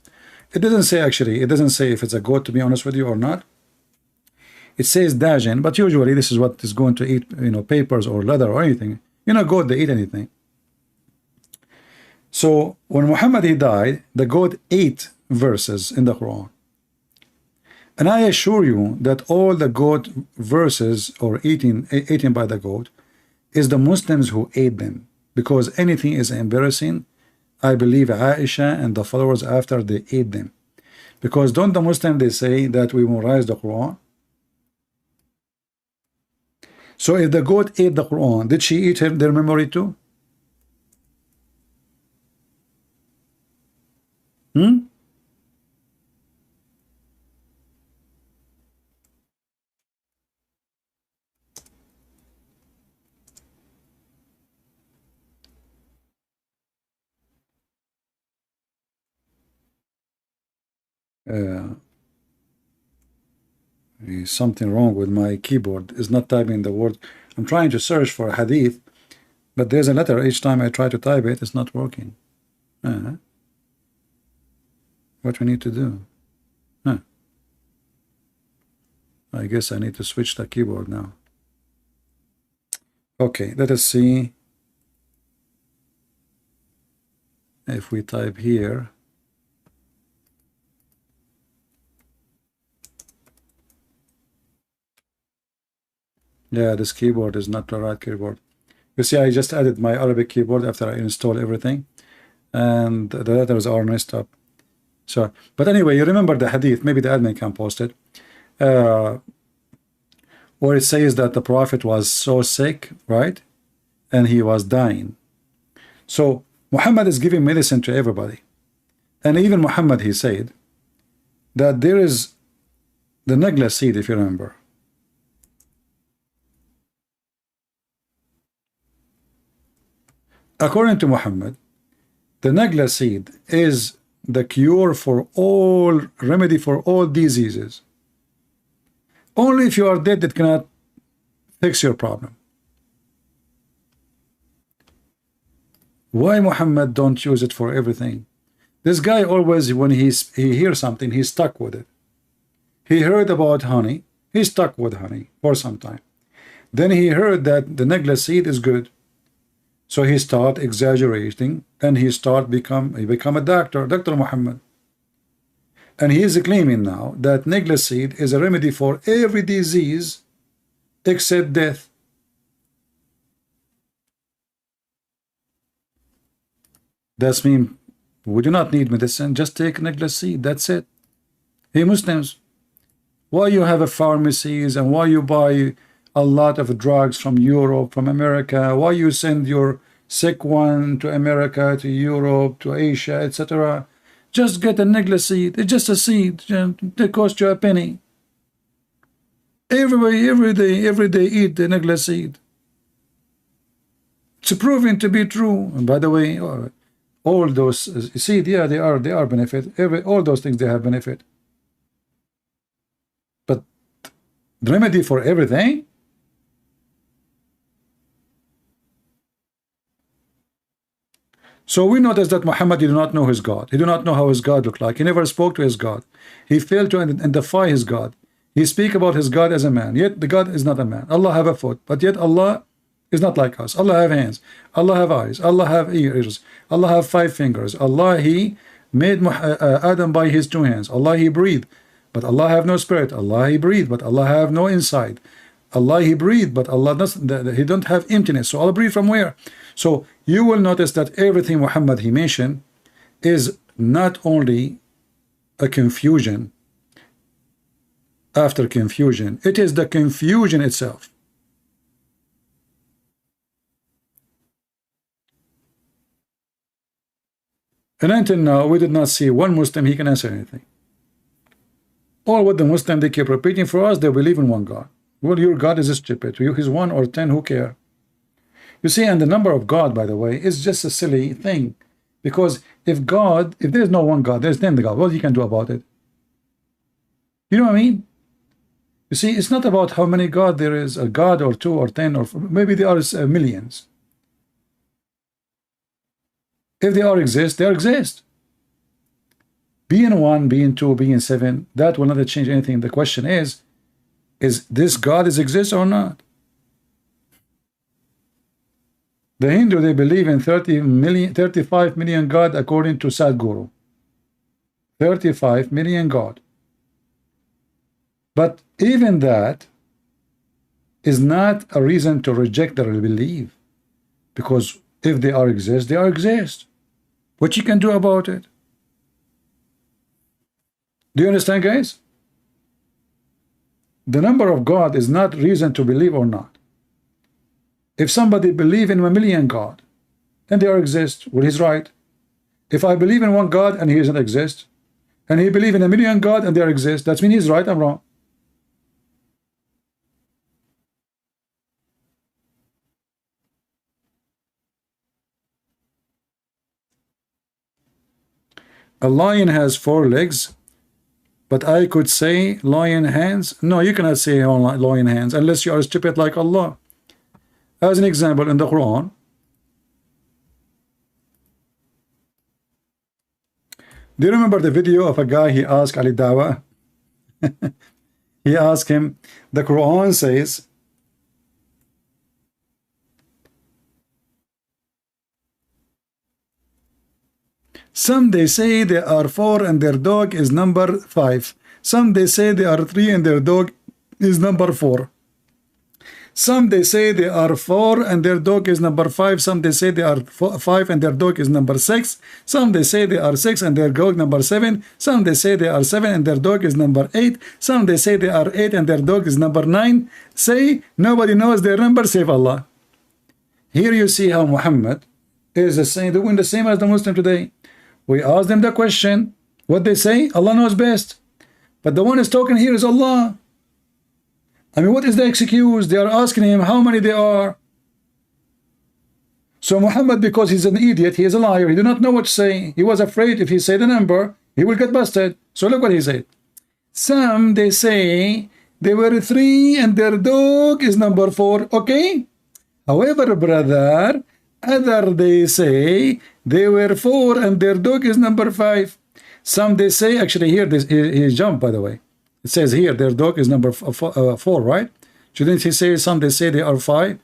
It doesn't say, actually, it doesn't say if it's a goat, to be honest with you, or not. It says dajin, but usually this is what is going to eat, you know, papers or leather or anything. You know, goat, they eat anything. So when Muhammad, he died, the goat ate verses in the Quran. And I assure you that all the goat verses or eaten by the goat, is the Muslims who aid them, because anything is embarrassing, I believe Aisha and the followers after, they aid them. Because don't the Muslims, they say that we memorize the Quran? So if the goat ate the Quran, did she eat their memory too? Uh, something wrong with my keyboard. It's not typing the word. I'm trying to search for a hadith, but there's a letter each time I try to type it, it's not working. What we need to do? I guess I need to switch the keyboard now. Okay, let us see if we type here. Yeah, this keyboard is not the right keyboard. You see, I just added my Arabic keyboard after I install everything, and the letters are messed up. So, but anyway, you remember the hadith, maybe the admin can post it, where it says that the Prophet was so sick, right? And he was dying. So Muhammad is giving medicine to everybody. And even Muhammad, he said that there is the Nagla seed, if you remember. According to Muhammad, the Nagla seed is the cure for all, remedy for all diseases. Only if you are dead it cannot fix your problem. Why Muhammad don't use it for everything? This guy always, when he hears something, he's stuck with it. He heard about honey, he's stuck with honey for some time. Then he heard that the Nagla seed is good. So he start exaggerating, and he become a doctor, Dr. Muhammad. And he is claiming now that Nagla seed is a remedy for every disease except death. That's mean we do not need medicine, just take Nagla seed, that's it. Hey Muslims, why you have a pharmacies and why you buy a lot of drugs from Europe, from America? Why you send your sick one to America, to Europe, to Asia, etc.? Just get a Nagla seed. It's just a seed. It costs you a penny. Everybody, every day eat the Nagla seed. It's proven to be true. And by the way, all those seed, yeah, they are benefit. All those things, they have benefit. But the remedy for everything? So we notice that Muhammad did not know his God. He did not know how his God looked like. He never spoke to his God. He failed to identify his God. He speak about his God as a man, yet the God is not a man. Allah have a foot, but yet Allah is not like us. Allah have hands. Allah have eyes. Allah have ears. Allah have 5 fingers. Allah, he made Adam by his 2 hands. Allah, he breathed, but Allah have no spirit. Allah, he breathed, but Allah have no inside. Allah, he breathed, but Allah doesn't, he don't have emptiness. So Allah breathe from where? So you will notice that everything Muhammad he mentioned is not only a confusion after confusion, it is the confusion itself. And until now, we did not see one Muslim he can answer anything. All what the Muslim they keep repeating for us, they believe in one God. Well, your God is stupid. You is 1 or 10, who care? You see, and the number of God, by the way, is just a silly thing. Because if there is no one God, there's 10 God, what you can do about it? You know what I mean? You see, it's not about how many God there is, a God or 2 or 10, or maybe there are millions. If they all exist, they exist. Being 1, being 2, being 7, that will not change anything. The question is this God exist or not? The Hindu, they believe in 35 million God according to Sadhguru. 35 million God. But even that, is not a reason to reject their belief, because if they are exist, they are exist. What you can do about it? Do you understand, guys? The number of God is not reason to believe or not. If somebody believe in 1,000,000 God, then they are exist. Well, he's right. If I believe in one God and he doesn't exist, and he believe in 1,000,000 God and they are exist, that means he's right, I'm wrong. A lion has 4 legs, but I could say lion hands. No, you cannot say lion hands unless you are stupid like Allah. As an example, in the Quran, do you remember the video of a guy, he asked Ali Dawa? He asked him, the Quran says, some they say they are 4 and their dog is number 5. Some they say they are 3 and their dog is number 4. Some they say they are 4 and their dog is number 5. Some they say they are 5 and their dog is number 6. Some they say they are 6 and their dog number 7. Some they say they are 7 and their dog is number 8. Some they say they are 8 and their dog is number 9. Say nobody knows their number save Allah. Here you see how Muhammad is the same, doing the same as the Muslim today. We ask them the question, what they say, Allah knows best. But the one is talking here is Allah. I mean, what is the excuse? They are asking him how many they are. So Muhammad, because he's an idiot, he is a liar, he did not know what to say. He was afraid if he said the number, he will get busted. So look what he said. Some, they say, they were 3 and their dog is number 4. Okay? However, brother, other they say they were 4 and their dog is number 5. Some they say, actually here, he jumped, by the way. It says here their dog is number 4, right? Shouldn't he say some they say they are 5?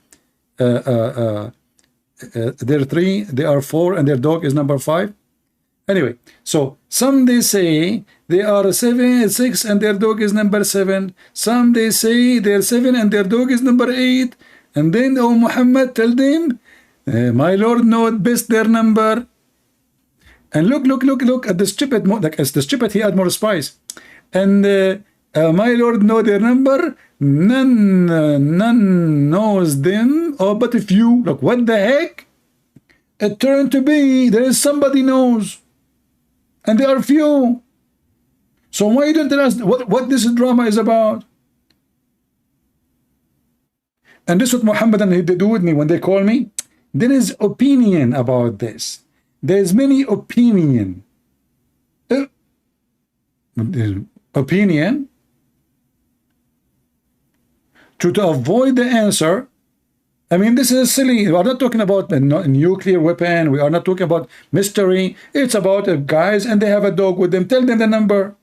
They're 3, they are 4, and their dog is number 5. Anyway, so some they say they are 7, 6, and their dog is number 7. Some they say they're 7 and their dog is number 8. And then, oh Muhammad, tell them, my Lord knows best their number. And look at the stupid, like as the stupid, he had more spice. And my Lord know their number. None knows them. Oh, but if you look, what the heck? It turned to be there is somebody knows, and there are few. So why don't you ask what this drama is about? And this is what Muhammad and they do with me when they call me. There is opinion about this. There's many opinion. Opinion to avoid the answer. I mean, this is silly. We are not talking about a nuclear weapon. We are not talking about mystery. It's about guys and they have a dog with them. Tell them the number.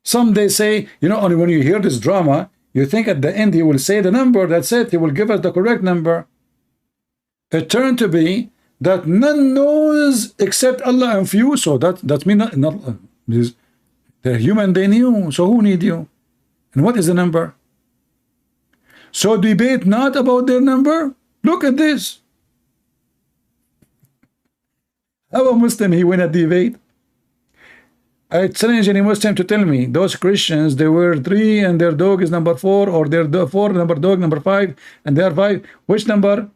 Some they say, you know, only when you hear this drama, you think at the end he will say the number. That's it. He will give us the correct number. It turned to be that none knows except Allah and few. So that means not they're human, they knew. So who need you? And what is the number? So debate not about their number. Look at this. How a Muslim he win a debate? I challenge any Muslim to tell me those Christians they were 3 and their dog is number 4, or their 4 number dog number 5 and they are 5. Which number?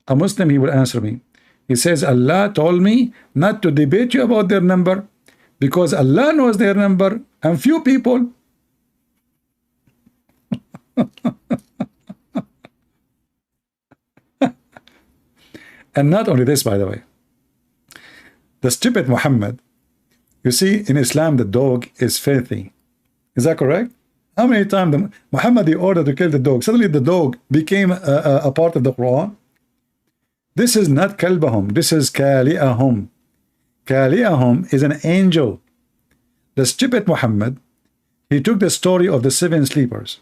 A Muslim he will answer me. He says Allah told me not to debate you about their number, because Allah knows their number and few people. And not only this, by the way, the stupid Muhammad, you see in Islam the dog is filthy. Is that correct? How many times Muhammad he ordered to kill the dog, suddenly the dog became a part of the Quran? This is not kalbahum, this is kali'ahum. Kali'ahum is an angel. The stupid Muhammad, he took the story of the 7 sleepers,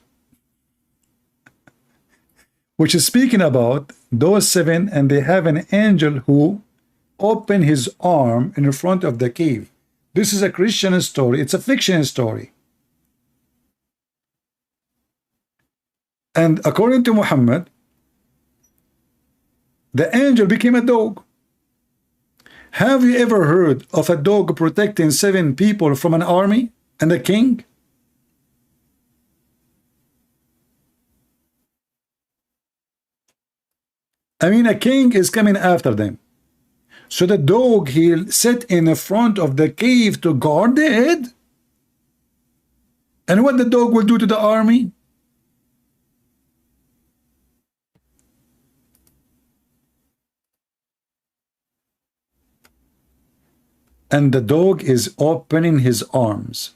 which is speaking about those 7, and they have an angel who opened his arm in front of the cave. This is a Christian story. It's a fiction story. And according to Muhammad, the angel became a dog. Have you ever heard of a dog protecting 7 people from an army and a king? I mean, a king is coming after them. So the dog, he'll sit in the front of the cave to guard the head. And what the dog will do to the army? And the dog is opening his arms.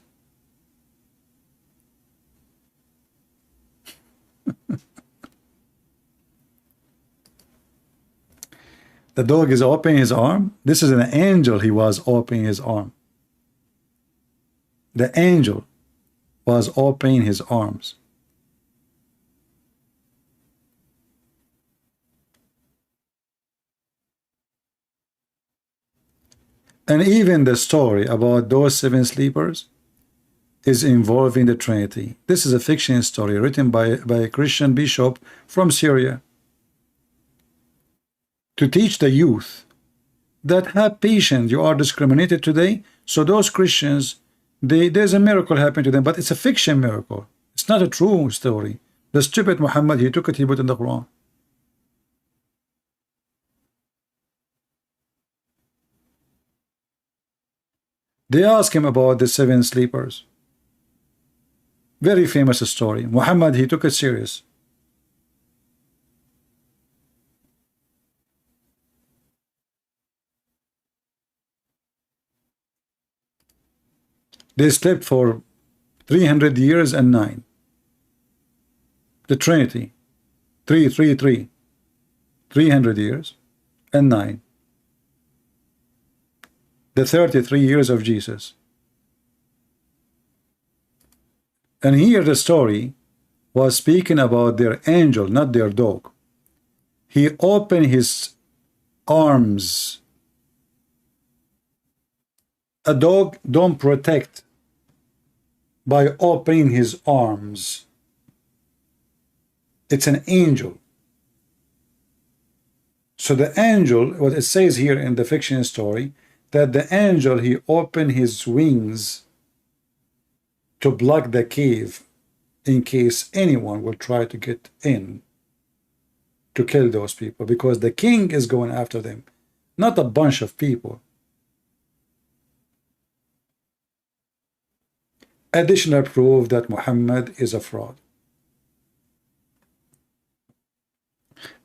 The dog is opening his arm. This is an angel. He was opening his arm. The angel was opening his arms. And even the story about those 7 sleepers is involving the Trinity. This is a fiction story written by a Christian bishop from Syria to teach the youth that have patience, you are discriminated today. So those Christians, there's a miracle happening to them, but it's a fiction miracle. It's not a true story. The stupid Muhammad, he took it, he put it in the Quran. They asked him about the 7 sleepers. Very famous story. Muhammad, he took it serious. They slept for 300 years and 9. The Trinity. 333. 300 years and 9. The 33 years of Jesus. And here the story was speaking about their angel, not their dog. He opened his arms. A dog don't protect by opening his arms. It's an angel. So the angel, what it says here in the fiction story, that the angel, he opened his wings to block the cave in case anyone will try to get in to kill those people, because the king is going after them, not a bunch of people. Additional proof that Muhammad is a fraud.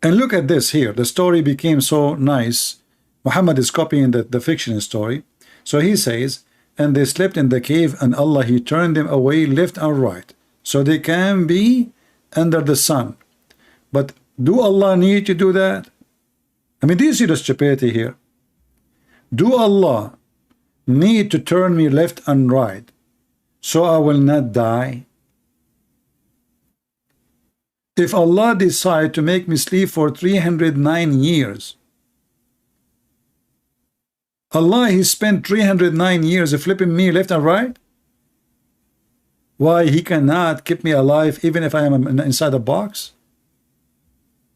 And look at this here. The story became so nice. Muhammad is copying the fiction story. So he says, and they slept in the cave, and Allah, he turned them away left and right, so they can be under the sun. But do Allah need to do that? I mean, do you see the stupidity here? Do Allah need to turn me left and right so I will not die? If Allah decide to make me sleep for 309 years, Allah, he spent 309 years flipping me left and right. Why he cannot keep me alive even if I am inside a box?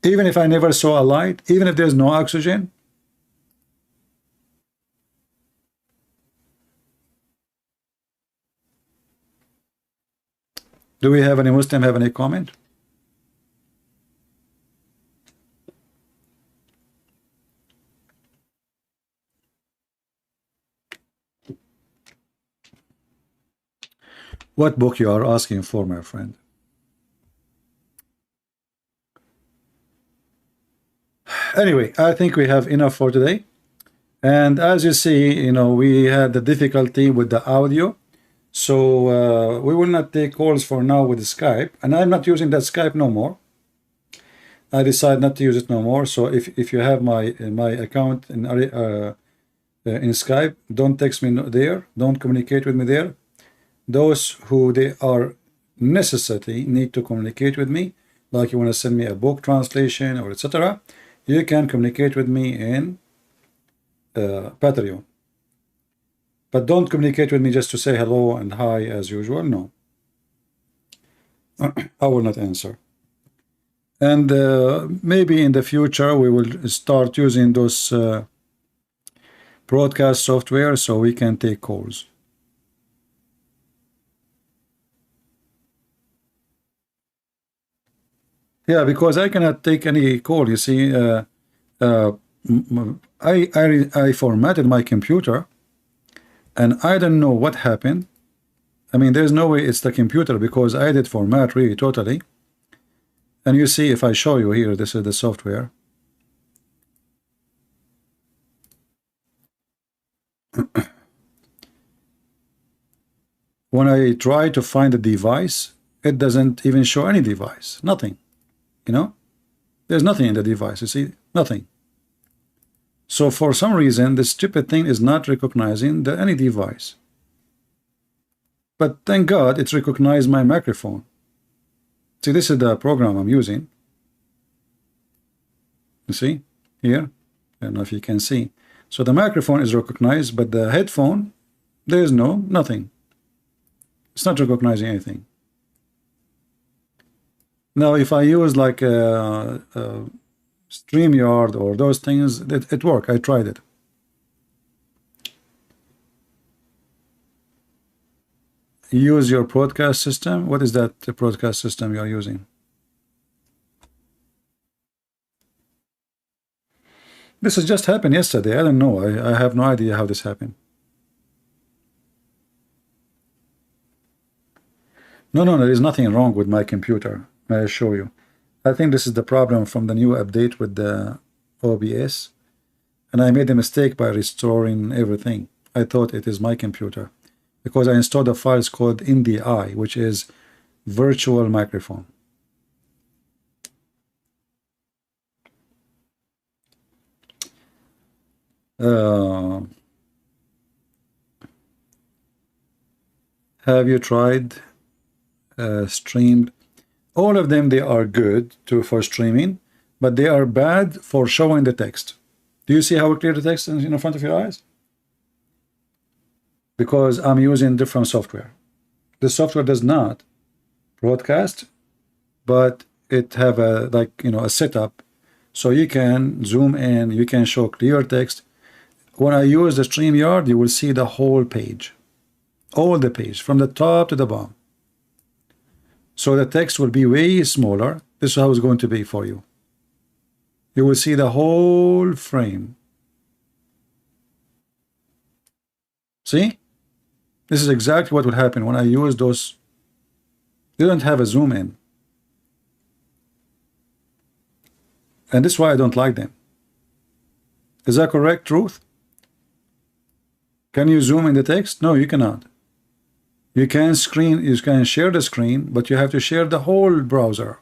Even if I never saw a light? Even if there's no oxygen? Do we have any Muslim have any comment? What book you are asking for, my friend? Anyway, I think we have enough for today. And as you see, you know, we had the difficulty with the audio. So we will not take calls for now with Skype. And I'm not using that Skype no more. I decided not to use it no more. So if you have my account in Skype, don't text me there. Don't communicate with me there. Those who they are necessity need to communicate with me, like you want to send me a book translation or etc. You can communicate with me in Patreon, but don't communicate with me just to say hello and hi as usual. No, I will not answer. And maybe in the future we will start using those broadcast software so we can take calls. Yeah, because I cannot take any call. You see, I formatted my computer, and I don't know what happened. I mean, there's no way it's the computer because I did format really totally. And you see, if I show you here, this is the software. When I try to find a device, it doesn't even show any device. Nothing. You know, there's nothing in the device. You see, nothing. So for some reason, this stupid thing is not recognizing any device. But thank God it's recognized my microphone. See, this is the program I'm using. You see here? I don't know if you can see. So the microphone is recognized, but the headphone, there is nothing. It's not recognizing anything. Now, if I use like a StreamYard or those things, it worked. I tried it. Use your broadcast system. What is that broadcast system you are using? This has just happened yesterday. I don't know. I have no idea how this happened. No, there is nothing wrong with my computer. May I show you? I think this is the problem from the new update with the OBS. And I made a mistake by restoring everything. I thought it is my computer because I installed a file called NDI, which is virtual microphone. Have you tried streamed? All of them, they are good for streaming, but they are bad for showing the text. Do you see how clear the text is in front of your eyes? Because I'm using different software. The software does not broadcast, but it have a a setup, so you can zoom in, you can show clear text. When I use the StreamYard, you will see the whole page, all the page from the top to the bottom. So the text will be way smaller. This is how it's going to be for you. You will see the whole frame. See? This is exactly what will happen when I use those. You don't have a zoom in. And this is why I don't like them. Is that correct, Truth? Can you zoom in the text? No, you cannot. You can share the screen, but you have to share the whole browser.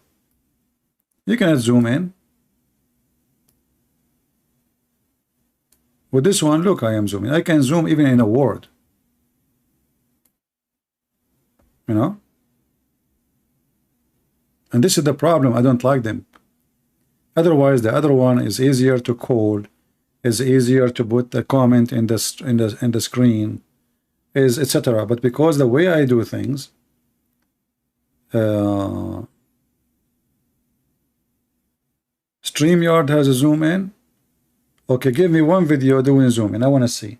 You cannot zoom in. With this one, look, I am zooming. I can zoom even in a Word. You know? And this is the problem. I don't like them. Otherwise, the other one is easier to code, is easier to put a comment in the screen, is etc. But because the way I do things, StreamYard has a zoom in. Okay, give me one video doing zoom in. I want to see.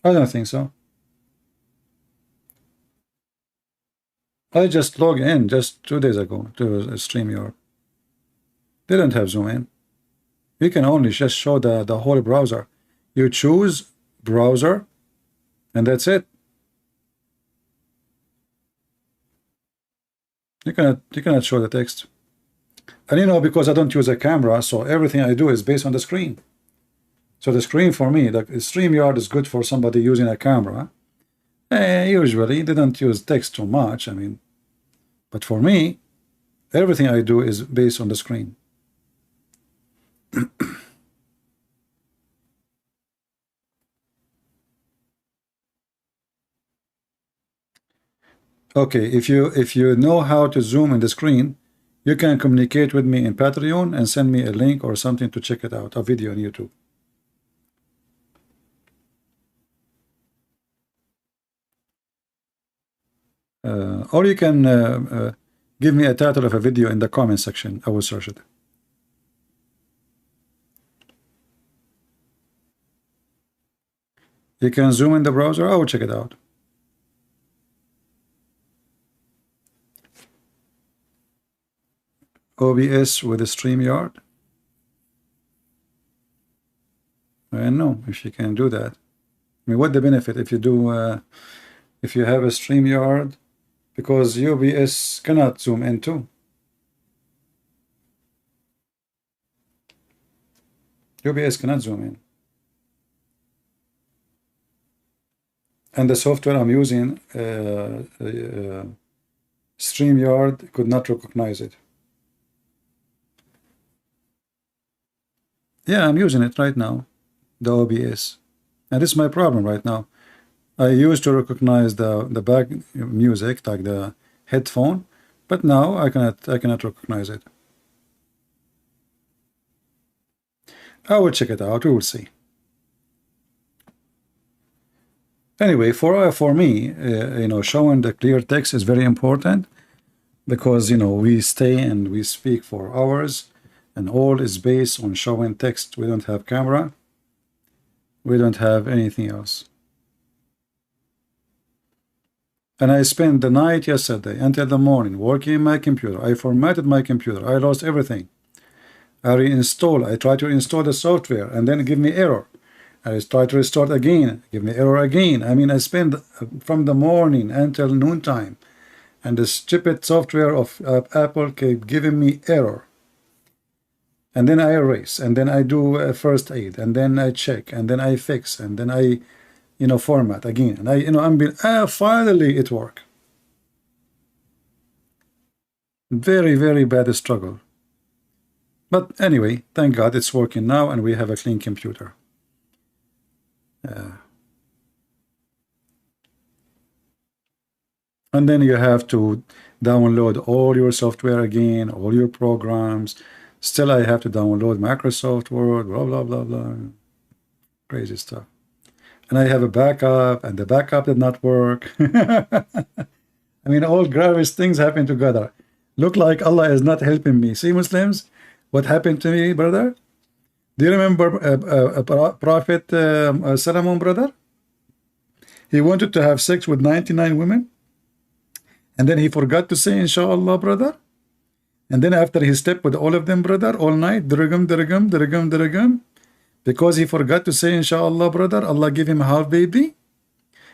I don't think so. I just logged in just 2 days ago to StreamYard. They don't have zoom in. You can only just show the whole browser. You choose browser, and that's it. You cannot show the text. And because I don't use a camera, so everything I do is based on the screen. So the screen for me, the StreamYard is good for somebody using a camera. Usually they don't use text too much. I mean, but for me, everything I do is based on the screen. Okay, if you know how to zoom in the screen, you can communicate with me in Patreon and send me a link or something to check it out, a video on YouTube. Or you can Give me a title of a video in the comment section. I will search it. You can zoom in the browser. I will check it out. OBS with a StreamYard. I don't know if you can do that. I mean, what the benefit if you do, if you have a StreamYard, because OBS cannot zoom in too. OBS cannot zoom in. And the software I'm using, StreamYard, could not recognize it. Yeah, I'm using it right now, the OBS. And this is my problem right now. I used to recognize the back music, like the headphone, but now I cannot recognize it. I will check it out. We will see. Anyway, for me, you know, showing the clear text is very important, because, you know, we stay and we speak for hours, and all is based on showing text. We don't have camera. We don't have anything else. And I spent the night yesterday until the morning working on my computer. I formatted my computer. I lost everything. I reinstall. I try to install the software and then give me error. I try to restart again, give me error again. I mean, I spend from the morning until noontime, and the stupid software of Apple kept giving me error. And then I erase, and then I do a first aid, and then I check, and then I fix, and then I, you know, format again. And I'm finally it worked. Very, very bad struggle. But anyway, thank God it's working now, and we have a clean computer. And then you have to download all your software again, all your programs. Still, I have to download Microsoft Word, blah, blah, blah, blah. Crazy stuff. And I have a backup, and the backup did not work. I mean, all gravest things happen together. Look like Allah is not helping me. See, Muslims, what happened to me, brother? Do you remember Prophet Solomon, brother? He wanted to have sex with 99 women. And then he forgot to say, Inshallah, brother. And then after he slept with all of them, brother, all night, dirgum, dirgum, dirgum, dirgum. Because he forgot to say, Inshallah, brother, Allah give him half baby.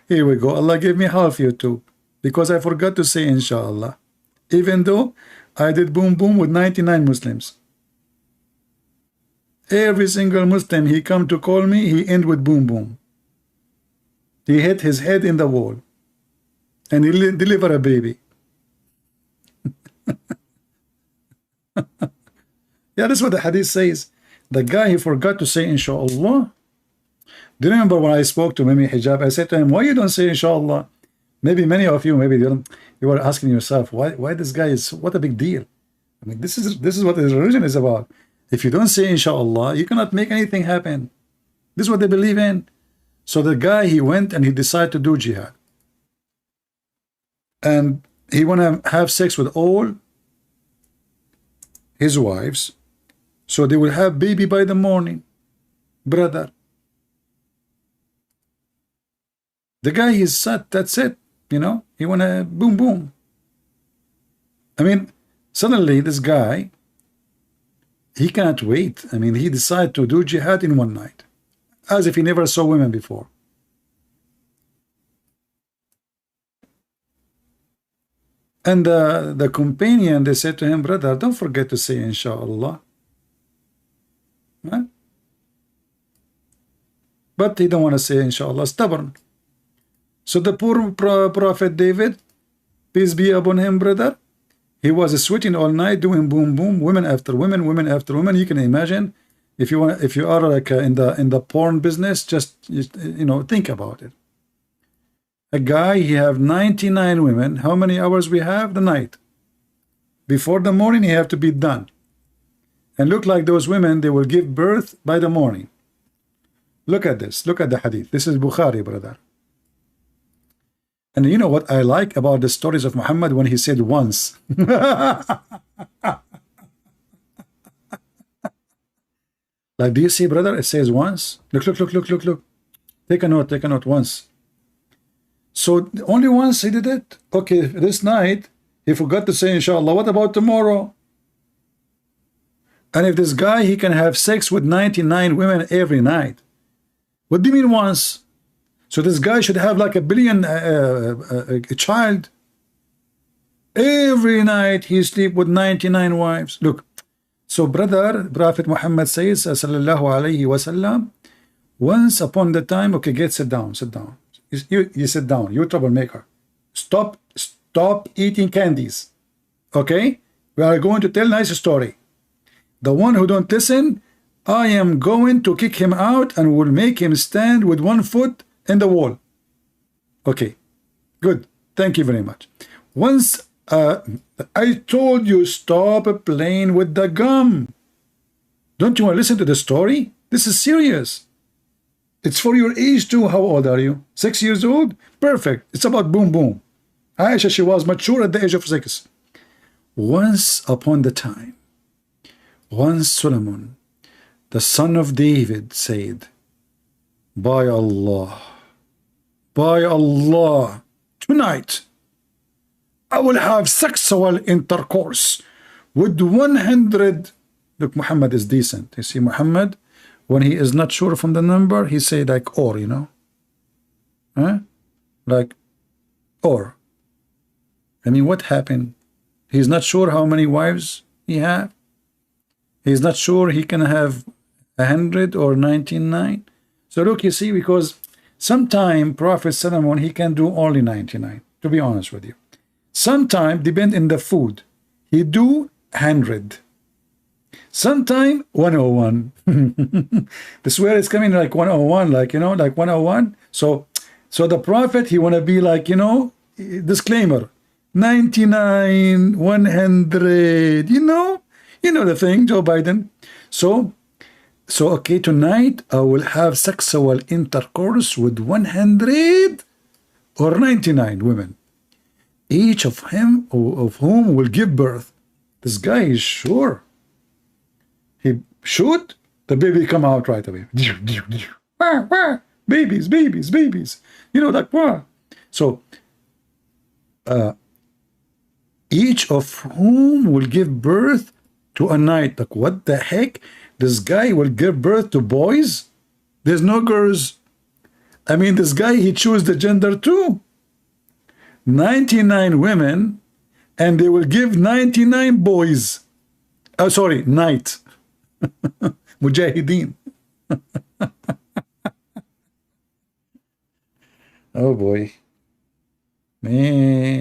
Here we go. Allah gave me half you too. Because I forgot to say, Inshallah. Even though I did boom boom with 99 Muslims. Every single Muslim he come to call me, he end with boom boom. He hit his head in the wall. And he deliver a baby. Yeah, that's what the hadith says. The guy, he forgot to say Inshallah. Do you remember when I spoke to Mimi Hijab? I said to him, why you don't say Inshallah? Maybe many of you, maybe you were asking yourself, why this guy is, what a big deal. I mean, this is what his religion is about. If you don't say Inshallah, you cannot make anything happen. This is what they believe in. So the guy, he went and he decided to do jihad. And he want to have sex with all his wives, so they will have baby by the morning, brother. The guy is set, that's it, you know, he want to boom boom. I mean, suddenly this guy, he can't wait. I mean, he decided to do jihad in one night, as if he never saw women before. And the companion, they said to him, brother, don't forget to say Inshallah. Huh? But he don't want to say Inshallah, stubborn. So the poor Prophet David, peace be upon him, brother, he was sweating all night, doing boom boom, women after women, women after women. You can imagine, if you are like in the porn business, just you know, think about it. A guy, he have 99 women. How many hours we have? The night. Before the morning, he have to be done. And look like those women, they will give birth by the morning. Look at this. Look at the hadith. This is Bukhari, brother. And you know what I like about the stories of Muhammad when he said once? Like, do you see, brother? It says once. Look, look, look, look, look, look. Take a note once. So only once he did it. Okay, this night he forgot to say inshallah. What about tomorrow? And if this guy, he can have sex with 99 women every night. What do you mean once? So this guy should have like a billion a child. Every night he sleep with 99 wives. Look. So brother, Prophet Muhammad says, sallallahu alayhi wasallam, once upon the time, okay, sit down. You sit down, you troublemaker. Stop eating candies. Okay? We are going to tell nice story. The one who don't listen, I am going to kick him out and will make him stand with one foot in the wall. Okay, good. Thank you very much. Once I told you stop playing with the gum. Don't you want to listen to the story? This is serious. It's for your age too. How old are you? 6 years old? Perfect. It's about boom boom. Aisha, she was mature at the age of 6. Once upon the time, once Solomon, the son of David, said, by Allah, tonight I will have sexual intercourse with 100. Look, Muhammad is decent. You see, Muhammad, when he is not sure from the number, he say like or, you know, huh? Like or. I mean, what happened? He's not sure how many wives he have. He's not sure he can have 100 or 99. So look, you see, because sometime Prophet Solomon, he can do only 99, to be honest with you. Sometime, depend in the food, he do 100. Sometime 101. This is where it's coming like 101, like, you know, like 101. So the Prophet, he want to be like, you know, disclaimer, 99, 100, you know the thing, Joe Biden. So okay, tonight I will have sexual intercourse with 100 or 99 women, each of whom will give birth. This guy is sure. He shoot, the baby come out right away. Babies. You know, like what? So each of whom will give birth to a night. Like, what the heck? This guy will give birth to boys? There's no girls. I mean, this guy, he choose the gender too. 99 women, and they will give 99 boys. Oh, sorry, night. Mujahideen. Oh boy. Man.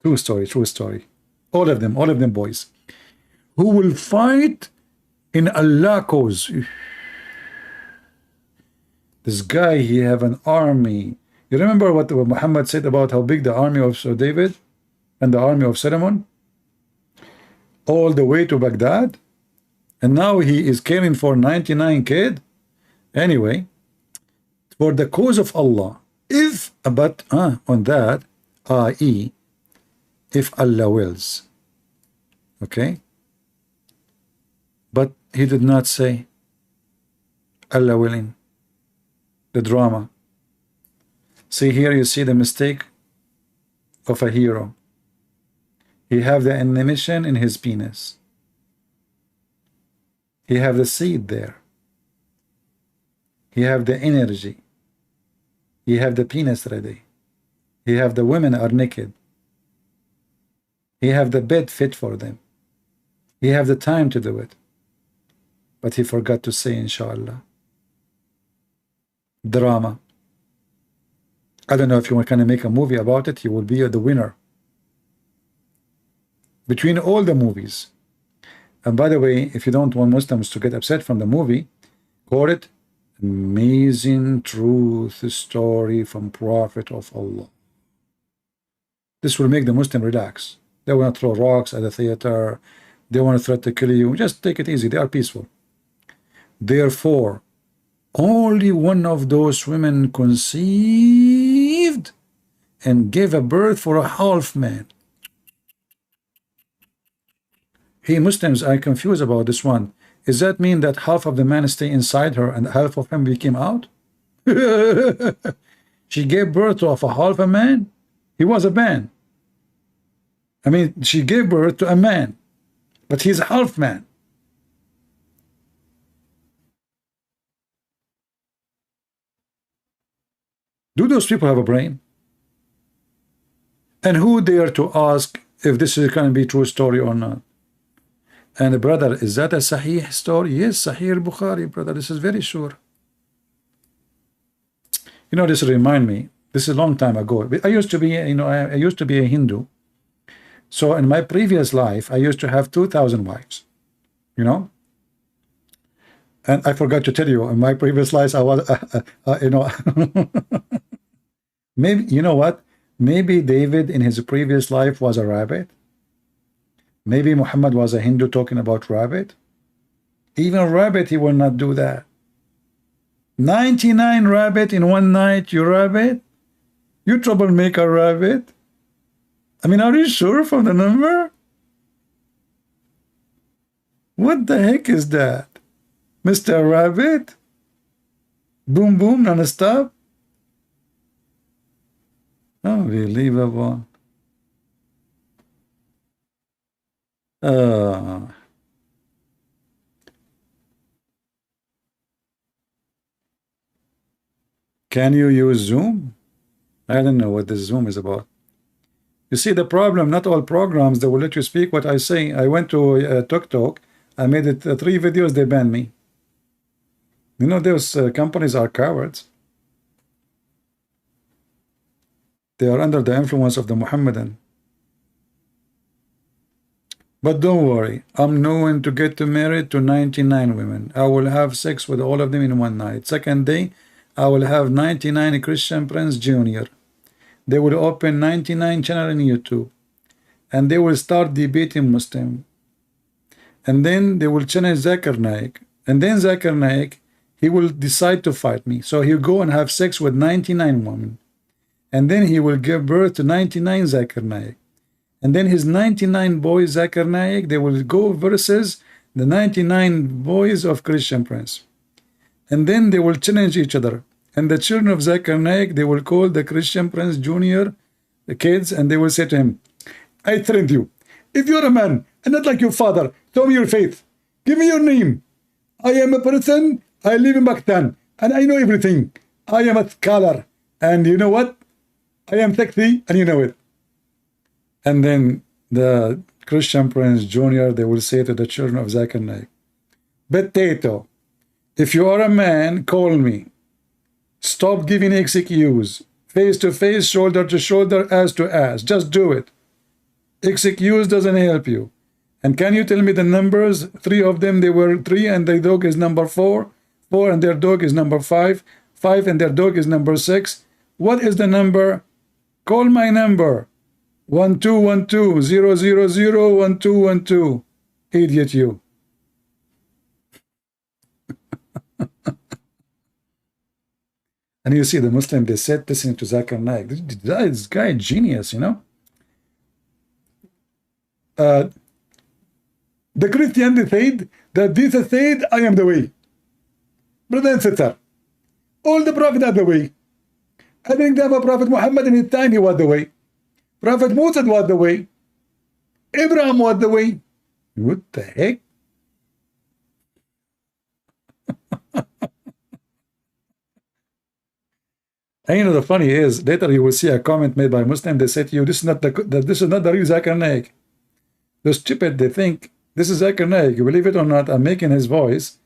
True story. All of them boys. Who will fight in Allah's cause. This guy, he have an army. You remember what Muhammad said about how big the army of David and the army of Solomon? All the way to Baghdad. And now he is caring for 99 kids. Anyway, for the cause of Allah, on that, i.e., if Allah wills. Okay? But he did not say Allah willing. The drama. See, here you see the mistake of a hero. He have the animation in his penis. He have the seed there. He have the energy. He have the penis ready. He have the women are naked. He have the bed fit for them. He have the time to do it. But he forgot to say inshallah. Drama. I don't know if you want to make a movie about it. You will be the winner. Between all the movies. And by the way, if you don't want Muslims to get upset from the movie, call it Amazing Truth Story from Prophet of Allah. This will make the Muslim relax. They want to throw rocks at the theater. They want to threaten to kill you. Just take it easy. They are peaceful. Therefore, only one of those women conceived and gave a birth for a half man. Hey, Muslims are confused about this one. Does that mean that half of the man stay inside her and half of him became out? She gave birth to a half a man? He was a man. I mean, she gave birth to a man, but he's a half man. Do those people have a brain? And who dare to ask if this is going to be a true story or not? And brother, is that a Sahih story? Yes, Sahih al-Bukhari, brother. This is very sure. You know, this remind me. This is a long time ago. I used to be, you know, I used to be a Hindu. So in my previous life, I used to have 2,000 wives. You know. And I forgot to tell you, in my previous life, I was, you know, maybe, you know what? Maybe David in his previous life was a rabbit. Maybe Muhammad was a Hindu talking about rabbit. Even a rabbit, he will not do that. 99 rabbit in one night, you rabbit? You troublemaker rabbit? I mean, are you sure from the number? What the heck is that? Mr. Rabbit? Boom boom non-stop? Unbelievable. Can you use Zoom? I don't know what this Zoom is about. You see the problem, not all programs, they will let you speak what I say. I went to TikTok, I made it 3 videos, they banned me. You know, those companies are cowards. They are under the influence of the Muhammadan. But don't worry, I'm known to get married to 99 women. I will have sex with all of them in one night. Second day, I will have 99 Christian Prince Jr. They will open 99 channel in YouTube. And they will start debating Muslim. And then they will challenge Zakir Naik. And then Zakir Naik, he will decide to fight me. So he'll go and have sex with 99 women. And then he will give birth to 99 Zakir Naik. And then his 99 boys, Zakir Naik, they will go versus the 99 boys of Christian Prince. And then they will challenge each other. And the children of Zakir Naik, they will call the Christian Prince Jr. the kids, and they will say to him, I threaten you. If you're a man, and not like your father, tell me your faith. Give me your name. I am a person, I live in Pakistan, and I know everything. I am a scholar. And you know what? I am sexy, and you know it. And then the Christian Prince Jr., they will say to the children of Zakir Naik, Potato, if you are a man, call me. Stop giving excuse. Face to face, shoulder to shoulder, ass to ass. Just do it. Excuse doesn't help you. And can you tell me the numbers? 3 of them, they were 3, and their dog is number 4. 4 and their dog is number 5. 5 and their dog is number 6. What is the number? Call my number. 1212-000-1212. Idiot you. And you see the Muslim, they said listening to Zakir Naik. This guy is genius, you know. The Christian, they said that Jesus said, I am the way. Brother and sister, all the prophets are the way. I think that Prophet Muhammad in his time, he was the way. Prophet Moses was the way. Abraham was the way. What the heck? And you know the funny is, later you will see a comment made by Muslim. They say to you, "This is not the real Zakir Naik." They're stupid. They think this is Zakir Naik. You believe it or not? I'm making his voice,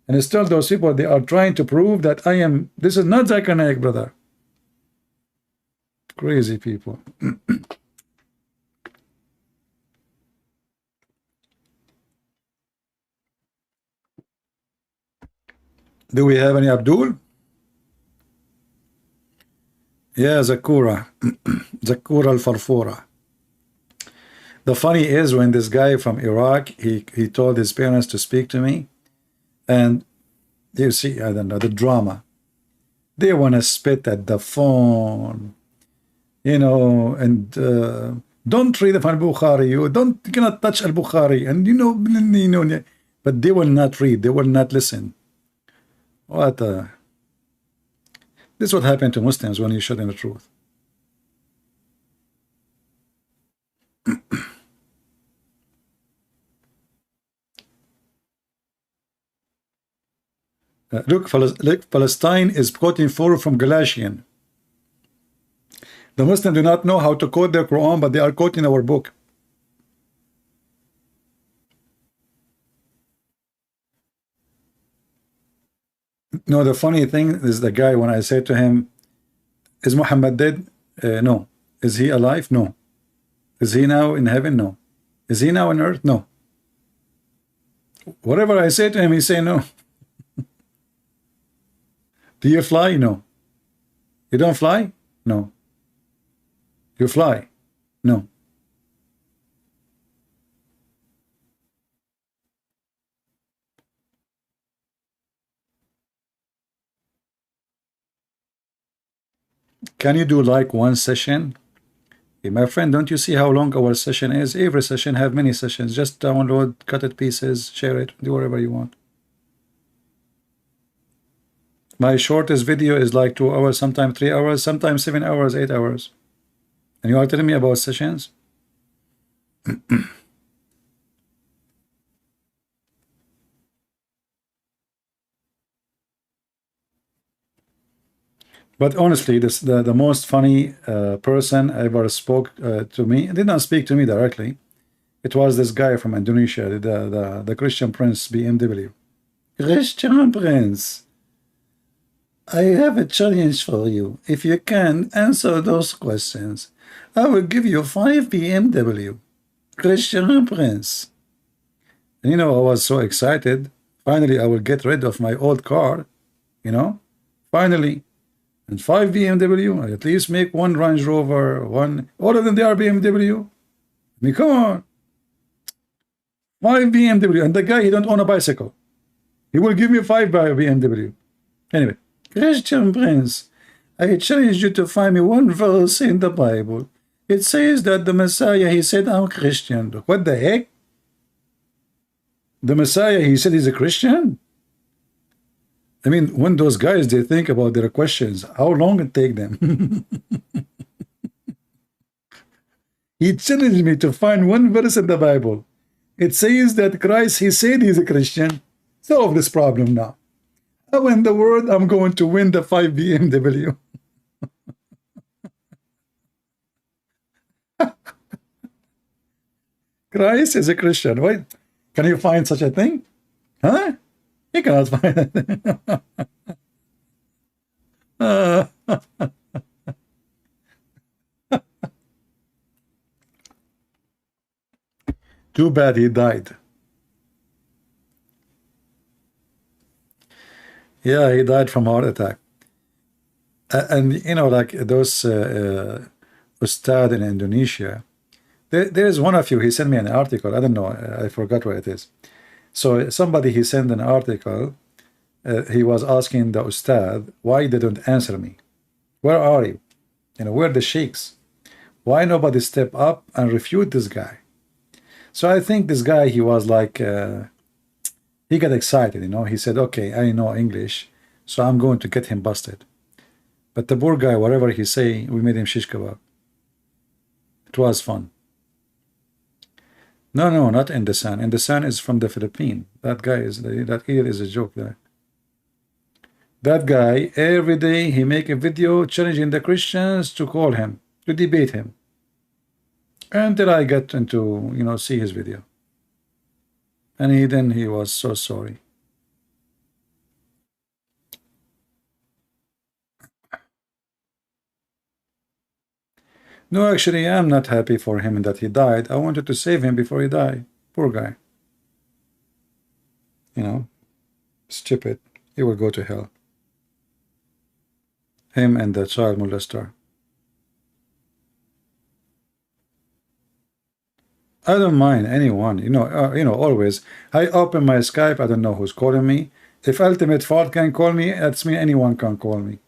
and it's still those people. They are trying to prove that I am. This is not Zakir Naik, brother. Crazy people. Do we have any Abdul? Yeah, Zakura. Zakura al-Farfura. The funny is when this guy from Iraq, he told his parents to speak to me. And You see, I don't know, the drama. They want to spit at the phone, you know, and don't read from Bukhari. You cannot touch al-Bukhari, and but they will not read. They will not listen. What? This is what happened to Muslims when you show them the truth. Look, Palestine is quoting from Galatian. The Muslims do not know how to quote their Quran, but they are quoting our book. No, the funny thing is the guy, when I said to him, is Muhammad dead? No. Is he alive? No. Is he now in heaven? No. Is he now on earth? No. Whatever I say to him, he say no. Do you fly? No. You don't fly? No. You fly? No. Can you do like one session? Hey, my friend, don't you see how long our session is? Every session have many sessions. Just download, cut it pieces, share it, do whatever you want. My shortest video is like 2 hours, sometimes 3 hours, sometimes 7 hours, 8 hours. And you are telling me about sessions? But honestly, the most funny person ever spoke to me, did not speak to me directly. It was this guy from Indonesia, the Christian Prince BMW. Christian Prince, I have a challenge for you. If you can answer those questions, I will give you 5 BMW. Christian Prince. And you know, I was so excited. Finally, I will get rid of my old car, you know, finally. And 5 BMW, I at least make 1 Range Rover, one, all of them, they are BMW. I mean, come on. 5 BMW, and the guy, he don't own a bicycle. He will give me 5 BMW. Anyway, Christian Prince, I challenge you to find me 1 verse in the Bible. It says that the Messiah, he said, I'm Christian. What the heck? The Messiah, he said he's a Christian? I mean, when those guys, they think about their questions, how long it take them? He challenged me to find 1 verse in the Bible. It says that Christ, he said he's a Christian. Solve this problem now. How in the world I'm going to win the 5 BMW? Christ is a Christian. Wait, can you find such a thing? Huh? You cannot find it. Too bad he died. Yeah, he died from heart attack. And you know, like those ustad in Indonesia, there is one of you, he sent me an article. I don't know, I forgot what it is. So somebody, he sent an article. He was asking the ustad, why they don't answer me? Where are you? You know, where are the sheikhs? Why nobody step up and refute this guy? So I think this guy, he was like, he got excited, you know. He said, okay, I know English, so I'm going to get him busted. But the poor guy, whatever he say, we made him shish kebab. It was fun. No, no, not in the Sun. In the Sun is from the Philippines. That guy is, that here is a joke there. That guy, every day he make a video challenging the Christians to call him, to debate him. Until I got into, you know, see his video. And he was so sorry. No, actually, I'm not happy for him that he died. I wanted to save him before he died. Poor guy. You know, stupid. He will go to hell. Him and the child molester. I don't mind anyone. You know, always. I open my Skype. I don't know who's calling me. If Ultimate Fault can call me, that's me, anyone can call me.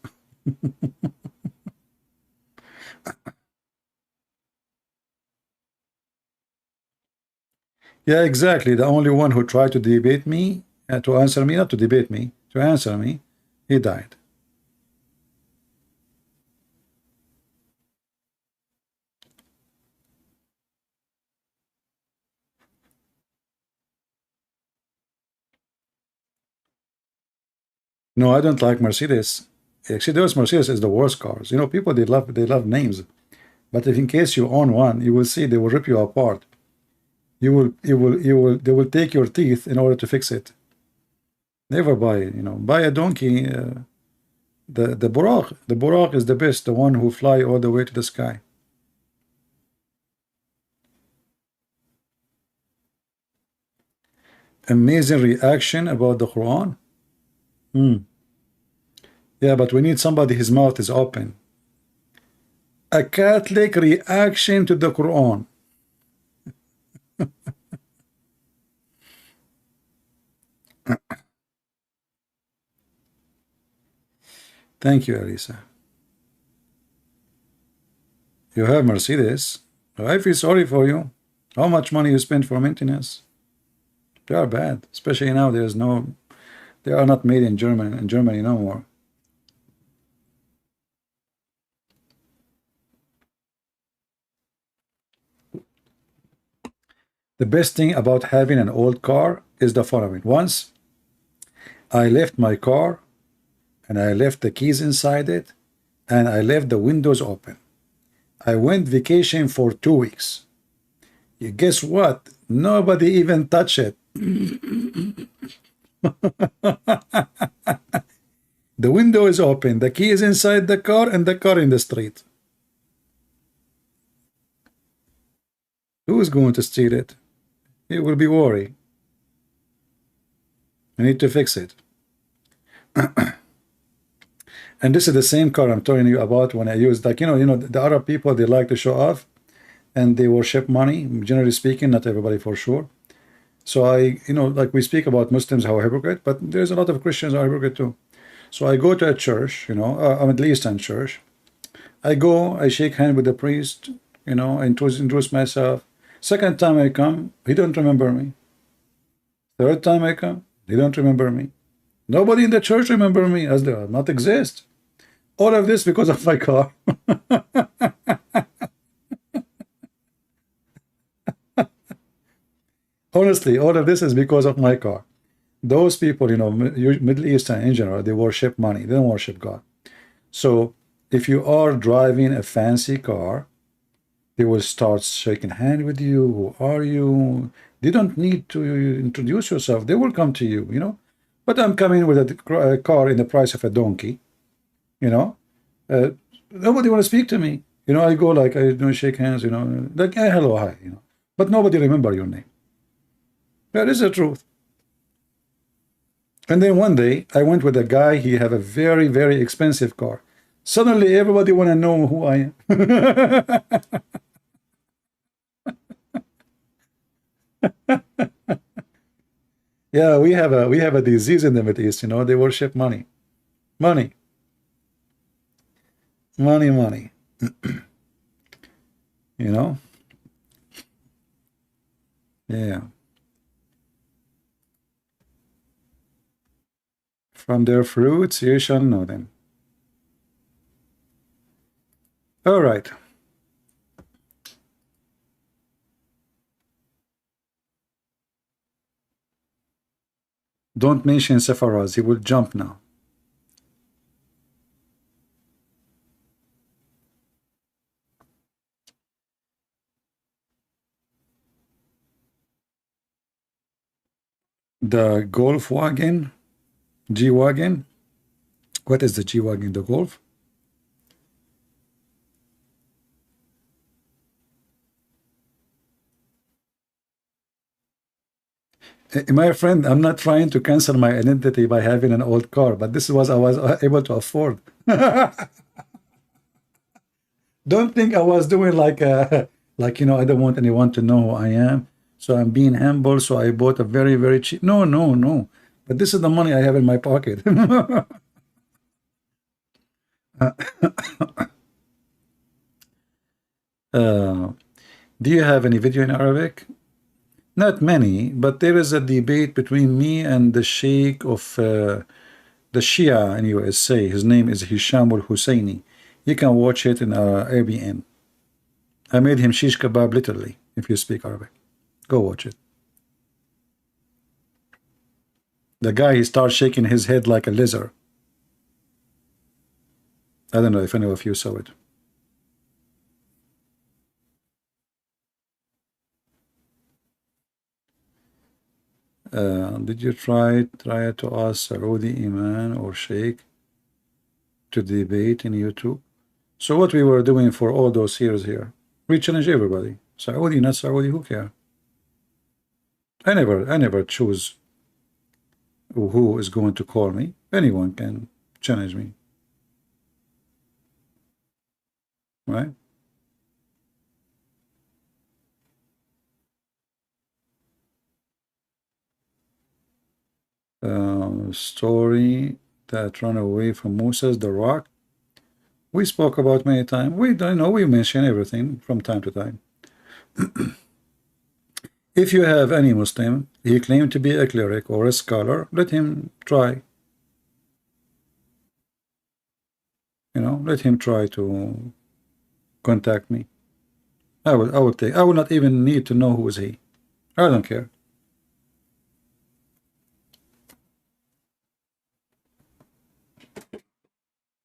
Yeah, exactly. The only one who tried to debate me, to answer me, not to debate me, to answer me, he died. No, I don't like Mercedes. Actually, those Mercedes is the worst cars. You know, people they love names, but if in case you own one, you will see they will rip you apart. They will take your teeth in order to fix it. Never buy, buy a donkey. The Buraq. The Buraq is the best, the one who fly all the way to the sky. Amazing reaction about the Quran. Yeah, but we need somebody his mouth is open. A Catholic reaction to the Quran. Thank you, Elisa. You have Mercedes. I feel sorry for you. How much money you spend for maintenance? They are bad, especially now. They are not made in Germany no more. The best thing about having an old car is the following. Once I left my car and I left the keys inside it and I left the windows open. I went vacation for 2 weeks. You guess what? Nobody even touched it. The window is open, the key is inside the car, and the car in the street. Who is going to steal it? It will be worry. I need to fix it. And this is the same car I'm telling you about when I use, like, the Arab people, they like to show off and they worship money, generally speaking, not everybody for sure. So like we speak about Muslims, how hypocrite, but there's a lot of Christians are hypocrite too. So I go to a church, a Middle Eastern church. I go, I shake hand with the priest, I introduce myself. Second time I come, he don't remember me. Third time I come, they don't remember me. Nobody in the church remember me, as they not exist. All of this because of my car. Honestly, all of this is because of my car. Those people, Middle Eastern in general, they worship money. They don't worship God. So if you are driving a fancy car, they will start shaking hand with you. Who are you? They don't need to introduce yourself. They will come to you, But I'm coming with a car in the price of a donkey, Nobody want to speak to me. I go like, I don't shake hands, like, hey, hello, hi, But nobody remember your name. That is the truth. And then one day, I went with a guy, he have a very, very expensive car. Suddenly, everybody want to know who I am. Yeah, we have a disease in the Middle East, they worship money. Money. Money, money. Yeah. From their fruits you shall know them. All right. Don't mention Sepharaz, he will jump now. The Golf wagon, G-Wagon. What is the G-Wagon? The Golf? My friend, I'm not trying to cancel my identity by having an old car, but this was I was able to afford. Don't think I was doing like I don't want anyone to know who I am, so I'm being humble. So I bought a very, very cheap. No, no, no. But this is the money I have in my pocket. uh, do you have any video in Arabic? Not many, but there is a debate between me and the Sheikh of the Shia in USA. His name is Hisham al-Husseini. You can watch it in ABN. I made him shish kebab literally, if you speak Arabic. Go watch it. The guy, he starts shaking his head like a lizard. I don't know if any of you saw it. Did you try to ask Saudi Iman or Sheikh to debate in YouTube? So what we were doing for all those years here, we challenge everybody. Saudi, not Saudi, who care? I never choose who is going to call me. Anyone can challenge me, right? Story that ran away from Moses, the rock. We spoke about many times. We don't know, we mention everything from time to time. If you have any Muslim, he claimed to be a cleric or a scholar, let him try. You know, let him try to contact me. I will not even need to know who is he. I don't care.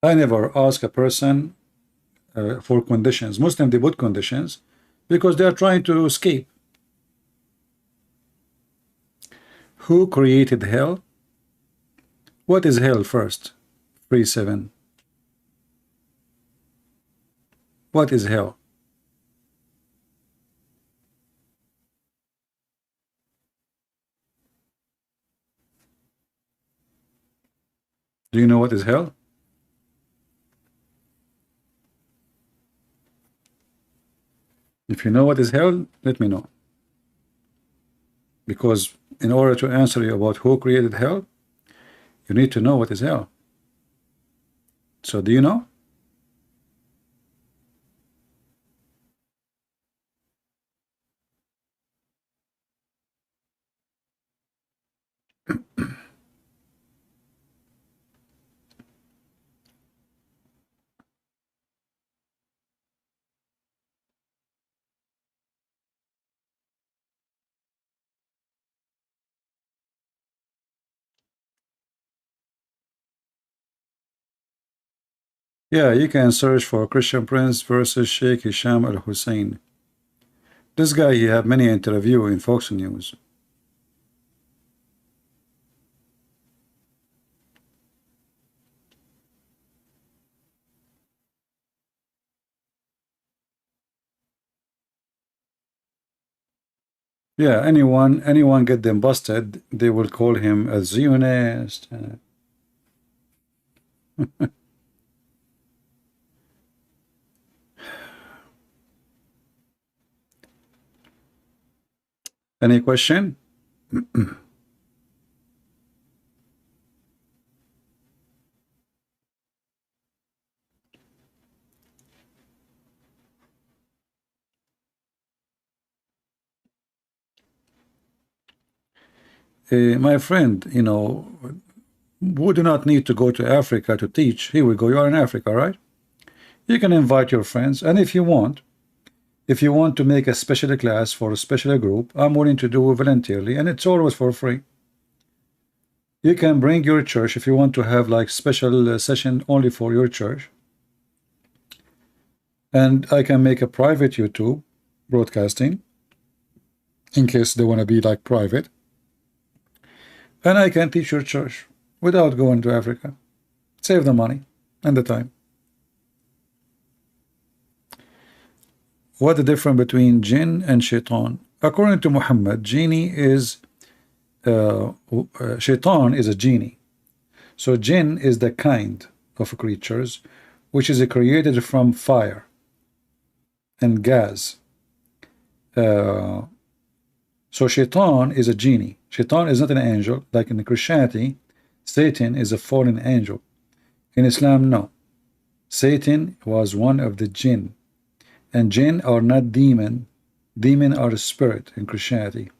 I never ask a person for conditions. Muslims, they put conditions because they are trying to escape. Who created hell? What is hell first? 3-7. What is hell? Do you know what is hell? If you know what is hell, let me know. Because in order to answer you about who created hell, you need to know what is hell. So do you know? Yeah, you can search for Christian Prince versus Sheikh Hisham al-Hussein. This guy, he have many interview in Fox News. Yeah, anyone get them busted, they will call him a Zionist. Any question? My friend, you know, would not need to go to Africa to teach. Here we go. You are in Africa, right? You can invite your friends, and if you want to make a special class for a special group, I'm willing to do it voluntarily, and it's always for free. You can bring your church if you want to have like special session only for your church, and I can make a private YouTube broadcasting in case they want to be like private, and I can teach your church without going to Africa. Save the money and the time. What the difference between jinn and shaitan? According to Muhammad, genie is shaitan is a genie. So jinn is the kind of creatures which is created from fire and gas. So Shaitan is a genie. Shaitan is not an angel. Like in Christianity, Satan is a fallen angel. In Islam, no. Satan was one of the jinn. And jinn are not demon. Demon are a spirit in Christianity.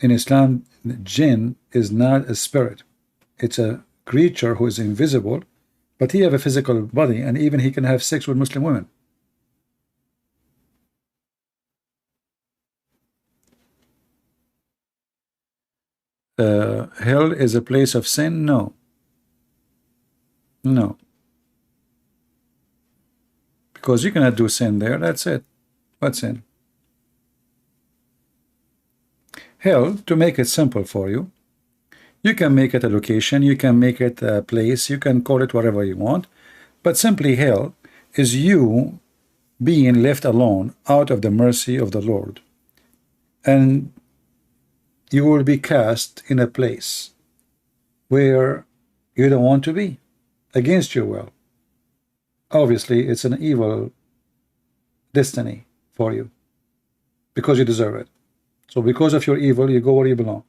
In Islam, jinn is not a spirit. It's a creature who is invisible, but he have a physical body, and even he can have sex with Muslim women. Hell is a place of sin? No. No. Because you cannot do sin there. That's it. What sin? Hell, to make it simple for you, you can make it a location, you can make it a place, you can call it whatever you want, but simply hell is you being left alone out of the mercy of the Lord. And you will be cast in a place where you don't want to be, against your will. Obviously, it's an evil destiny for you because you deserve it. So because of your evil, you go where you belong.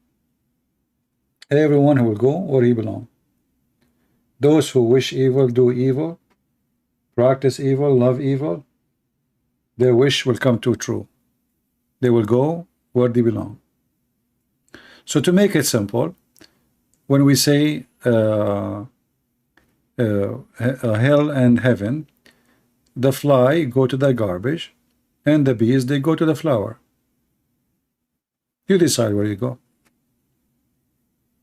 Everyone who will go where he belongs. Those who wish evil, do evil, practice evil, love evil, their wish will come true. They will go where they belong. So to make it simple, when we say hell and heaven, the fly go to the garbage, and the bees, they go to the flower. You decide where you go.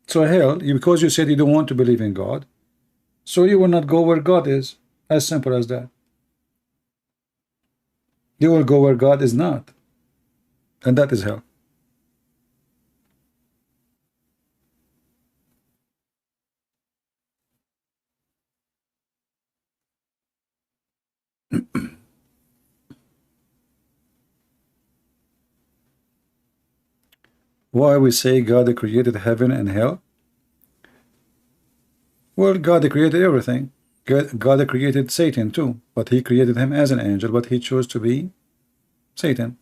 So hell, because you said you don't want to believe in God, so you will not go where God is. As simple as that. You will go where God is not. And that is hell. Why we say God created heaven and hell? Well, God created everything. God created Satan too, but he created him as an angel, but he chose to be Satan.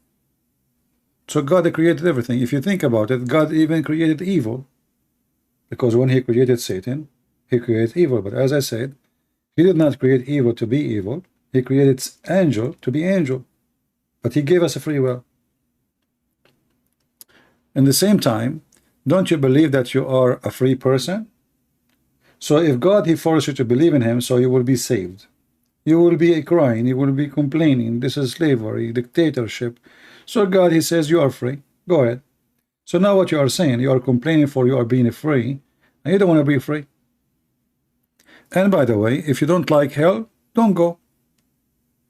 So God created everything. If you think about it, God even created evil, because when he created Satan, he created evil. But as I said, he did not create evil to be evil. He created angel to be angel, but he gave us a free will. In the same time, don't you believe that you are a free person? So if God, he forced you to believe in him, so you will be saved. You will be crying, you will be complaining, this is slavery, dictatorship. So God, he says, you are free. Go ahead. So now what you are saying, you are complaining for you are being free, and you don't want to be free. And by the way, if you don't like hell, don't go.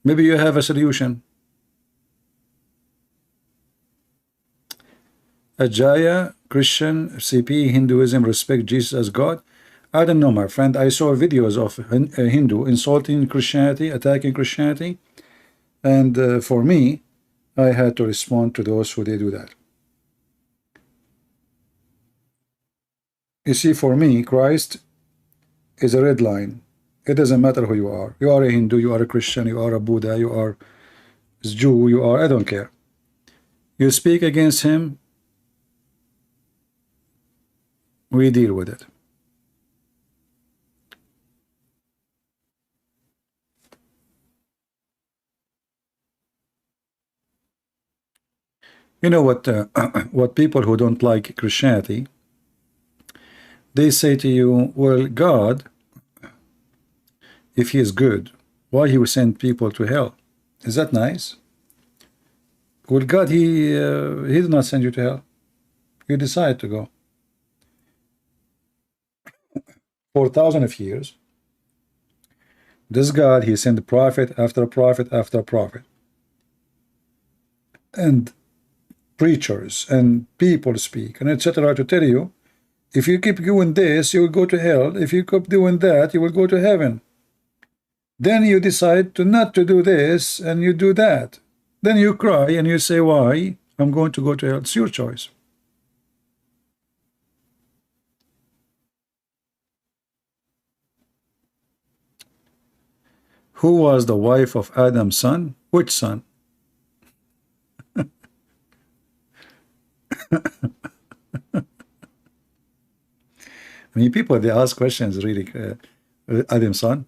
Maybe you have a solution. Ajaya, Christian, CP, Hinduism, respect Jesus as God. I don't know, my friend. I saw videos of a Hindu insulting Christianity, attacking Christianity. And for me, I had to respond to those who they do that. You see, for me, Christ is a red line. It doesn't matter who you are. You are a Hindu, you are a Christian, you are a Buddha, you are a Jew, you are, I don't care. You speak against him, we deal with it. You know what? What people who don't like Christianity, they say to you, well, God, if he is good, why he will send people to hell? Is that nice? Well, God, he did not send you to hell. You decide to go. For thousands of years, this God, he sent prophet after prophet after prophet, and preachers and people speak and etc. to tell you, if you keep doing this, you will go to hell. If you keep doing that, you will go to heaven. Then you decide to not to do this and you do that. Then you cry and you say, why? I'm going to go to hell. It's your choice. Who was the wife of Adam's son? Which son? I mean, people, they ask questions really, Adam son.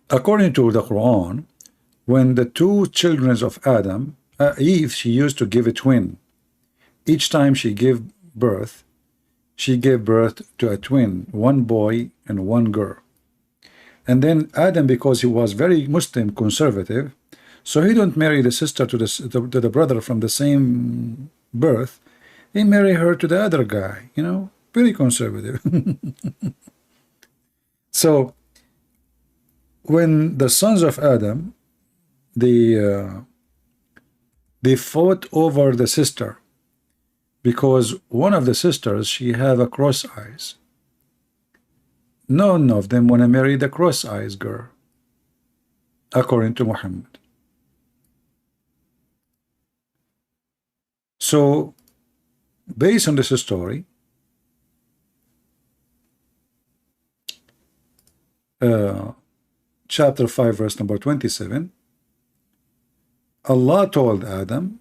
According to the Quran, when the two children of Adam, Eve, she used to give a twin. Each time she gave birth to a twin, one boy and one girl. And then Adam, because he was very Muslim conservative, so he don't marry the sister to the brother from the same birth. He marry her to the other guy, you know, very conservative. So when the sons of Adam, they fought over the sister, because one of the sisters, she have a cross eyes. None of them want to marry the cross eyes girl, according to Muhammad. So based on this story, chapter 5 verse number 27, Allah told Adam,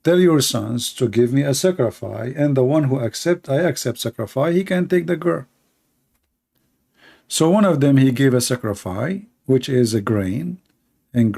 tell your sons to give me a sacrifice, and the one who I accept sacrifice, he can take the girl. So one of them, he gave a sacrifice, which is a grain, and